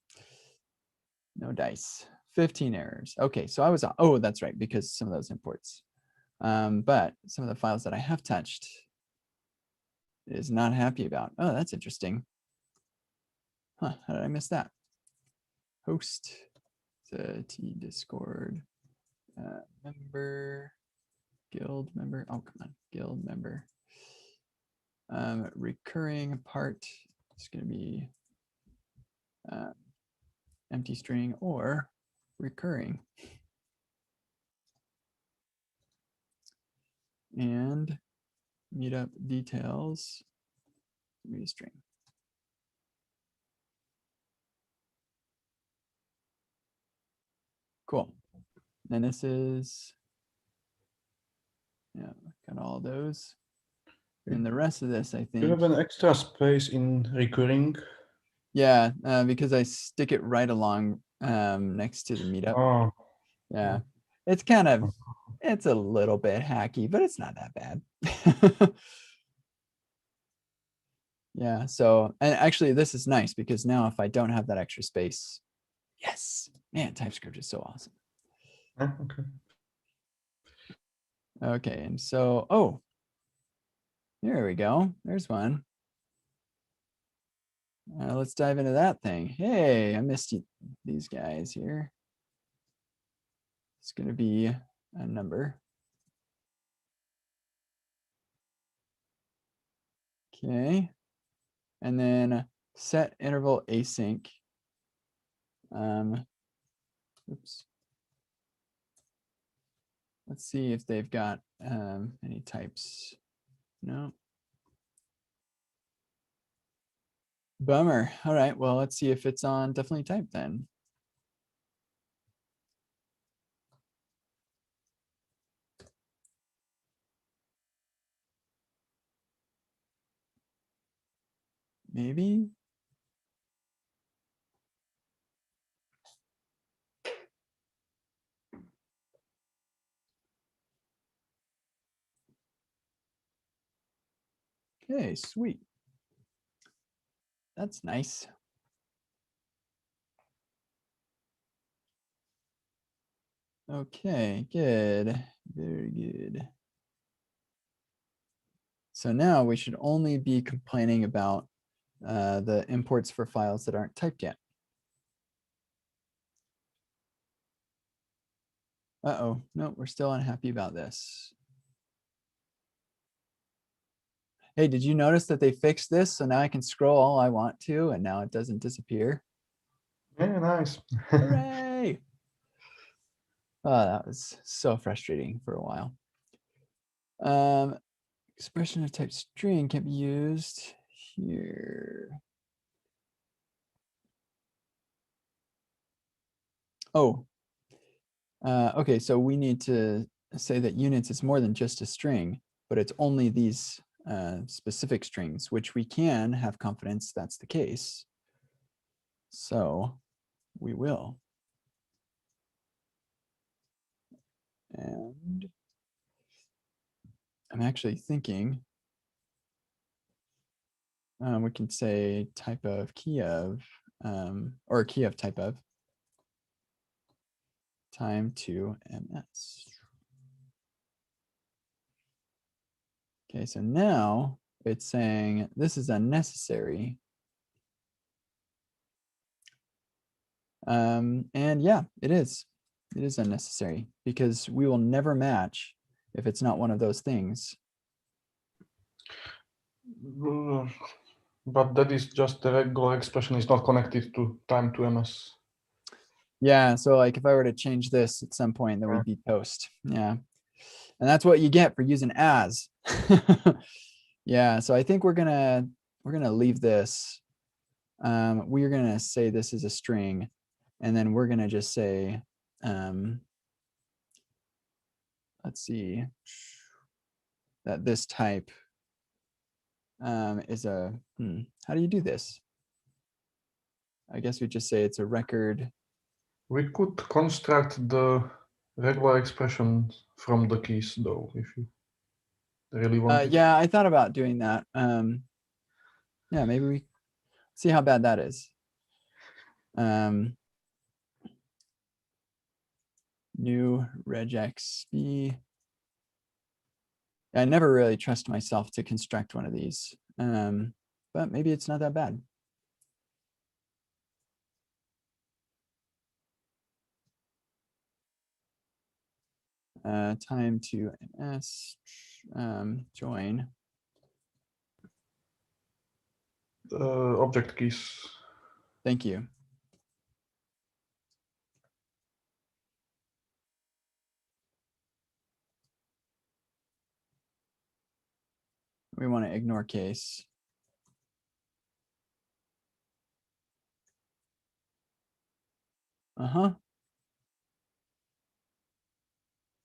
No dice. 15 errors. Okay, so I was, oh, that's right, because some of those imports. But some of the files that I have touched is not happy about. Oh, that's interesting. Huh, how did I miss that? Host, the Discord member, guild member. Oh, come on, guild member. Recurring part is going to be empty string or recurring. And meetup details, read a string. Cool. Then this is, yeah, got all those. And the rest of this, I think. You have an extra space in recurring. Yeah, because I stick it right along next to the meetup. Oh. Yeah, it's kind of, It's a little bit hacky, but it's not that bad. Yeah, so, and actually this is nice because now if I don't have that extra space, yes, man, TypeScript is so awesome. Okay. Okay, and so, oh, there we go. There's one. Let's dive into that thing. Hey, I missed these guys here. It's going to be a number. Okay. And then set interval async. Oops. Let's see if they've got any types. No. Bummer. All right. Well, let's see if it's on definitely type then. Maybe. Okay, sweet. That's nice. Okay, good. Very good. So now we should only be complaining about the imports for files that aren't typed yet. Uh-oh, no, we're still unhappy about this. Hey, did you notice that they fixed this? So now I can scroll all I want to, and now it doesn't disappear. Yeah, nice. Hooray! Oh, that was so frustrating for a while. Expression of type string can be used here. Oh, okay, so we need to say that units is more than just a string, but it's only these specific strings, which we can have confidence that's the case. So we will. And I'm actually thinking we can say type of key of, or key of type of time to ms. Okay, so now it's saying this is unnecessary. And yeah, it is. It is unnecessary because we will never match if it's not one of those things. But that is just the regular expression is not connected to time to ms. Yeah, so like if I were to change this at some point, then we'd be toast. Yeah. And that's what you get for using as. Yeah, so I think we're gonna leave this. We're gonna say this is a string, and then we're gonna just say, let's see, that this type is a, how do you do this? I guess we just say it's a record. We could construct the regular expression from the keys though, if you really want it. Yeah, I thought about doing that. Yeah, maybe we see how bad that is. New regex b. I never really trust myself to construct one of these, but maybe it's not that bad. Time to ms, join. Object keys. Thank you. We want to ignore case. Uh-huh.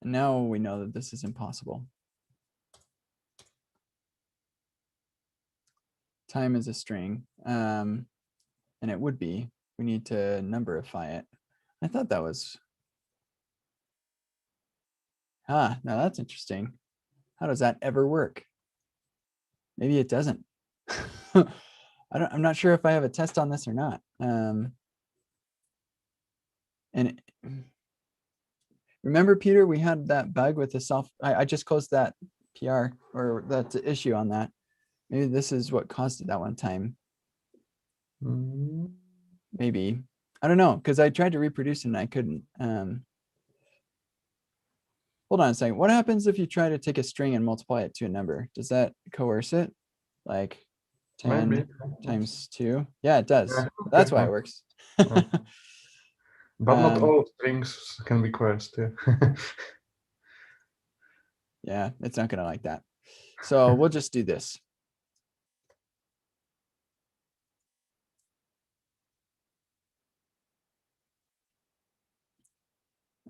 And now we know that this is impossible. Time is a string, and it would be. We need to numberify it. I thought that was. Now that's interesting. How does that ever work? Maybe it doesn't. I'm not sure if I have a test on this or not. And remember, Peter, we had that bug with the I just closed that PR or that issue on that. Maybe this is what caused it that one time. Maybe. I don't know, because I tried to reproduce it and I couldn't. Hold on a second. What happens if you try to take a string and multiply it to a number? Does that coerce it? Like 10 Maybe. times 2? Yeah, it does. Yeah, That's okay. why it works. But not all strings can be coerced. Yeah. Yeah, it's not going to like that. So we'll just do this.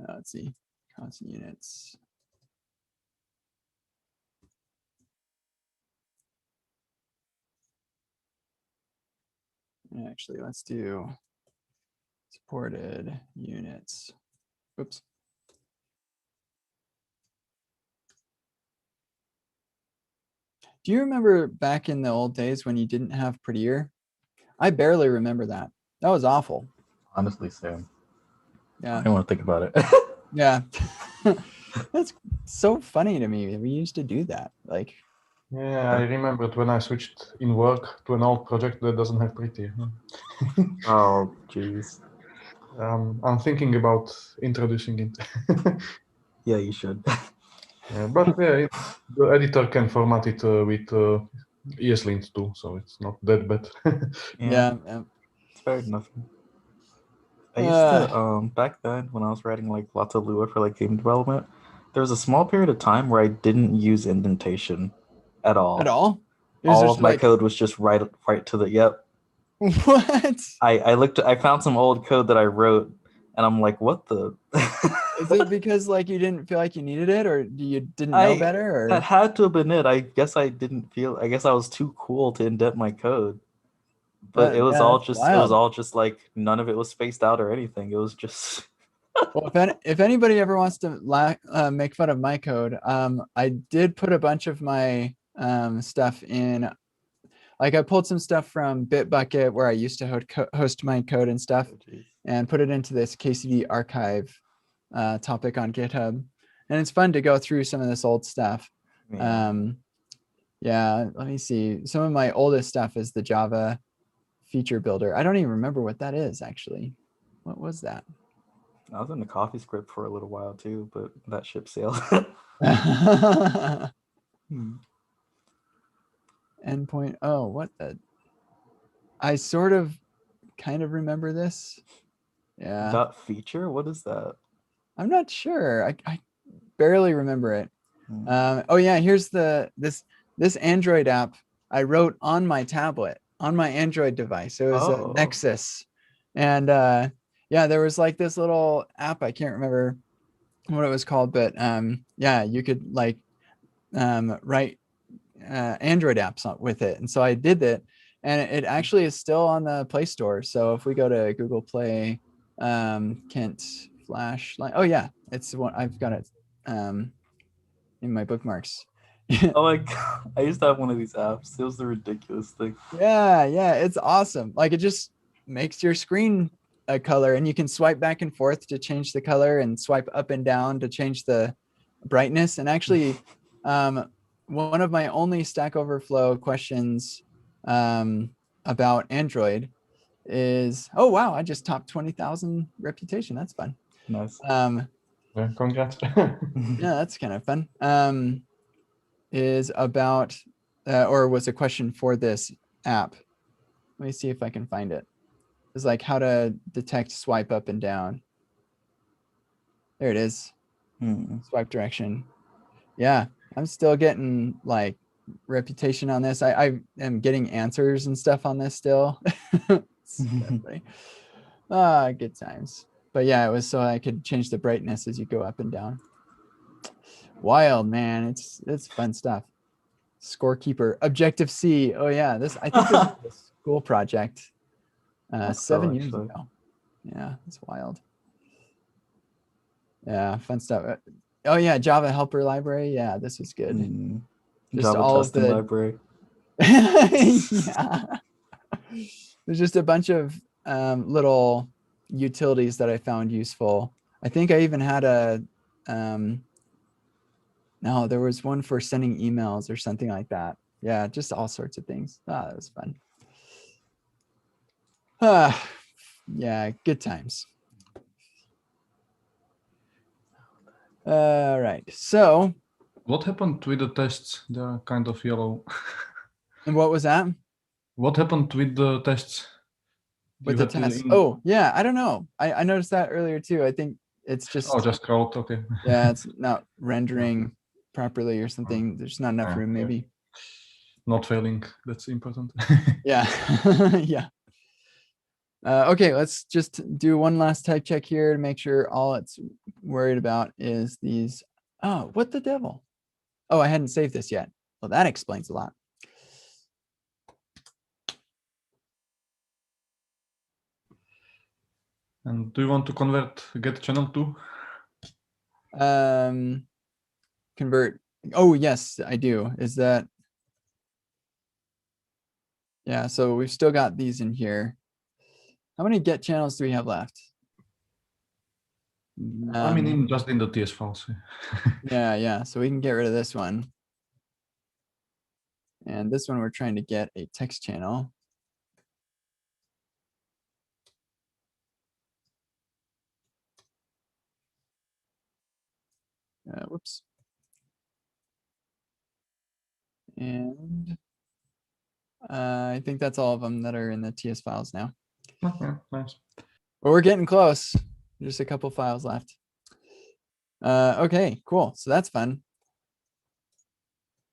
Let's see, constant units. Actually, let's do supported units. Oops. Do you remember back in the old days when you didn't have Prettier? I barely remember that. That was awful. Honestly, Sam. Yeah. I don't want to think about it. Yeah. That's so funny to me. We used to do that. Like, Yeah, I remembered when I switched in work to an old project that doesn't have Pretty. Oh, jeez. I'm thinking about introducing it. Yeah, you should. But yeah, the editor can format it with ESLint too, so it's not that bad. yeah. It's fair enough. I used to back then when I was writing like lots of Lua for like game development, there was a small period of time where I didn't use indentation at all. At all? All of my code was just right to the yep. What? I found some old code that I wrote and I'm like, what the Is it because like you didn't feel like you needed it, or you didn't know better? Or that had to have been it. I guess I was too cool to indent my code. But it was all just like none of it was spaced out or anything. It was just well, if anybody ever wants to make fun of my code, I did put a bunch of my stuff in. Like I pulled some stuff from Bitbucket where I used to host my code and stuff, and put it into this KCD archive topic on GitHub. And it's fun to go through some of this old stuff. Yeah, let me see. Some of my oldest stuff is the Java feature builder. I don't even remember what that is actually. What was that? I was in the CoffeeScript for a little while too, but that ship sailed. Endpoint. Oh, what the? I sort of kind of remember this. Yeah. Dot feature? What is that? I'm not sure. I barely remember it. Oh yeah, here's this Android app I wrote on my tablet, on my Android device. It was a Nexus. And yeah, there was like this little app. I can't remember what it was called, but yeah, you could like write Android apps with it. And so I did that, and it actually is still on the Play Store. So if we go to Google Play, Kent Flashlight. Oh yeah, it's one. I've got it in my bookmarks. Oh my god, I used to have one of these apps. It was the ridiculous thing. Yeah, it's awesome. Like it just makes your screen a color, and you can swipe back and forth to change the color and swipe up and down to change the brightness. And actually, one of my only Stack Overflow questions about Android is, oh wow, I just topped 20,000 reputation. That's fun. Nice. Yeah, congrats. Yeah, that's kind of fun. Is about or was a question for this app. Let me see if I can find it. It's like how to detect swipe up and down. There it is. Swipe direction. Yeah, I'm still getting like reputation on this. I am getting answers and stuff on this still. Good times. But yeah, it was so I could change the brightness as you go up and down. Wild, man. It's fun stuff. Scorekeeper, Objective C. Oh yeah, I think this is a school project 7 years ago. Yeah, it's wild. Yeah, fun stuff. Oh yeah, Java helper library. Yeah, this is good. Just Java all of testing the library. yeah. There's just a bunch of little utilities that I found useful. I think I even had a no, there was one for sending emails or something like that. Yeah, just all sorts of things. Ah, that was fun. Yeah, good times. All right, so. What happened with the tests? They're kind of yellow. And what was that? What happened with the tests? With the tests? Oh, yeah, I don't know. I noticed that earlier too. I think it's just. Oh, just code, okay. Yeah, it's not rendering properly or something. There's not enough room, maybe. Not failing, that's important. Yeah, yeah. Okay, let's just do one last type check here to make sure all it's worried about is these. Oh, what the devil? Oh, I hadn't saved this yet. Well, that explains a lot. And do you want to convert get channel too? Convert. Oh, yes, I do. Is that? Yeah, so we've still got these in here. How many get channels do we have left? I mean, just in the TS files. Yeah. So we can get rid of this one. And this one, we're trying to get a text channel. Whoops. And I think that's all of them that are in the TS files now. Okay, nice. But we're getting close. Just a couple files left. Okay, cool. So that's fun.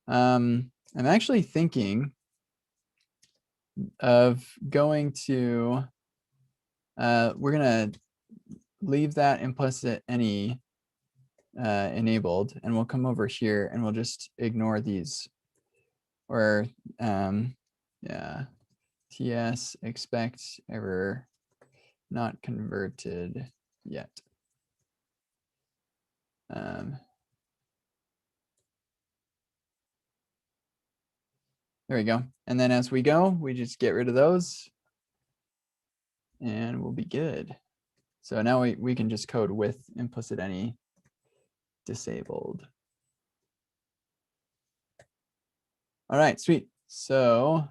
I'm actually thinking of going to, we're gonna leave that implicit any enabled, and we'll come over here and we'll just ignore these, or yeah, TS expect error not converted yet. There we go. And then as we go, we just get rid of those and we'll be good. So now we can just code with implicit any disabled. All right, sweet. So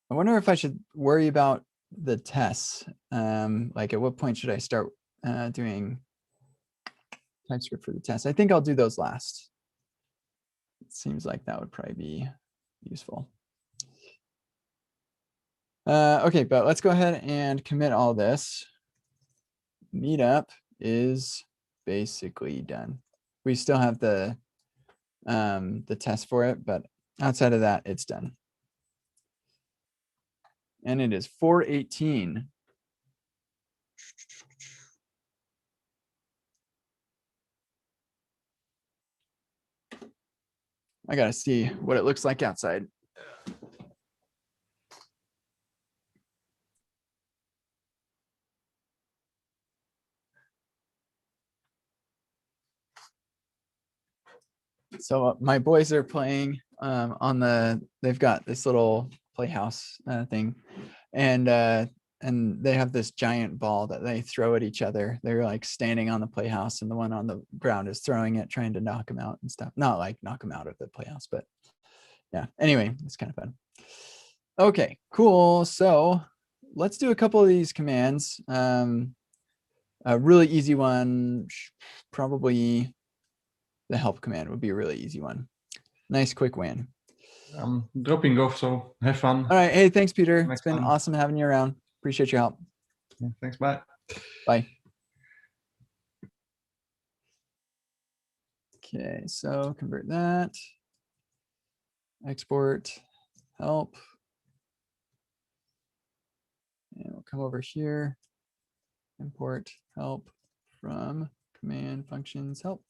I wonder if I should worry about the tests. Like at what point should I start doing TypeScript for the tests? I think I'll do those last. It seems like that would probably be useful. Okay, but let's go ahead and commit all this. Meetup is basically done. We still have the test for it, but outside of that, it's done. And it is 4:18. I gotta see what it looks like outside. So my boys are playing on they've got this little playhouse thing, and they have this giant ball that they throw at each other. They're like standing on the playhouse, and the one on the ground is throwing it, trying to knock them out and stuff. Not like knock them out of the playhouse, but yeah. Anyway, it's kind of fun. Okay, cool. So let's do a couple of these commands. A really easy one, probably the help command would be a really easy one. Nice quick win. I'm dropping off, so have fun. All right. Hey, thanks, Peter. Next It's been time. awesome having you around. Appreciate your help. Yeah, thanks, bye. Bye. Okay, so convert that. Export, help. And we'll come over here. Import help from command functions help.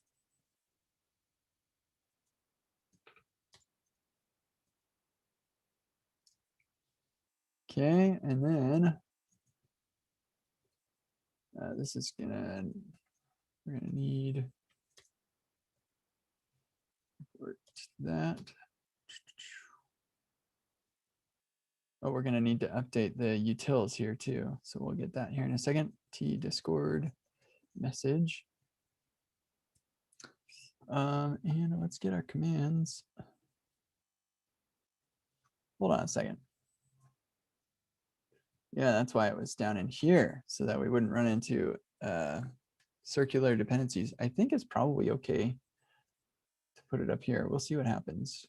Okay, and then this is we're gonna need that. Oh, we're going to need to update the utils here too. So we'll get that here in a second. T Discord message. And let's get our commands. Hold on a second. Yeah, that's why it was down in here, so that we wouldn't run into circular dependencies. I think it's probably okay to put it up here. We'll see what happens.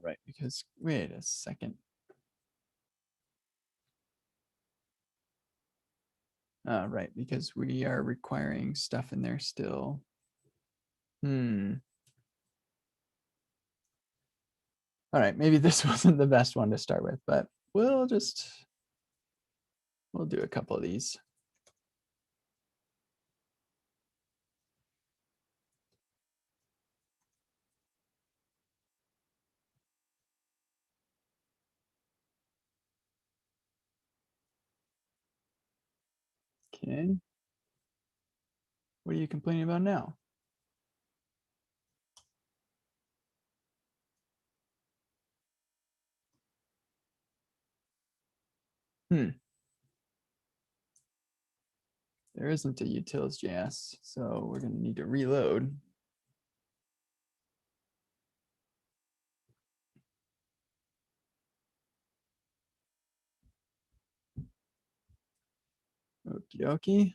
Right, because wait a second. Right, because we are requiring stuff in there still. All right, maybe this wasn't the best one to start with, but we'll do a couple of these. Okay. What are you complaining about now? There isn't a utils.js, so we're going to need to reload. Okie dokie.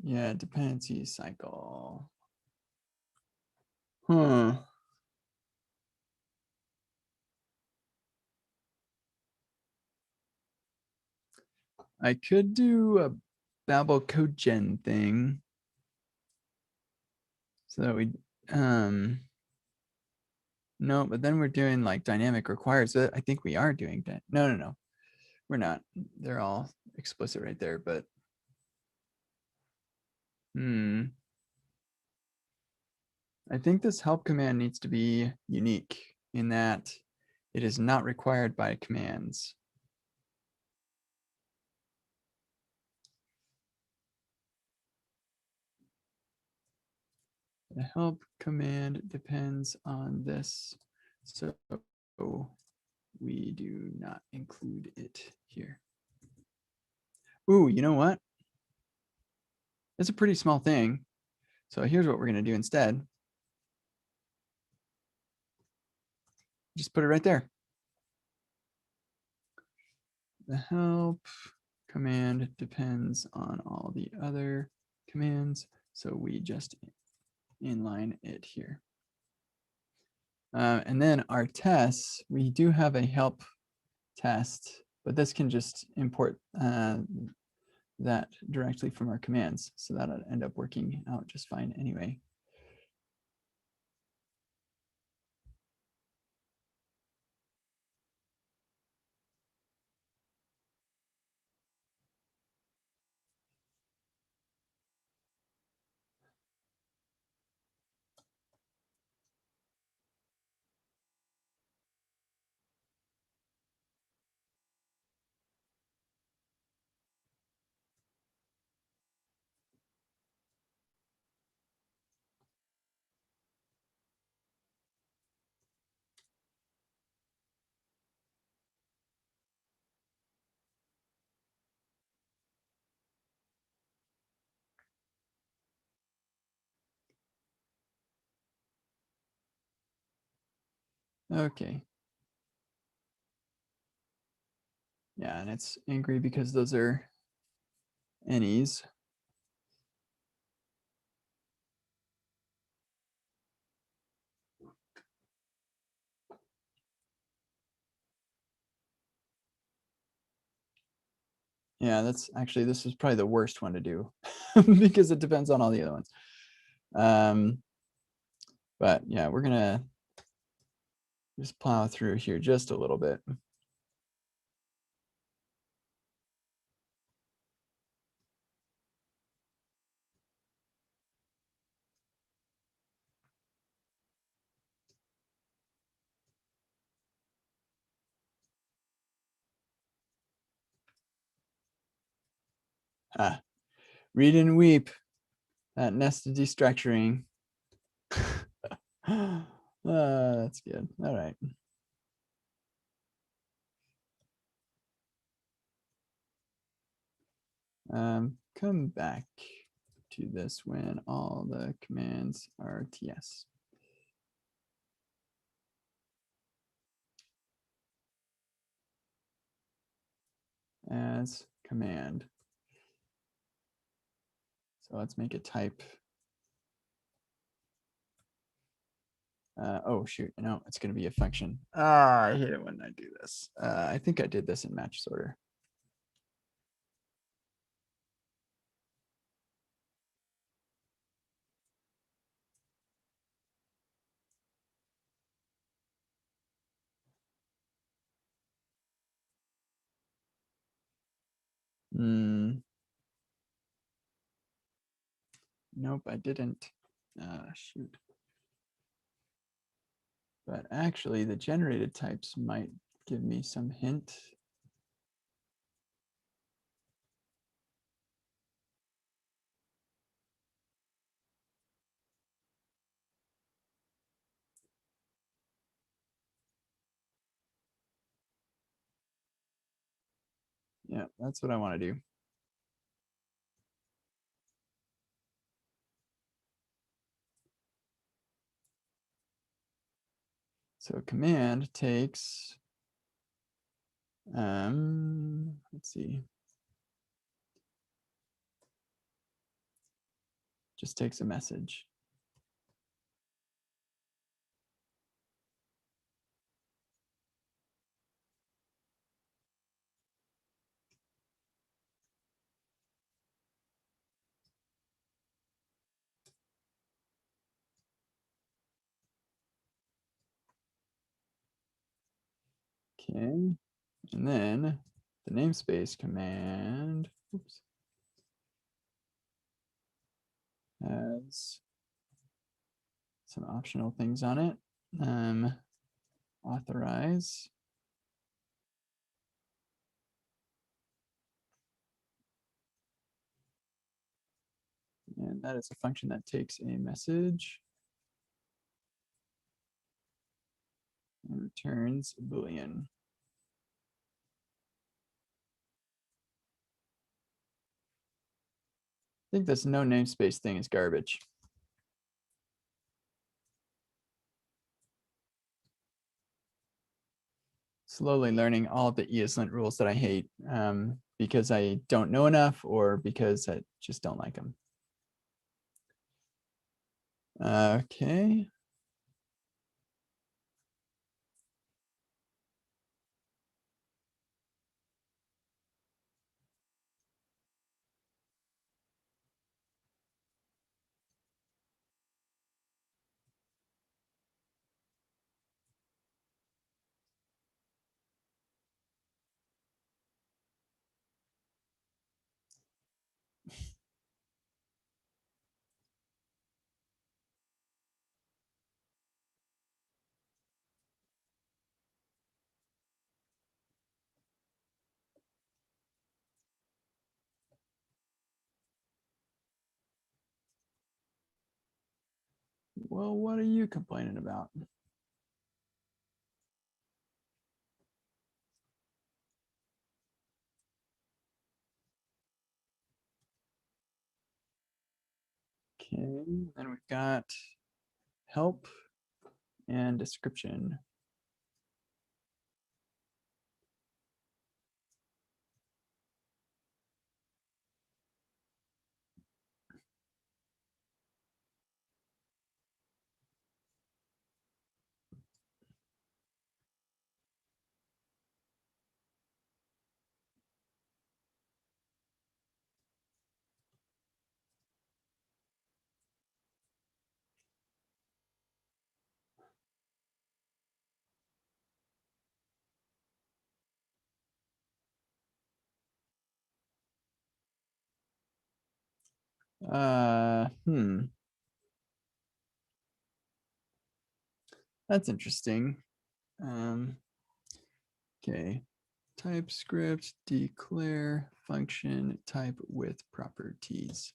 Yeah, dependency cycle. I could do a Babel code gen thing. So that we, no, but then we're doing like dynamic requires. I think we are doing that. No, we're not. They're all explicit right there, but I think this help command needs to be unique in that it is not required by commands. The help command depends on this, so we do not include it here. Ooh, you know what? It's a pretty small thing. So here's what we're going to do instead. Just put it right there. The help command depends on all the other commands, so we just inline it here. And then our tests, we do have a help test, but this can just import that directly from our commands. So that'll end up working out just fine anyway. Okay. Yeah, and it's angry because those are any's. Yeah, that's actually, this is probably the worst one to do because it depends on all the other ones. But yeah, we're gonna just plow through here just a little bit. Read and weep. That nested destructuring. That's good. All right. Come back to this when all the commands are TS. As command. So let's make a type. Oh shoot, no, it's going to be a function. I hate it when I do this. I think I did this in match sorter. Nope, I didn't. Shoot. But actually, the generated types might give me some hint. Yeah, that's what I want to do. So command takes, let's see, just takes a message. Okay, and then the namespace command, oops, has some optional things on it. Authorize. And that is a function that takes a message and returns a Boolean. I think this no namespace thing is garbage. Slowly learning all of the ESLint rules that I hate because I don't know enough or because I just don't like them. Okay. Well, what are you complaining about? Okay, then we've got help and description. That's interesting. Okay. TypeScript declare function type with properties.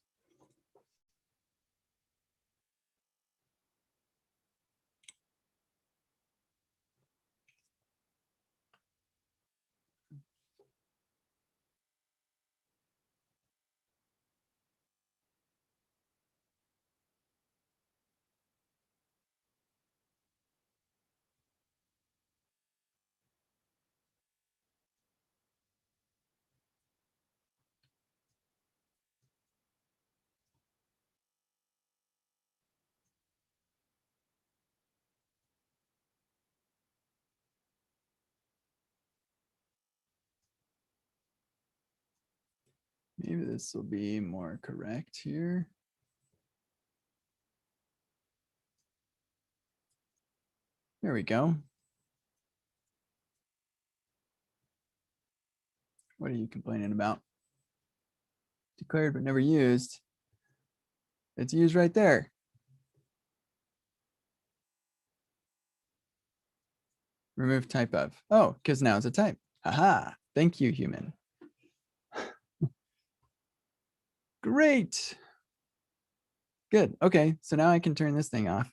Maybe this will be more correct here. There we go. What are you complaining about? Declared but never used. It's used right there. Remove type of. Oh, because now it's a type. Aha. Thank you, human. Great. Good. Okay, so now I can turn this thing off.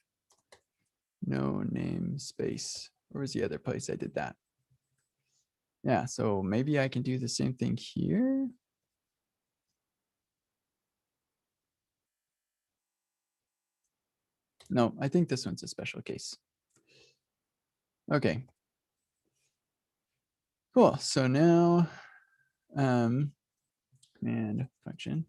No namespace. Where was the other place I did that? Yeah, so maybe I can do the same thing here. No, I think this one's a special case. Okay. Cool. So now command function.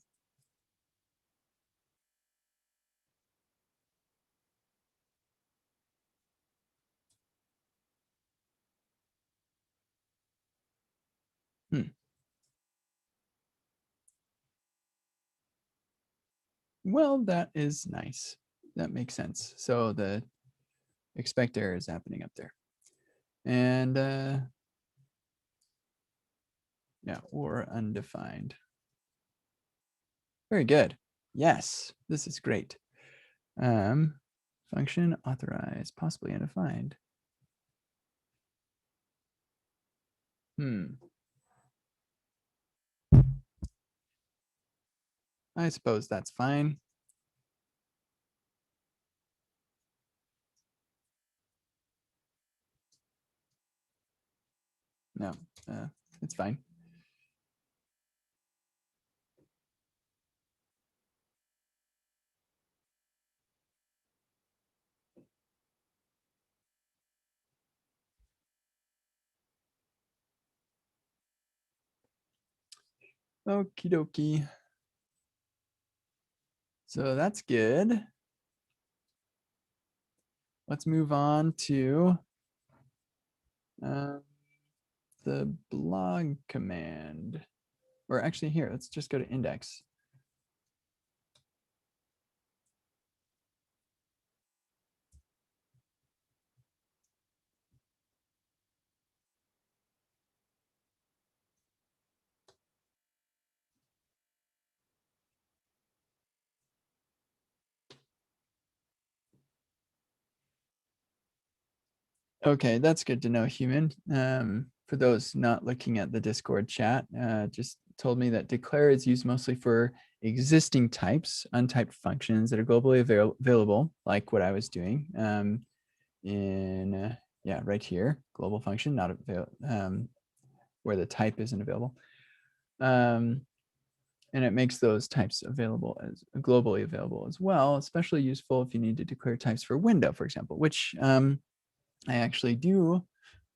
Well, that is nice. That makes sense. So the expect error is happening up there. And yeah, or undefined. Very good. Yes, this is great. Function authorize, possibly undefined. I suppose that's fine. No, it's fine. Okie dokie. So that's good. Let's move on to the blog command. Or actually here, let's just go to index. Okay, that's good to know, human. For those not looking at the Discord chat, just told me that declare is used mostly for existing types, untyped functions that are globally available, like what I was doing yeah, right here, global function, not available, where the type isn't available. And it makes those types available as globally available as well, especially useful if you need to declare types for window, for example, which I actually do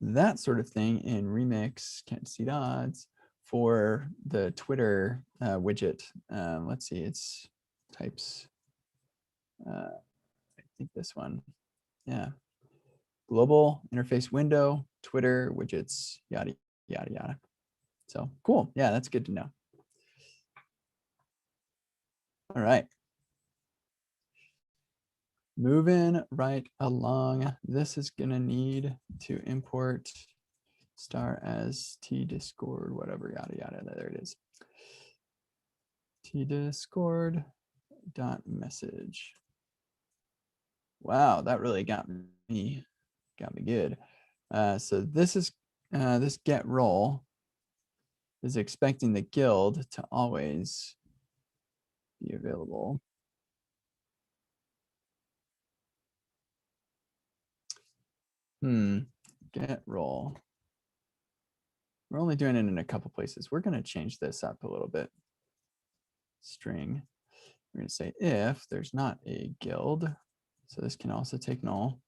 that sort of thing in Remix, can't see the odds, for the Twitter widget. Let's see, it's types. I think this one. Yeah. Global interface window, Twitter widgets, yada, yada, yada. So cool. Yeah, that's good to know. All right. Moving right along. This is going to need to import star as tdiscord, whatever, yada, yada. There it is. tdiscord dot message. Wow, that really got me good. So this is this get role is expecting the guild to always be available. Get role. We're only doing it in a couple places. We're going to change this up a little bit. String. We're going to say if there's not a guild. So this can also take null.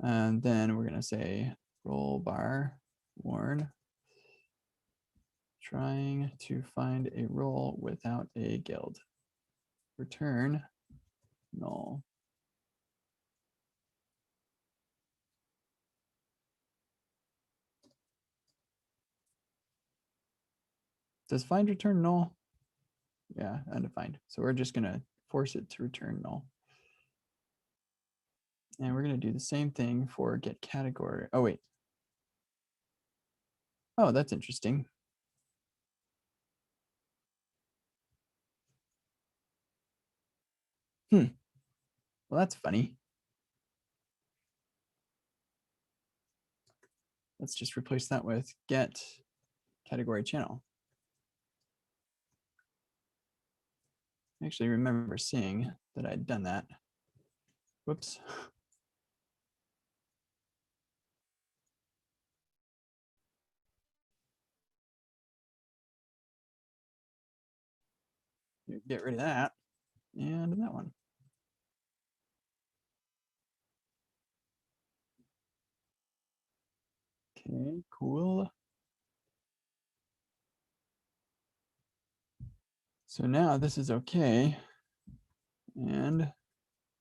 And then we're going to say roll bar warn. Trying to find a role without a guild. Return null. Does find return null? Yeah, undefined. So we're just going to force it to return null. And we're going to do the same thing for get category. Oh, wait. Oh, that's interesting. Well, that's funny. Let's just replace that with get category channel. I actually remember seeing that I'd done that. Whoops. Get rid of that and that one. Okay, cool. So now this is okay. And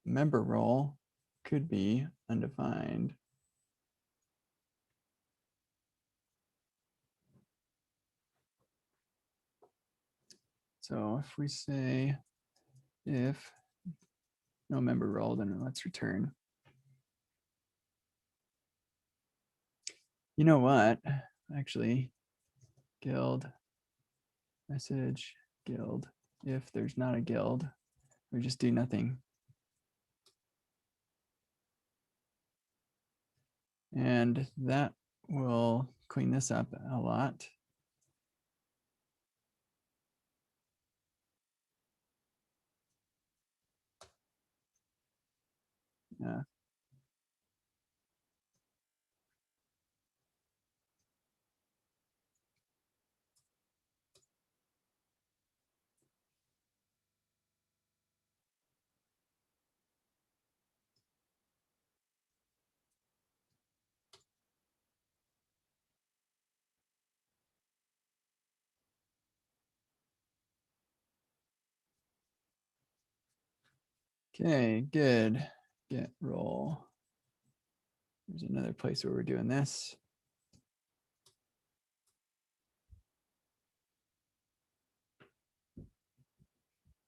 member role could be undefined. So if we say if no member role, then let's return. You know what? Actually, guild message guild. If there's not a guild, we just do nothing. And that will clean this up a lot. Yeah. Okay, good. Get role. There's another place where we're doing this.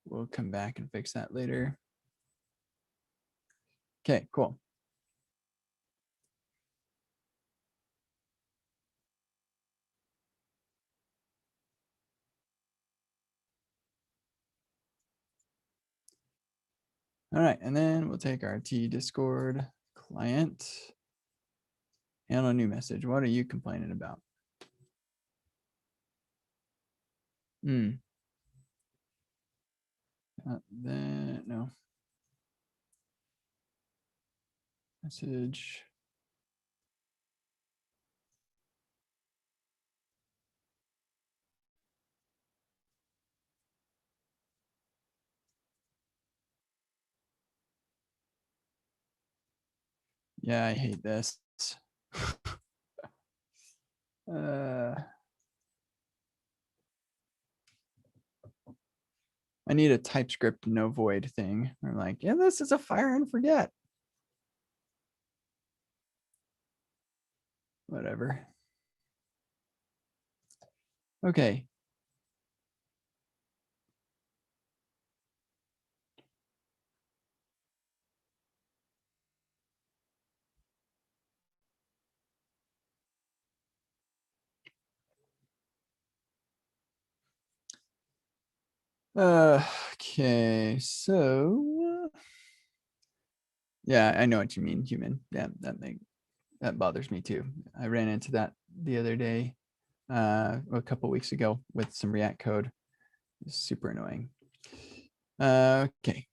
We'll come back and fix that later. Okay, cool. All right, and then we'll take our T Discord client. Handle new message. What are you complaining about? Then no. Message. Yeah, I hate this. I need a TypeScript no void thing. I'm like, yeah, this is a fire and forget. Whatever. Okay. Okay, so yeah, I know what you mean, human. Yeah, that bothers me too. I ran into that the other day. a couple weeks ago with some React code. It's super annoying. Okay,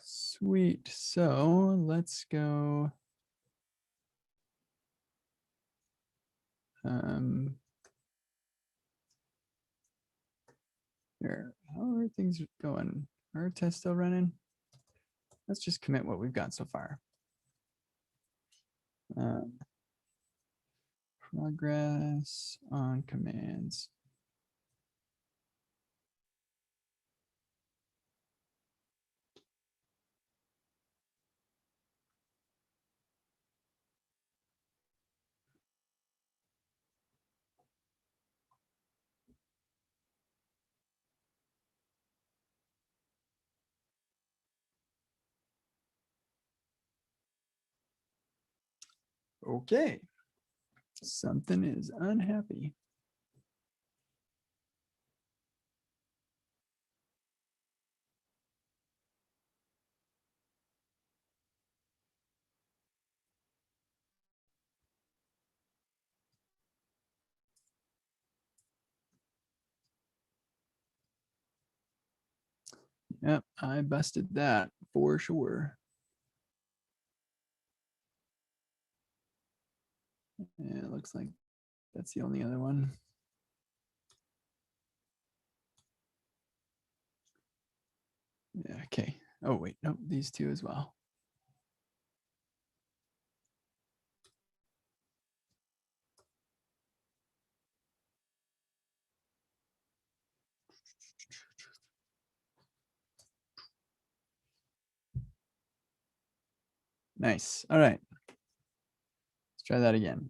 sweet. So let's go. Here, how are things going? Are our tests still running? Let's just commit what we've got so far. Progress on commands. Okay, something is unhappy. Yep, I busted that for sure. Yeah, it looks like that's the only other one. Yeah, okay. Oh, wait, no, these two as well. Nice. All right. Let's try that again.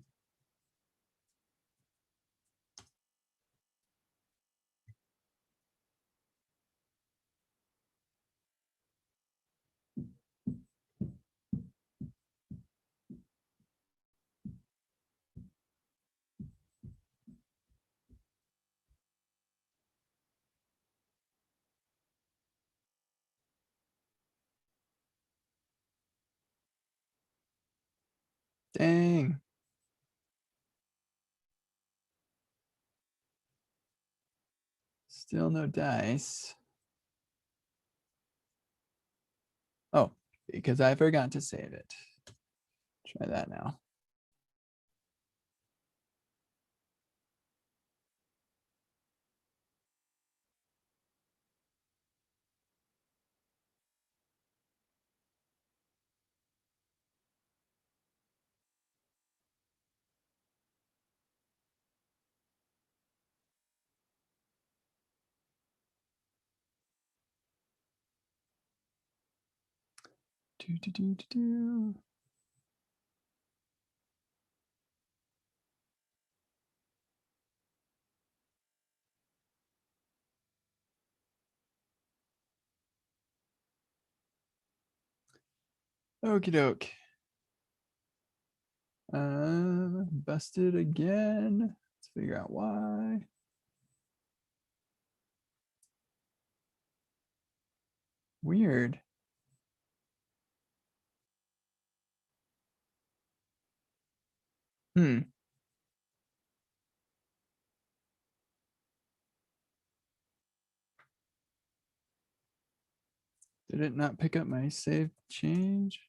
Dang. Still no dice. Oh, because I forgot to save it. Try that now. Do, do, do, do, do. Okie doke. Busted again. Let's figure out why. Weird. Hmm. Did it not pick up my save change?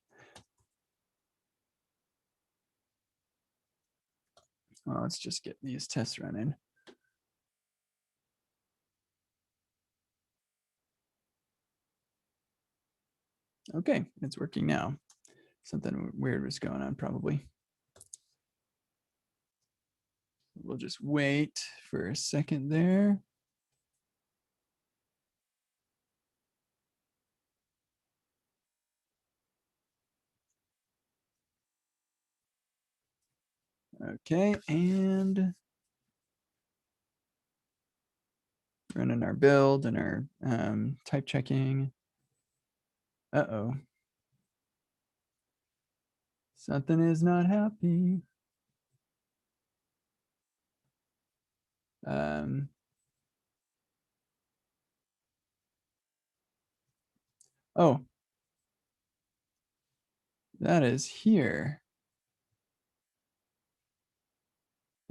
Well, let's just get these tests running. Okay, it's working now. Something weird was going on probably. We'll just wait for a second there. Okay, and running our build and our type checking. Uh-oh. Something is not happy. Oh, that is here.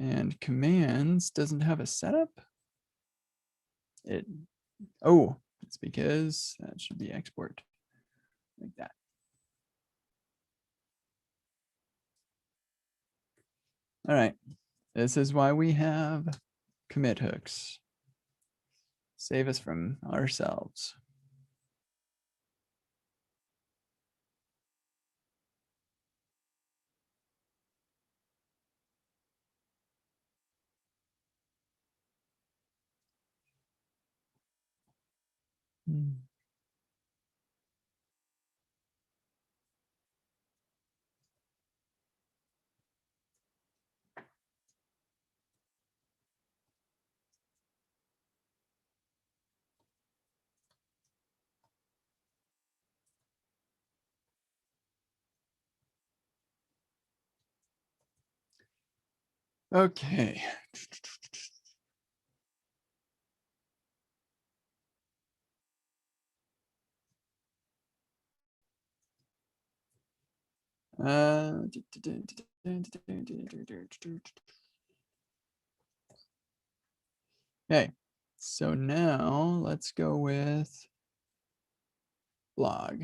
And commands doesn't have a setup. Oh, it's because that should be export like that. All right, this is why we have commit hooks. Save us from ourselves. Okay. Okay, so now let's go with blog.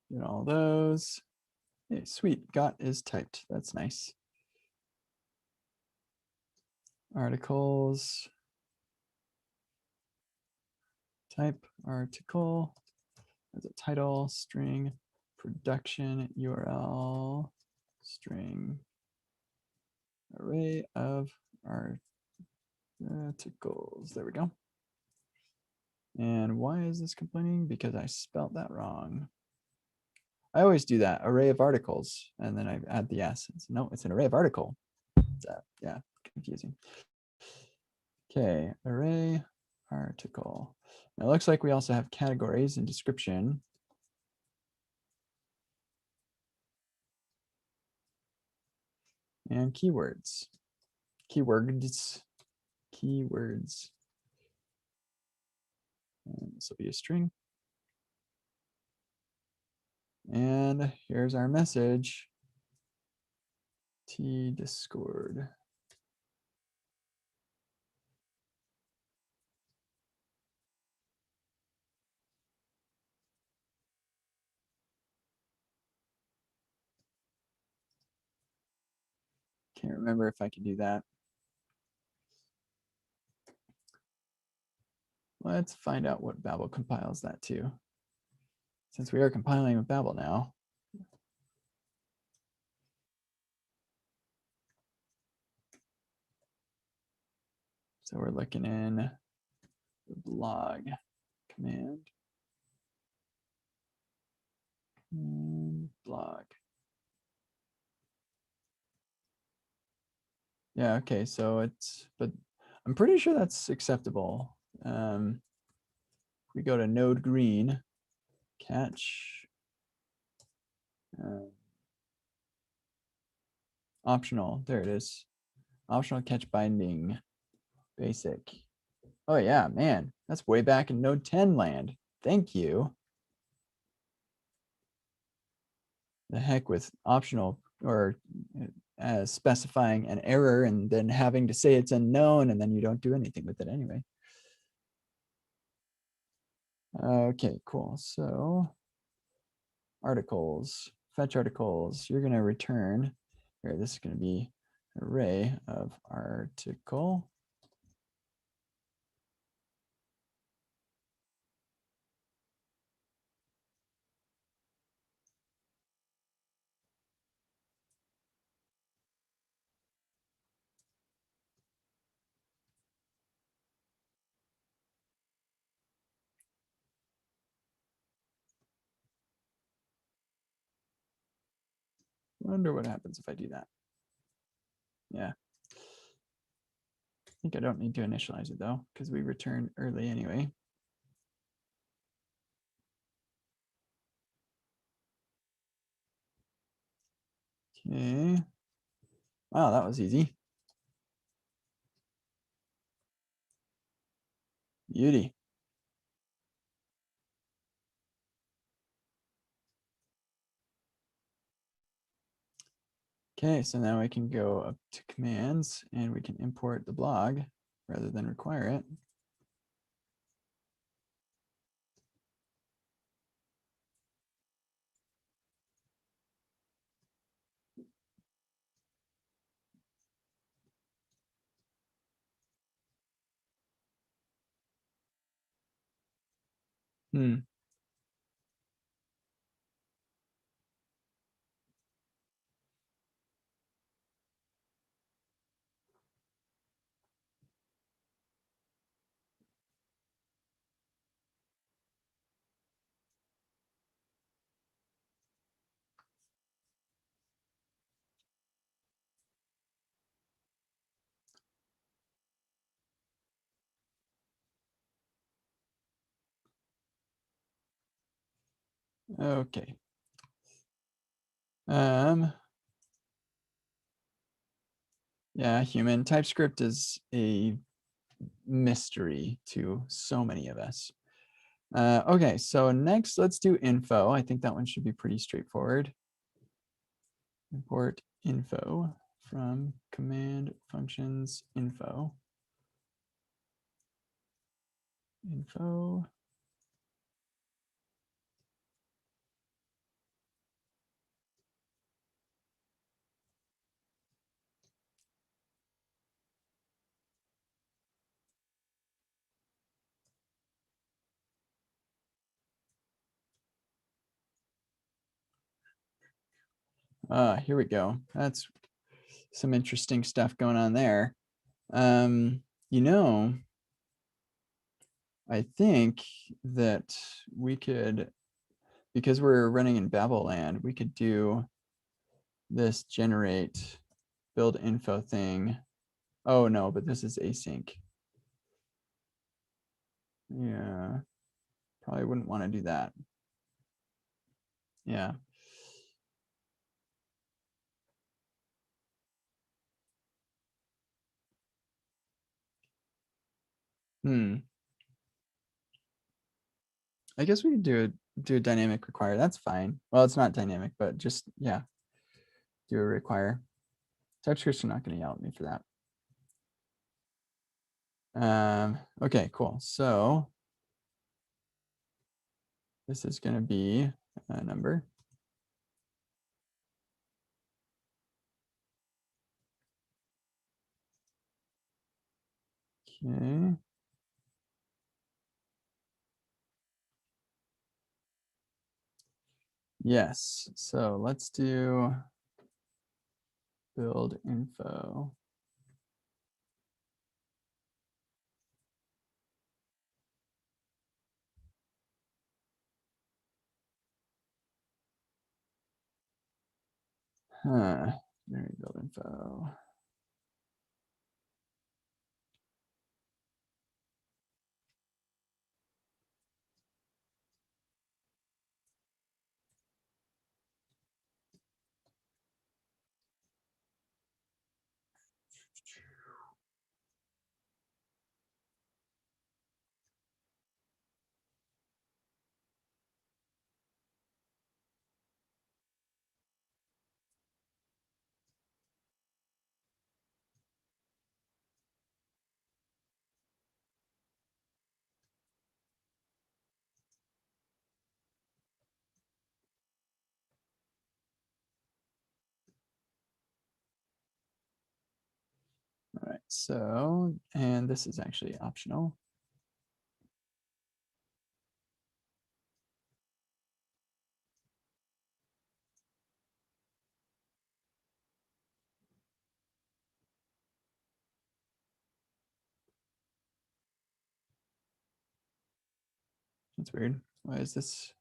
Get all those. Hey, sweet, got is typed. That's nice. Articles. Type article as a title, string, production, URL, string, array of articles. There we go. And why is this complaining? Because I spelled that wrong. I always do that, array of articles, and then I add the S. No, it's an array of article. Yeah, confusing. Okay, array article. Now it looks like we also have categories and description. And keywords. Keywords. And this will be a string. And here's our message. T Discord. Can't remember if I can do that. Let's find out what Babel compiles that to. Since we are compiling with Babel now. So we're looking in the blog command. And blog. Yeah, okay, so but I'm pretty sure that's acceptable. We go to node green, catch, optional, there it is. Optional catch binding, basic. Oh yeah, man, that's way back in node 10 land. Thank you. The heck with optional or specifying an error and then having to say it's unknown and then you don't do anything with it anyway. Okay, cool. So articles, fetch articles. You're going to return here. This is going to be array of article. Wonder what happens if I do that. Yeah. I think I don't need to initialize it though, because we return early anyway. Okay. Wow, that was easy. Beauty. Okay, so now I can go up to commands and we can import the blog rather than require it. Okay. Yeah, human TypeScript is a mystery to so many of us. Okay, so next let's do info. I think that one should be pretty straightforward. Import info from command functions info. Info. Here we go. That's some interesting stuff going on there. You know, I think that we could, because we're running in Babel land, we could do this generate build info thing. Oh no, but this is async. Yeah, probably wouldn't want to do that. Yeah. I guess we could do a dynamic require. That's fine. Well, it's not dynamic, but just, yeah, do a require. TypeScript's not going to yell at me for that. Okay, cool. So this is going to be a number. Okay. Yes. So let's do build info. Build info. All right, so, and this is actually optional. That's weird. Why is this?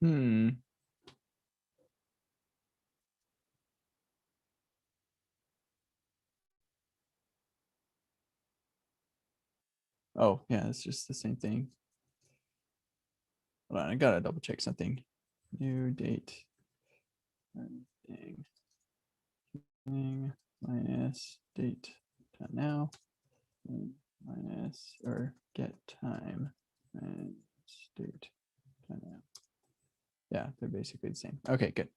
Hmm. Oh, yeah, it's just the same thing. Hold on, I gotta double check something. New date. Thing minus date done now. Minus or get time and date done now. Yeah, they're basically the same. Okay, good.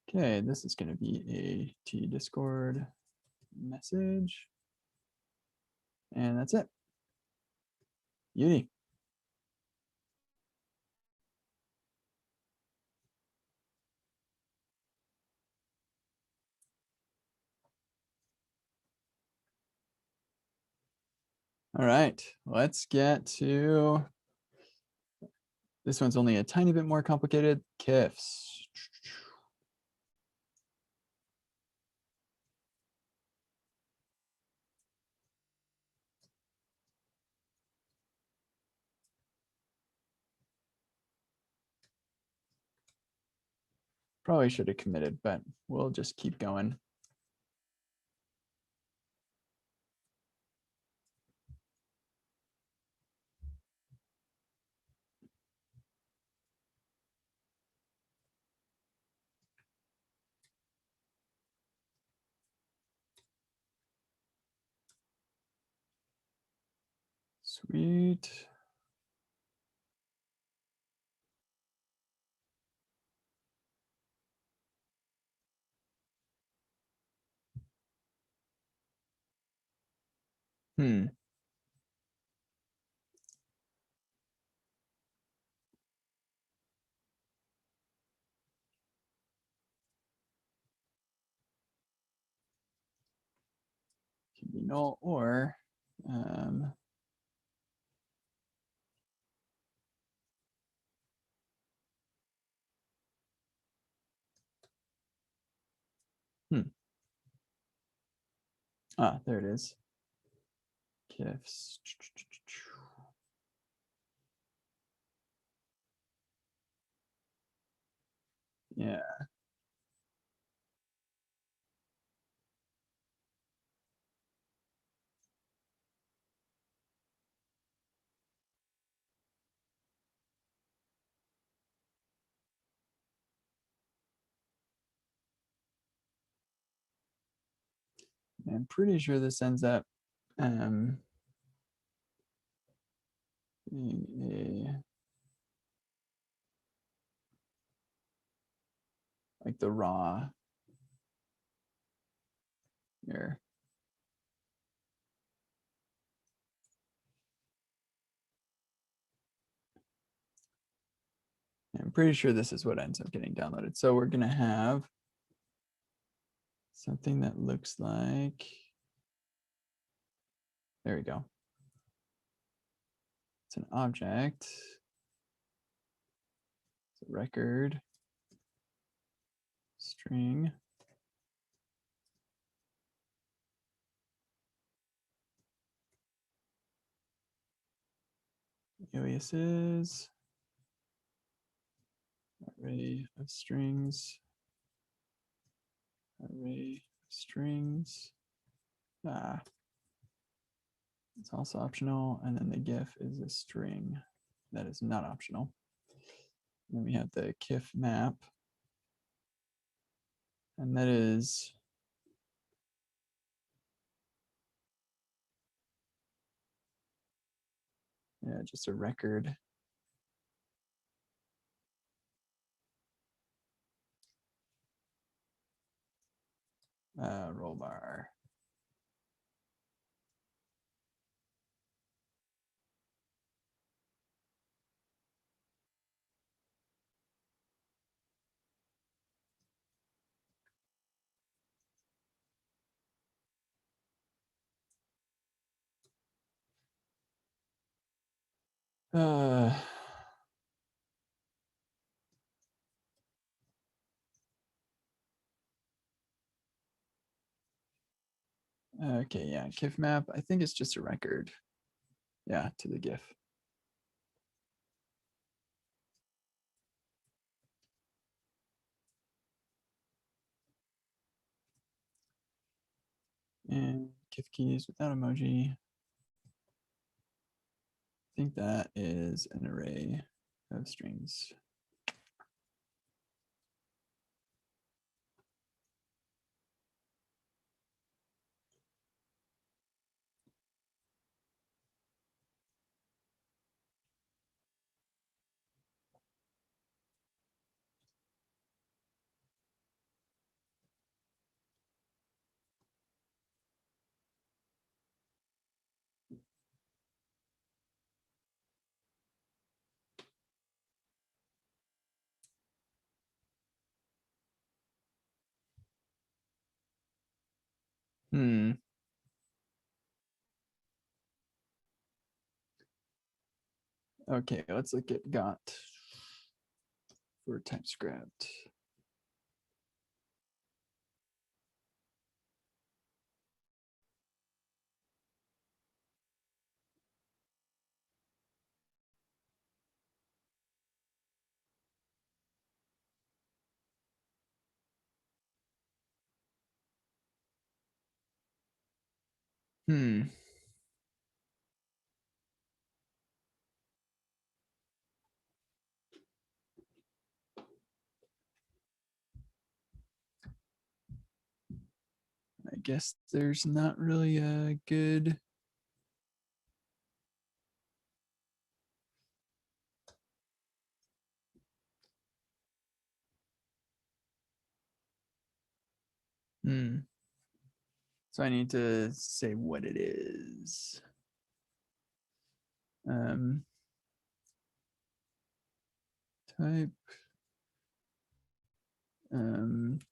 Okay, this is going to be a T Discord message. And that's it. Beauty. All right, let's get to, this one's only a tiny bit more complicated, KIFs. Probably should have committed, but we'll just keep going. Sweet. Hmm. Can be null or there it is. KIFs. Yeah. I'm pretty sure this ends up being like the raw here. I'm pretty sure this is what ends up getting downloaded. So we're gonna have something that looks like, there we go. It's an object. It's a record. String. Aliases. Array of strings. Array of strings. It's also optional. And then the GIF is a string that is not optional. Then we have the KIF map. And that is just a record. Roll bar. Okay, yeah, KIF map. I think it's just a record. Yeah, to the GIF. and kif keys without emoji. I think that is an array of strings. Okay, let's look at got for TypeScript. I guess there's not really a good So I need to say what it is. Type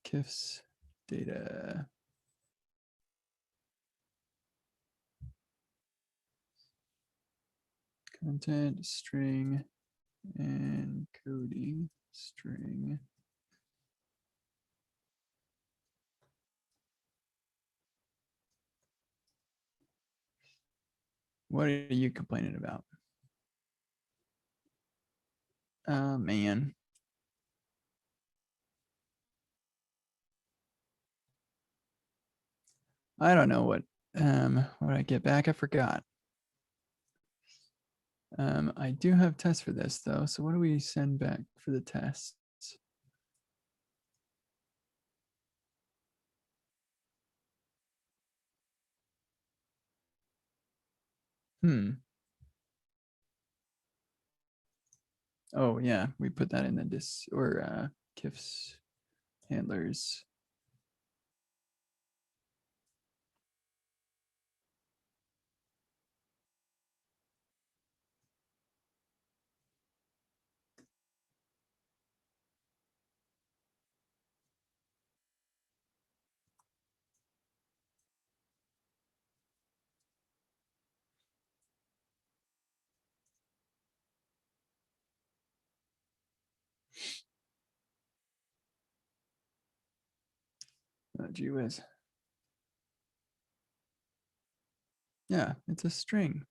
kifs data. Content string and coding string. What are you complaining about? Oh man. I don't know what I get back. I forgot. I do have tests for this though. So what do we send back for the tests? Oh yeah, we put that in the kifs handlers. Oh, gee whiz. Yeah, it's a string.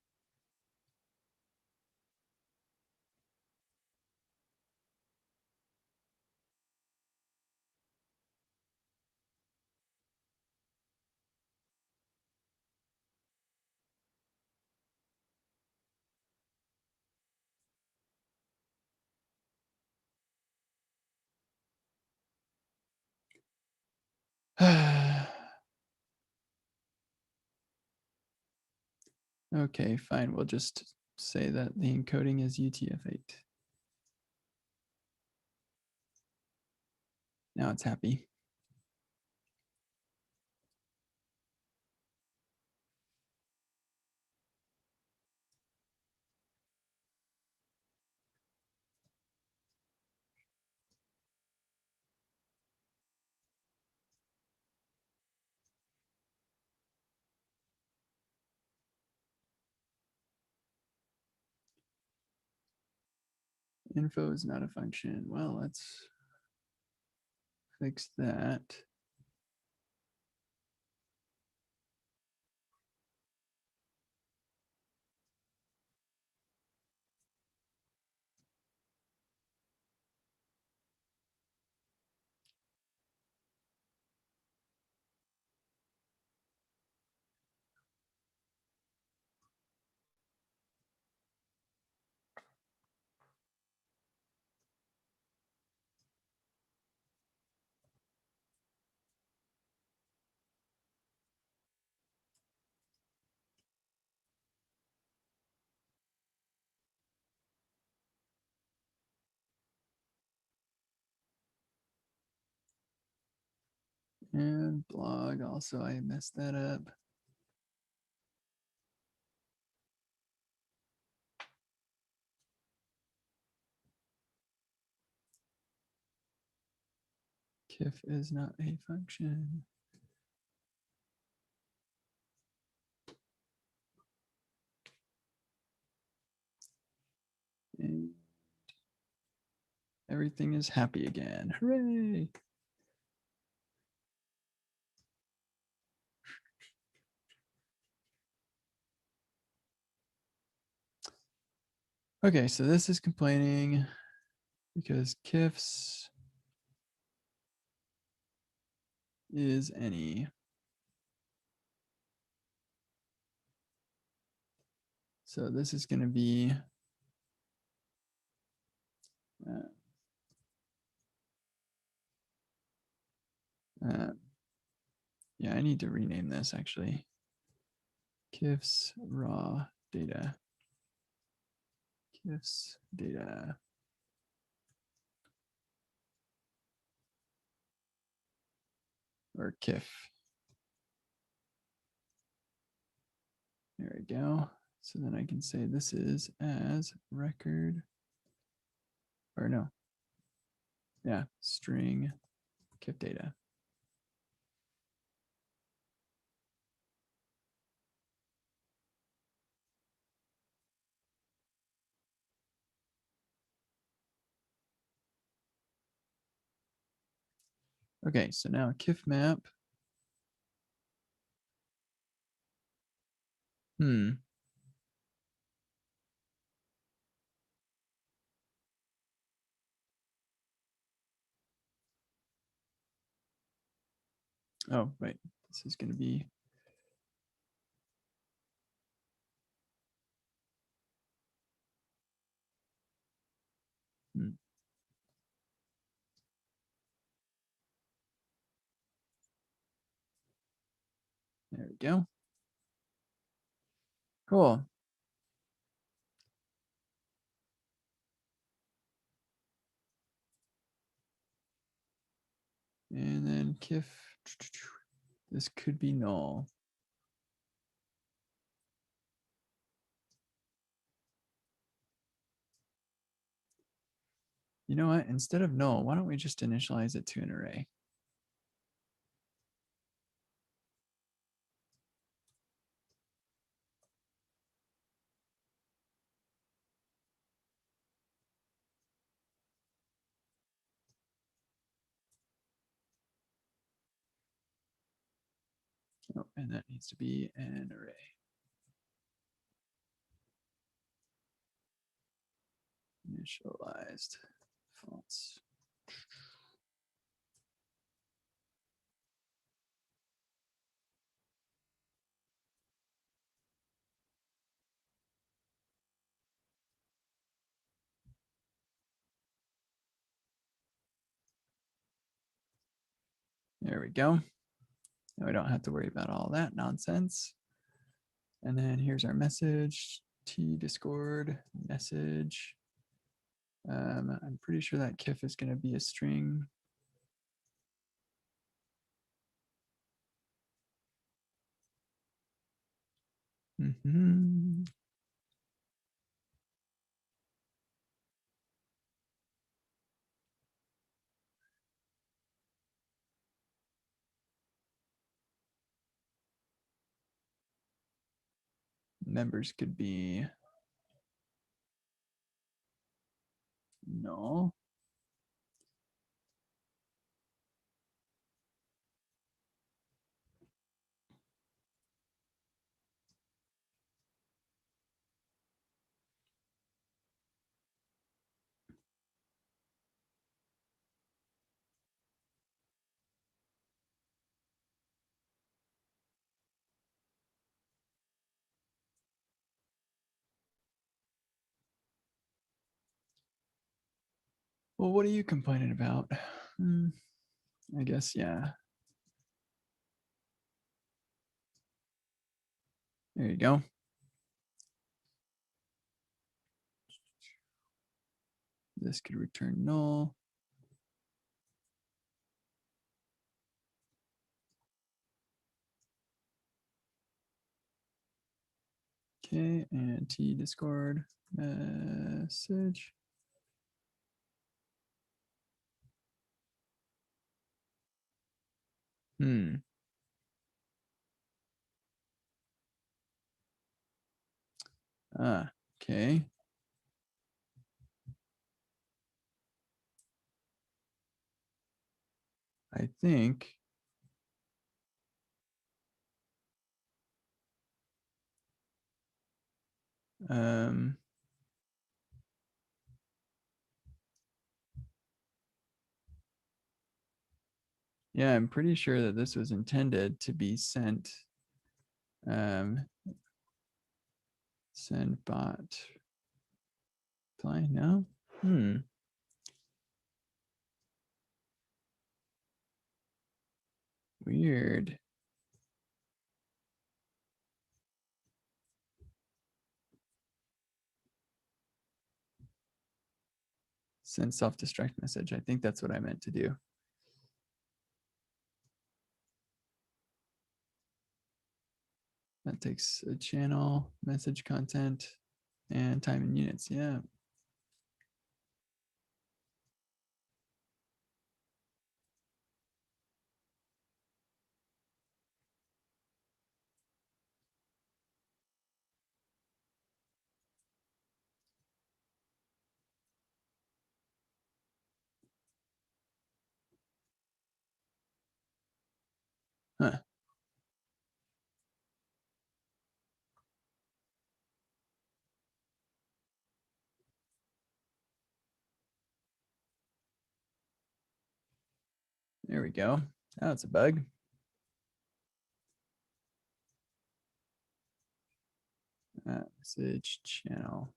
Okay, fine. We'll just say that the encoding is UTF-8. Now it's happy. Info is not a function. Well, let's fix that. And blog also, I messed that up. Kif is not a function. And everything is happy again. Hooray! Okay, so this is complaining because Kifs is any. So this is going to be yeah, I need to rename this actually. Kifs raw data. Kifs data. Or Kif. There we go. So then I can say this is as record, or no. Yeah, string Kif data. Okay, so now Kif map. Oh, right. This is going to be there we go. Cool. And then Kif, this could be null. You know what? Instead of null, why don't we just initialize it to an array? Oh, and that needs to be an array. Initialized false. There we go. Now we don't have to worry about all that nonsense. And then here's our message, T Discord message. I'm pretty sure that Kif is going to be a string. Members could be null. Well, what are you complaining about? I guess, yeah. There you go. This could return null. Okay, and T Discord message. Okay. I think yeah, I'm pretty sure that this was intended to be sent send bot reply. No. Weird. Send self-destruct message. I think that's what I meant to do. That takes a channel, message content, and time in units. Yeah. Huh. There we go. Oh, it's a bug. Message channel.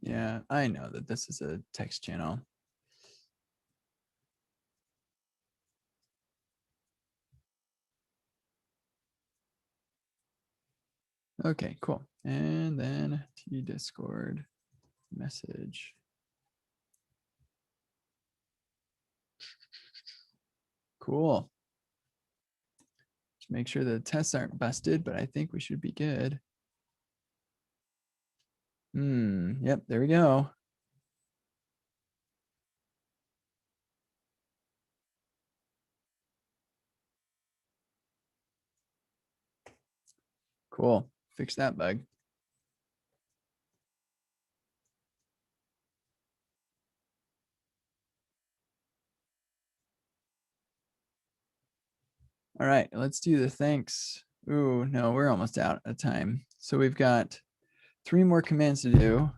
Yeah, I know that this is a text channel. Okay, cool. And then T Discord message. Cool. Just make sure the tests aren't busted, but I think we should be good. Yep, there we go. Cool. Fix that bug. All right, let's do the thanks. Ooh, no, we're almost out of time. So we've got 3 more commands to do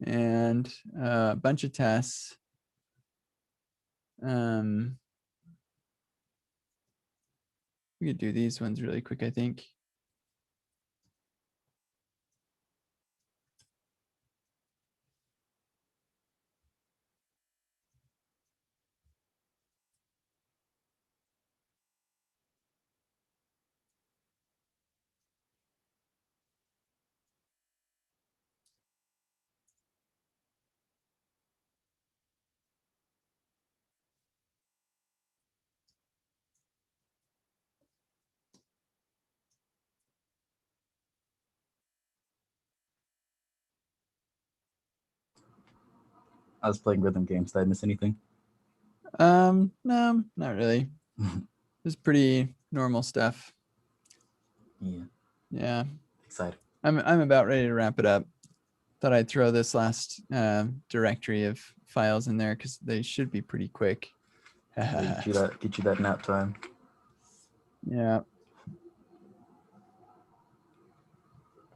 and a bunch of tests. We could do these ones really quick, I think. I was playing rhythm games. Did I miss anything? No, not really. It's pretty normal stuff. Yeah. Yeah. Excited. I'm about ready to wrap it up. Thought I'd throw this last directory of files in there because they should be pretty quick. Get you that nap time. Yeah.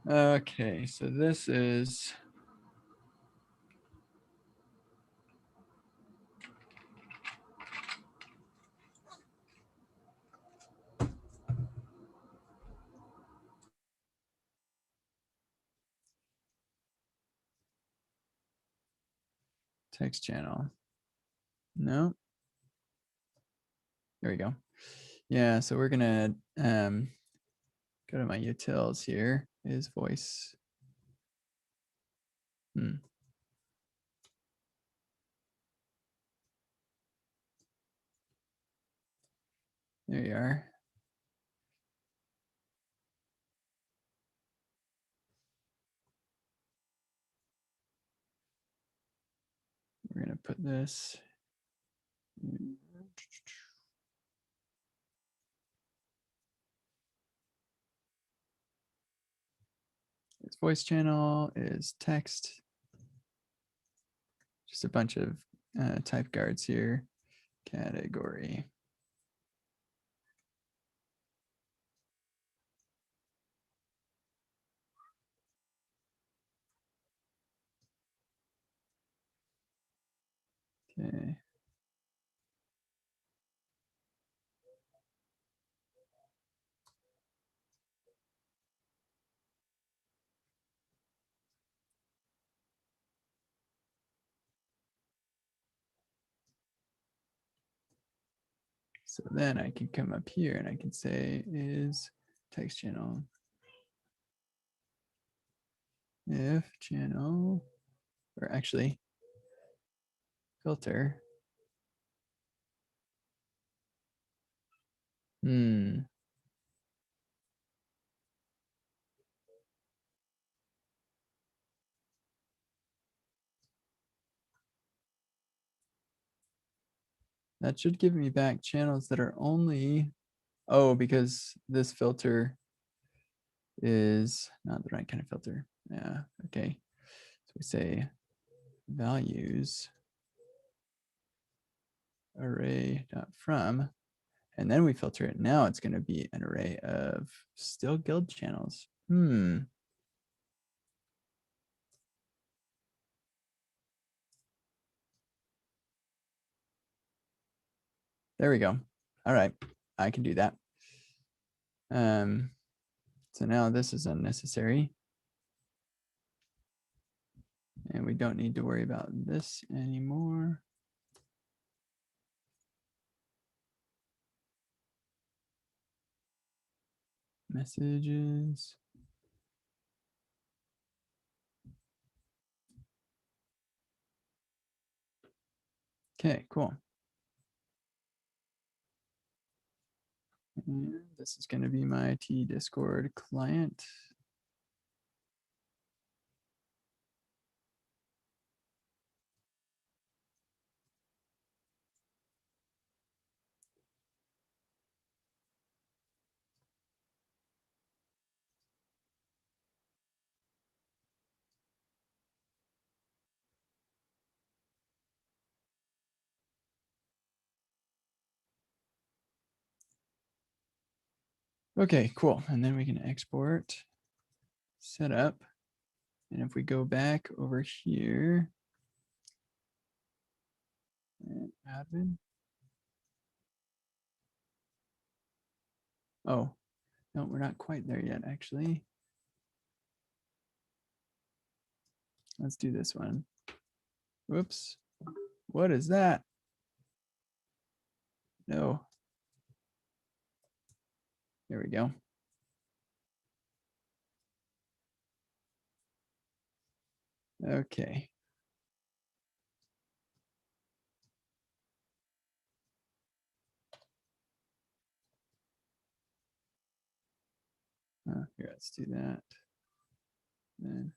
Okay, so this is text channel. No. There we go. Yeah, so we're gonna go to my utils here, is voice. There you are. We're gonna put this. This voice channel is text. Just a bunch of type guards here. Category. Okay. So then I can come up here and I can say is text channel. If channel, or actually filter. That should give me back channels that are only, oh, because this filter is not the right kind of filter. Yeah, okay. So we say values array.from, and then we filter it. Now it's going to be an array of still guild channels. There we go. All right, I can do that. So now this is unnecessary. And we don't need to worry about this anymore. Messages. Okay, cool. And this is going to be my Discord client. Okay, cool. And then we can export, setup. And if we go back over here, and admin. Oh, no, we're not quite there yet, actually. Let's do this one. Whoops. What is that? No. There we go. Okay. Here, let's do that. Then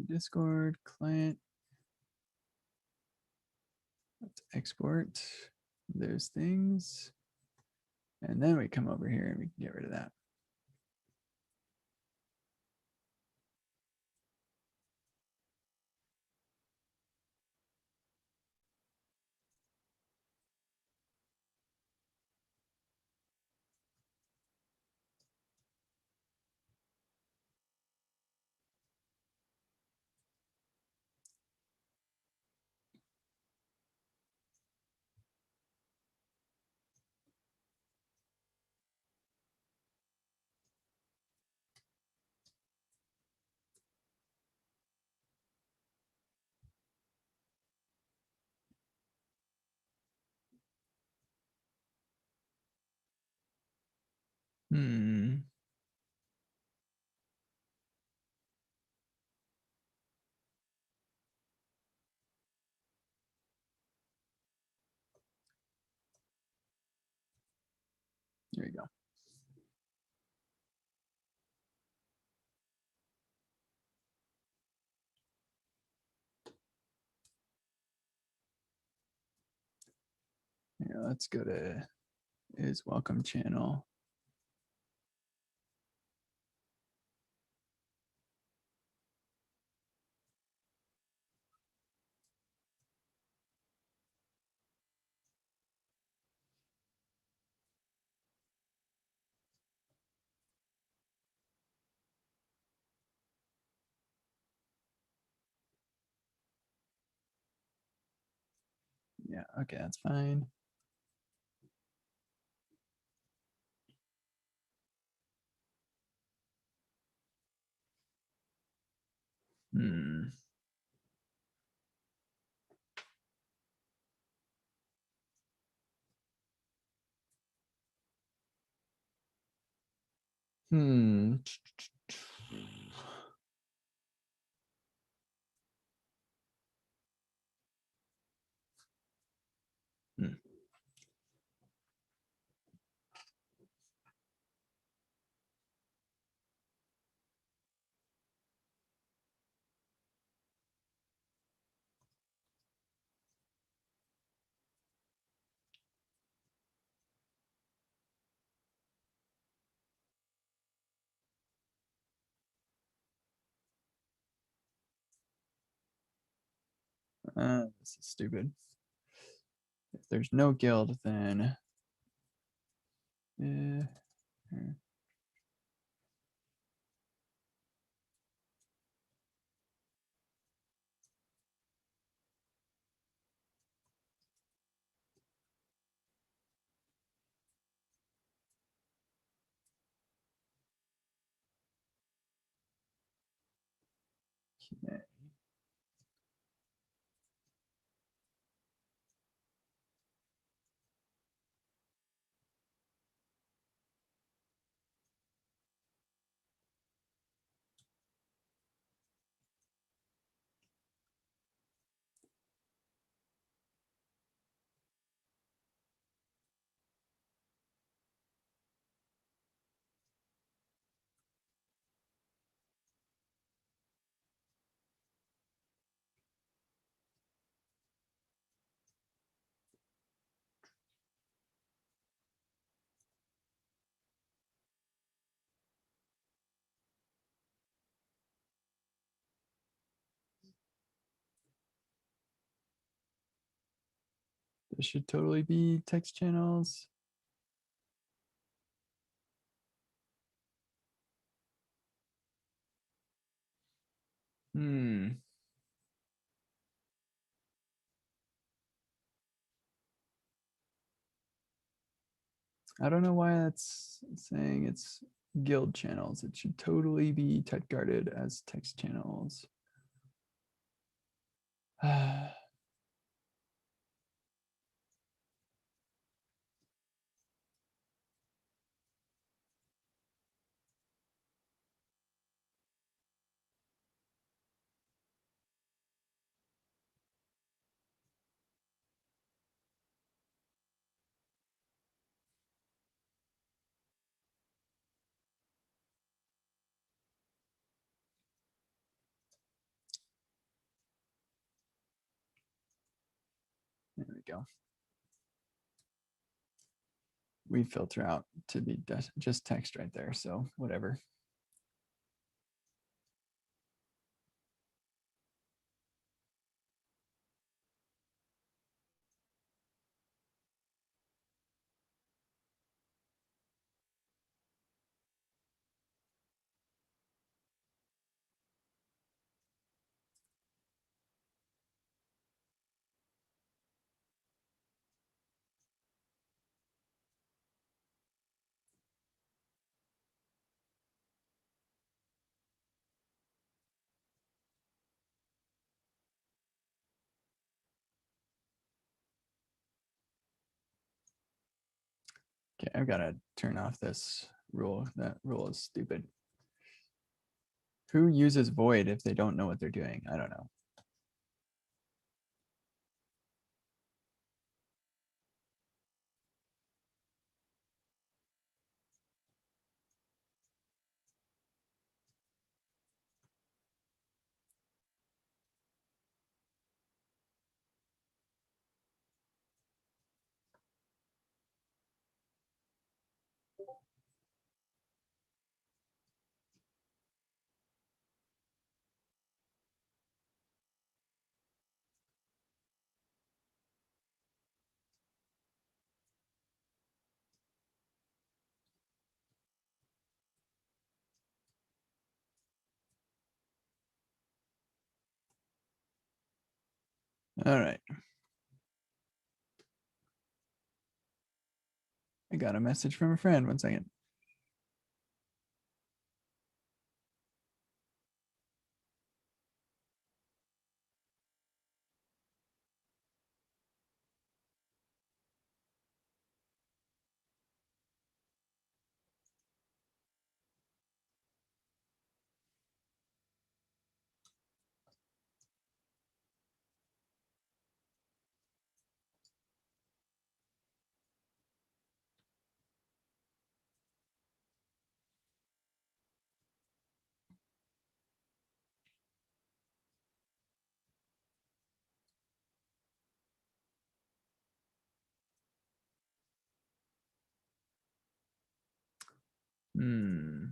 Discord client. Let's export those things. And then we come over here and we can get rid of that. Hmm. There you go. Yeah, let's go to his welcome channel. Yeah, okay, that's fine. Hmm. Hmm. Hmm. This is stupid. If there's no guild, then uh, okay. This should totally be text channels. Hmm. I don't know why that's saying it's guild channels. It should totally be type guarded as text channels. There we go. We filter out to be just text right there. So whatever. Okay, I've got to turn off this rule. That rule is stupid. Who uses void if they don't know what they're doing? I don't know. All right. I got a message from a friend. 1 second. Hmm.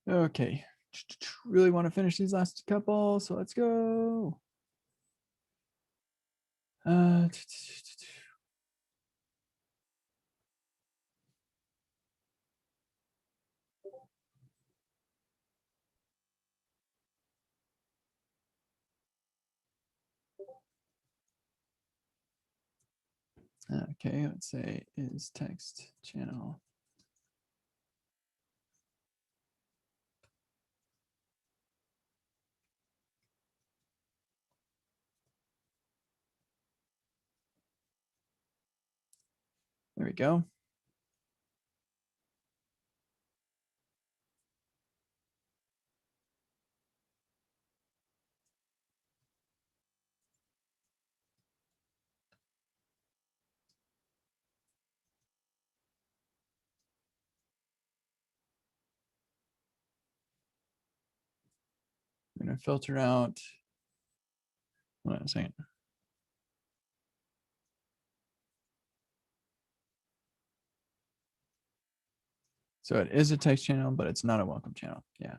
Okay. Really want to finish these last couple, so let's go. Okay, let's say is text channel. There we go. I'm going to filter out. Hold on a second. So it is a text channel, but it's not a welcome channel. Yeah.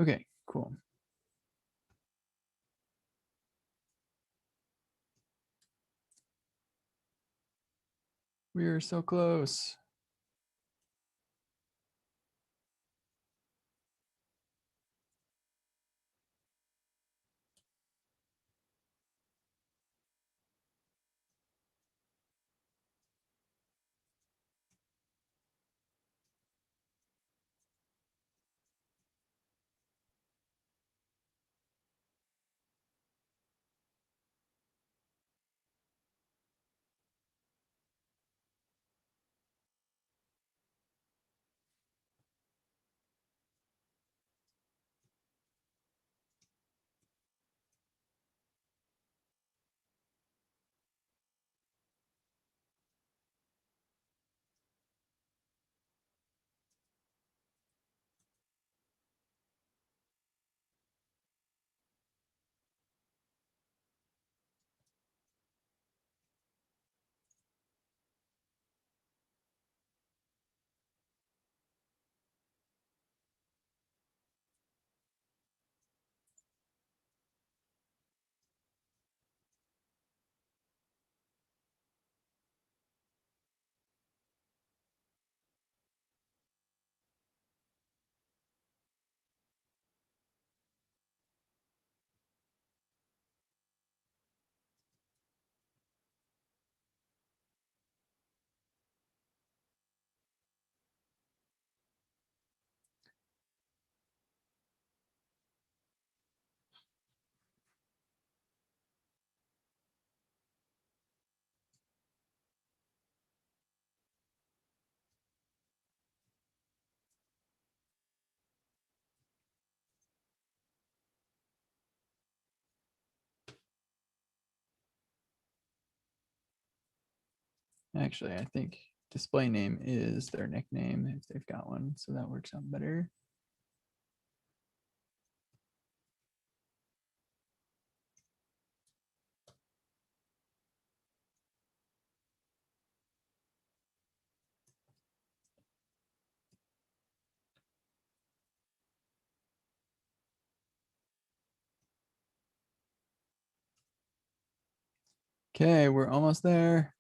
Okay, cool. We're so close. Actually, I think display name is their nickname if they've got one, so that works out better. Okay, we're almost there.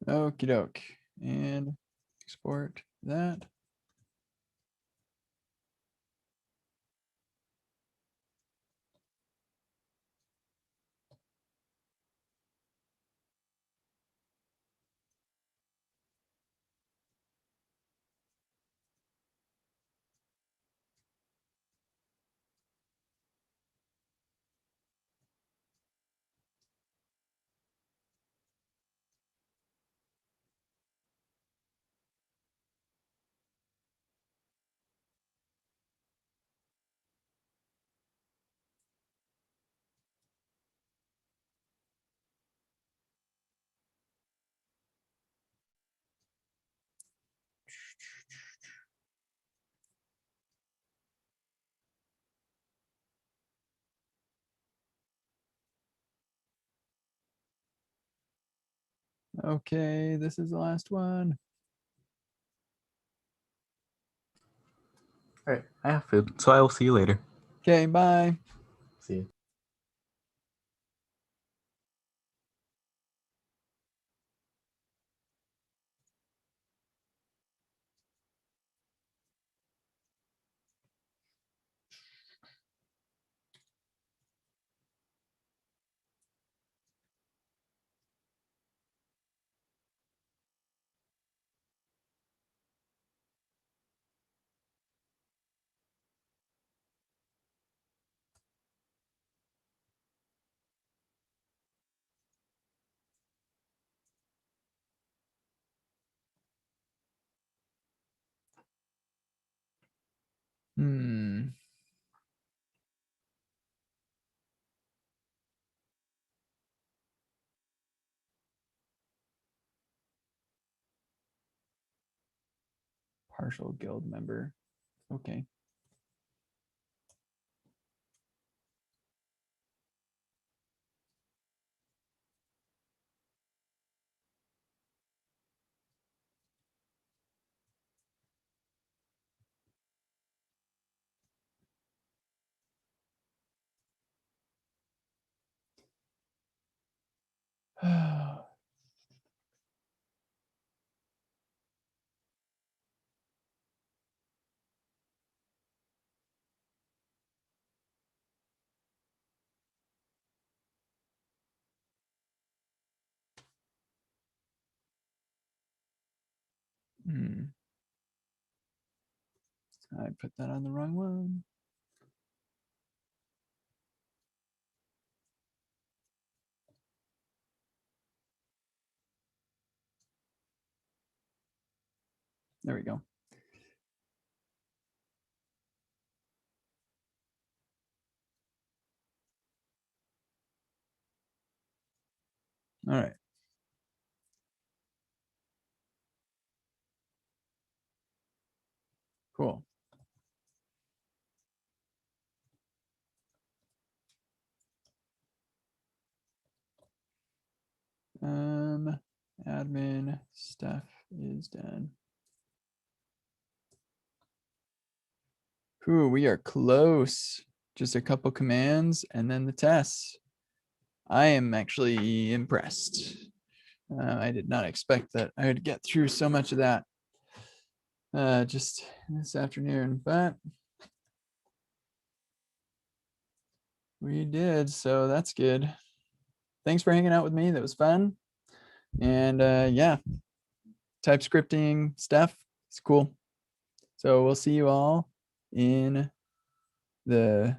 Okie doke. And export that. Okay, this is the last one. All right, I have food, so I will see you later. Okay, bye. See you. Hmm. Partial guild member. Okay. Hmm. I put that on the wrong one. There we go. All right. Cool. Admin stuff is done. Ooh, we are close. Just a couple commands and then the tests. I am actually impressed. I did not expect that I would get through so much of that just this afternoon, but we did, so that's good. Thanks for hanging out with me. That was fun. And yeah, TypeScripting stuff, it's cool. So we'll see you all in the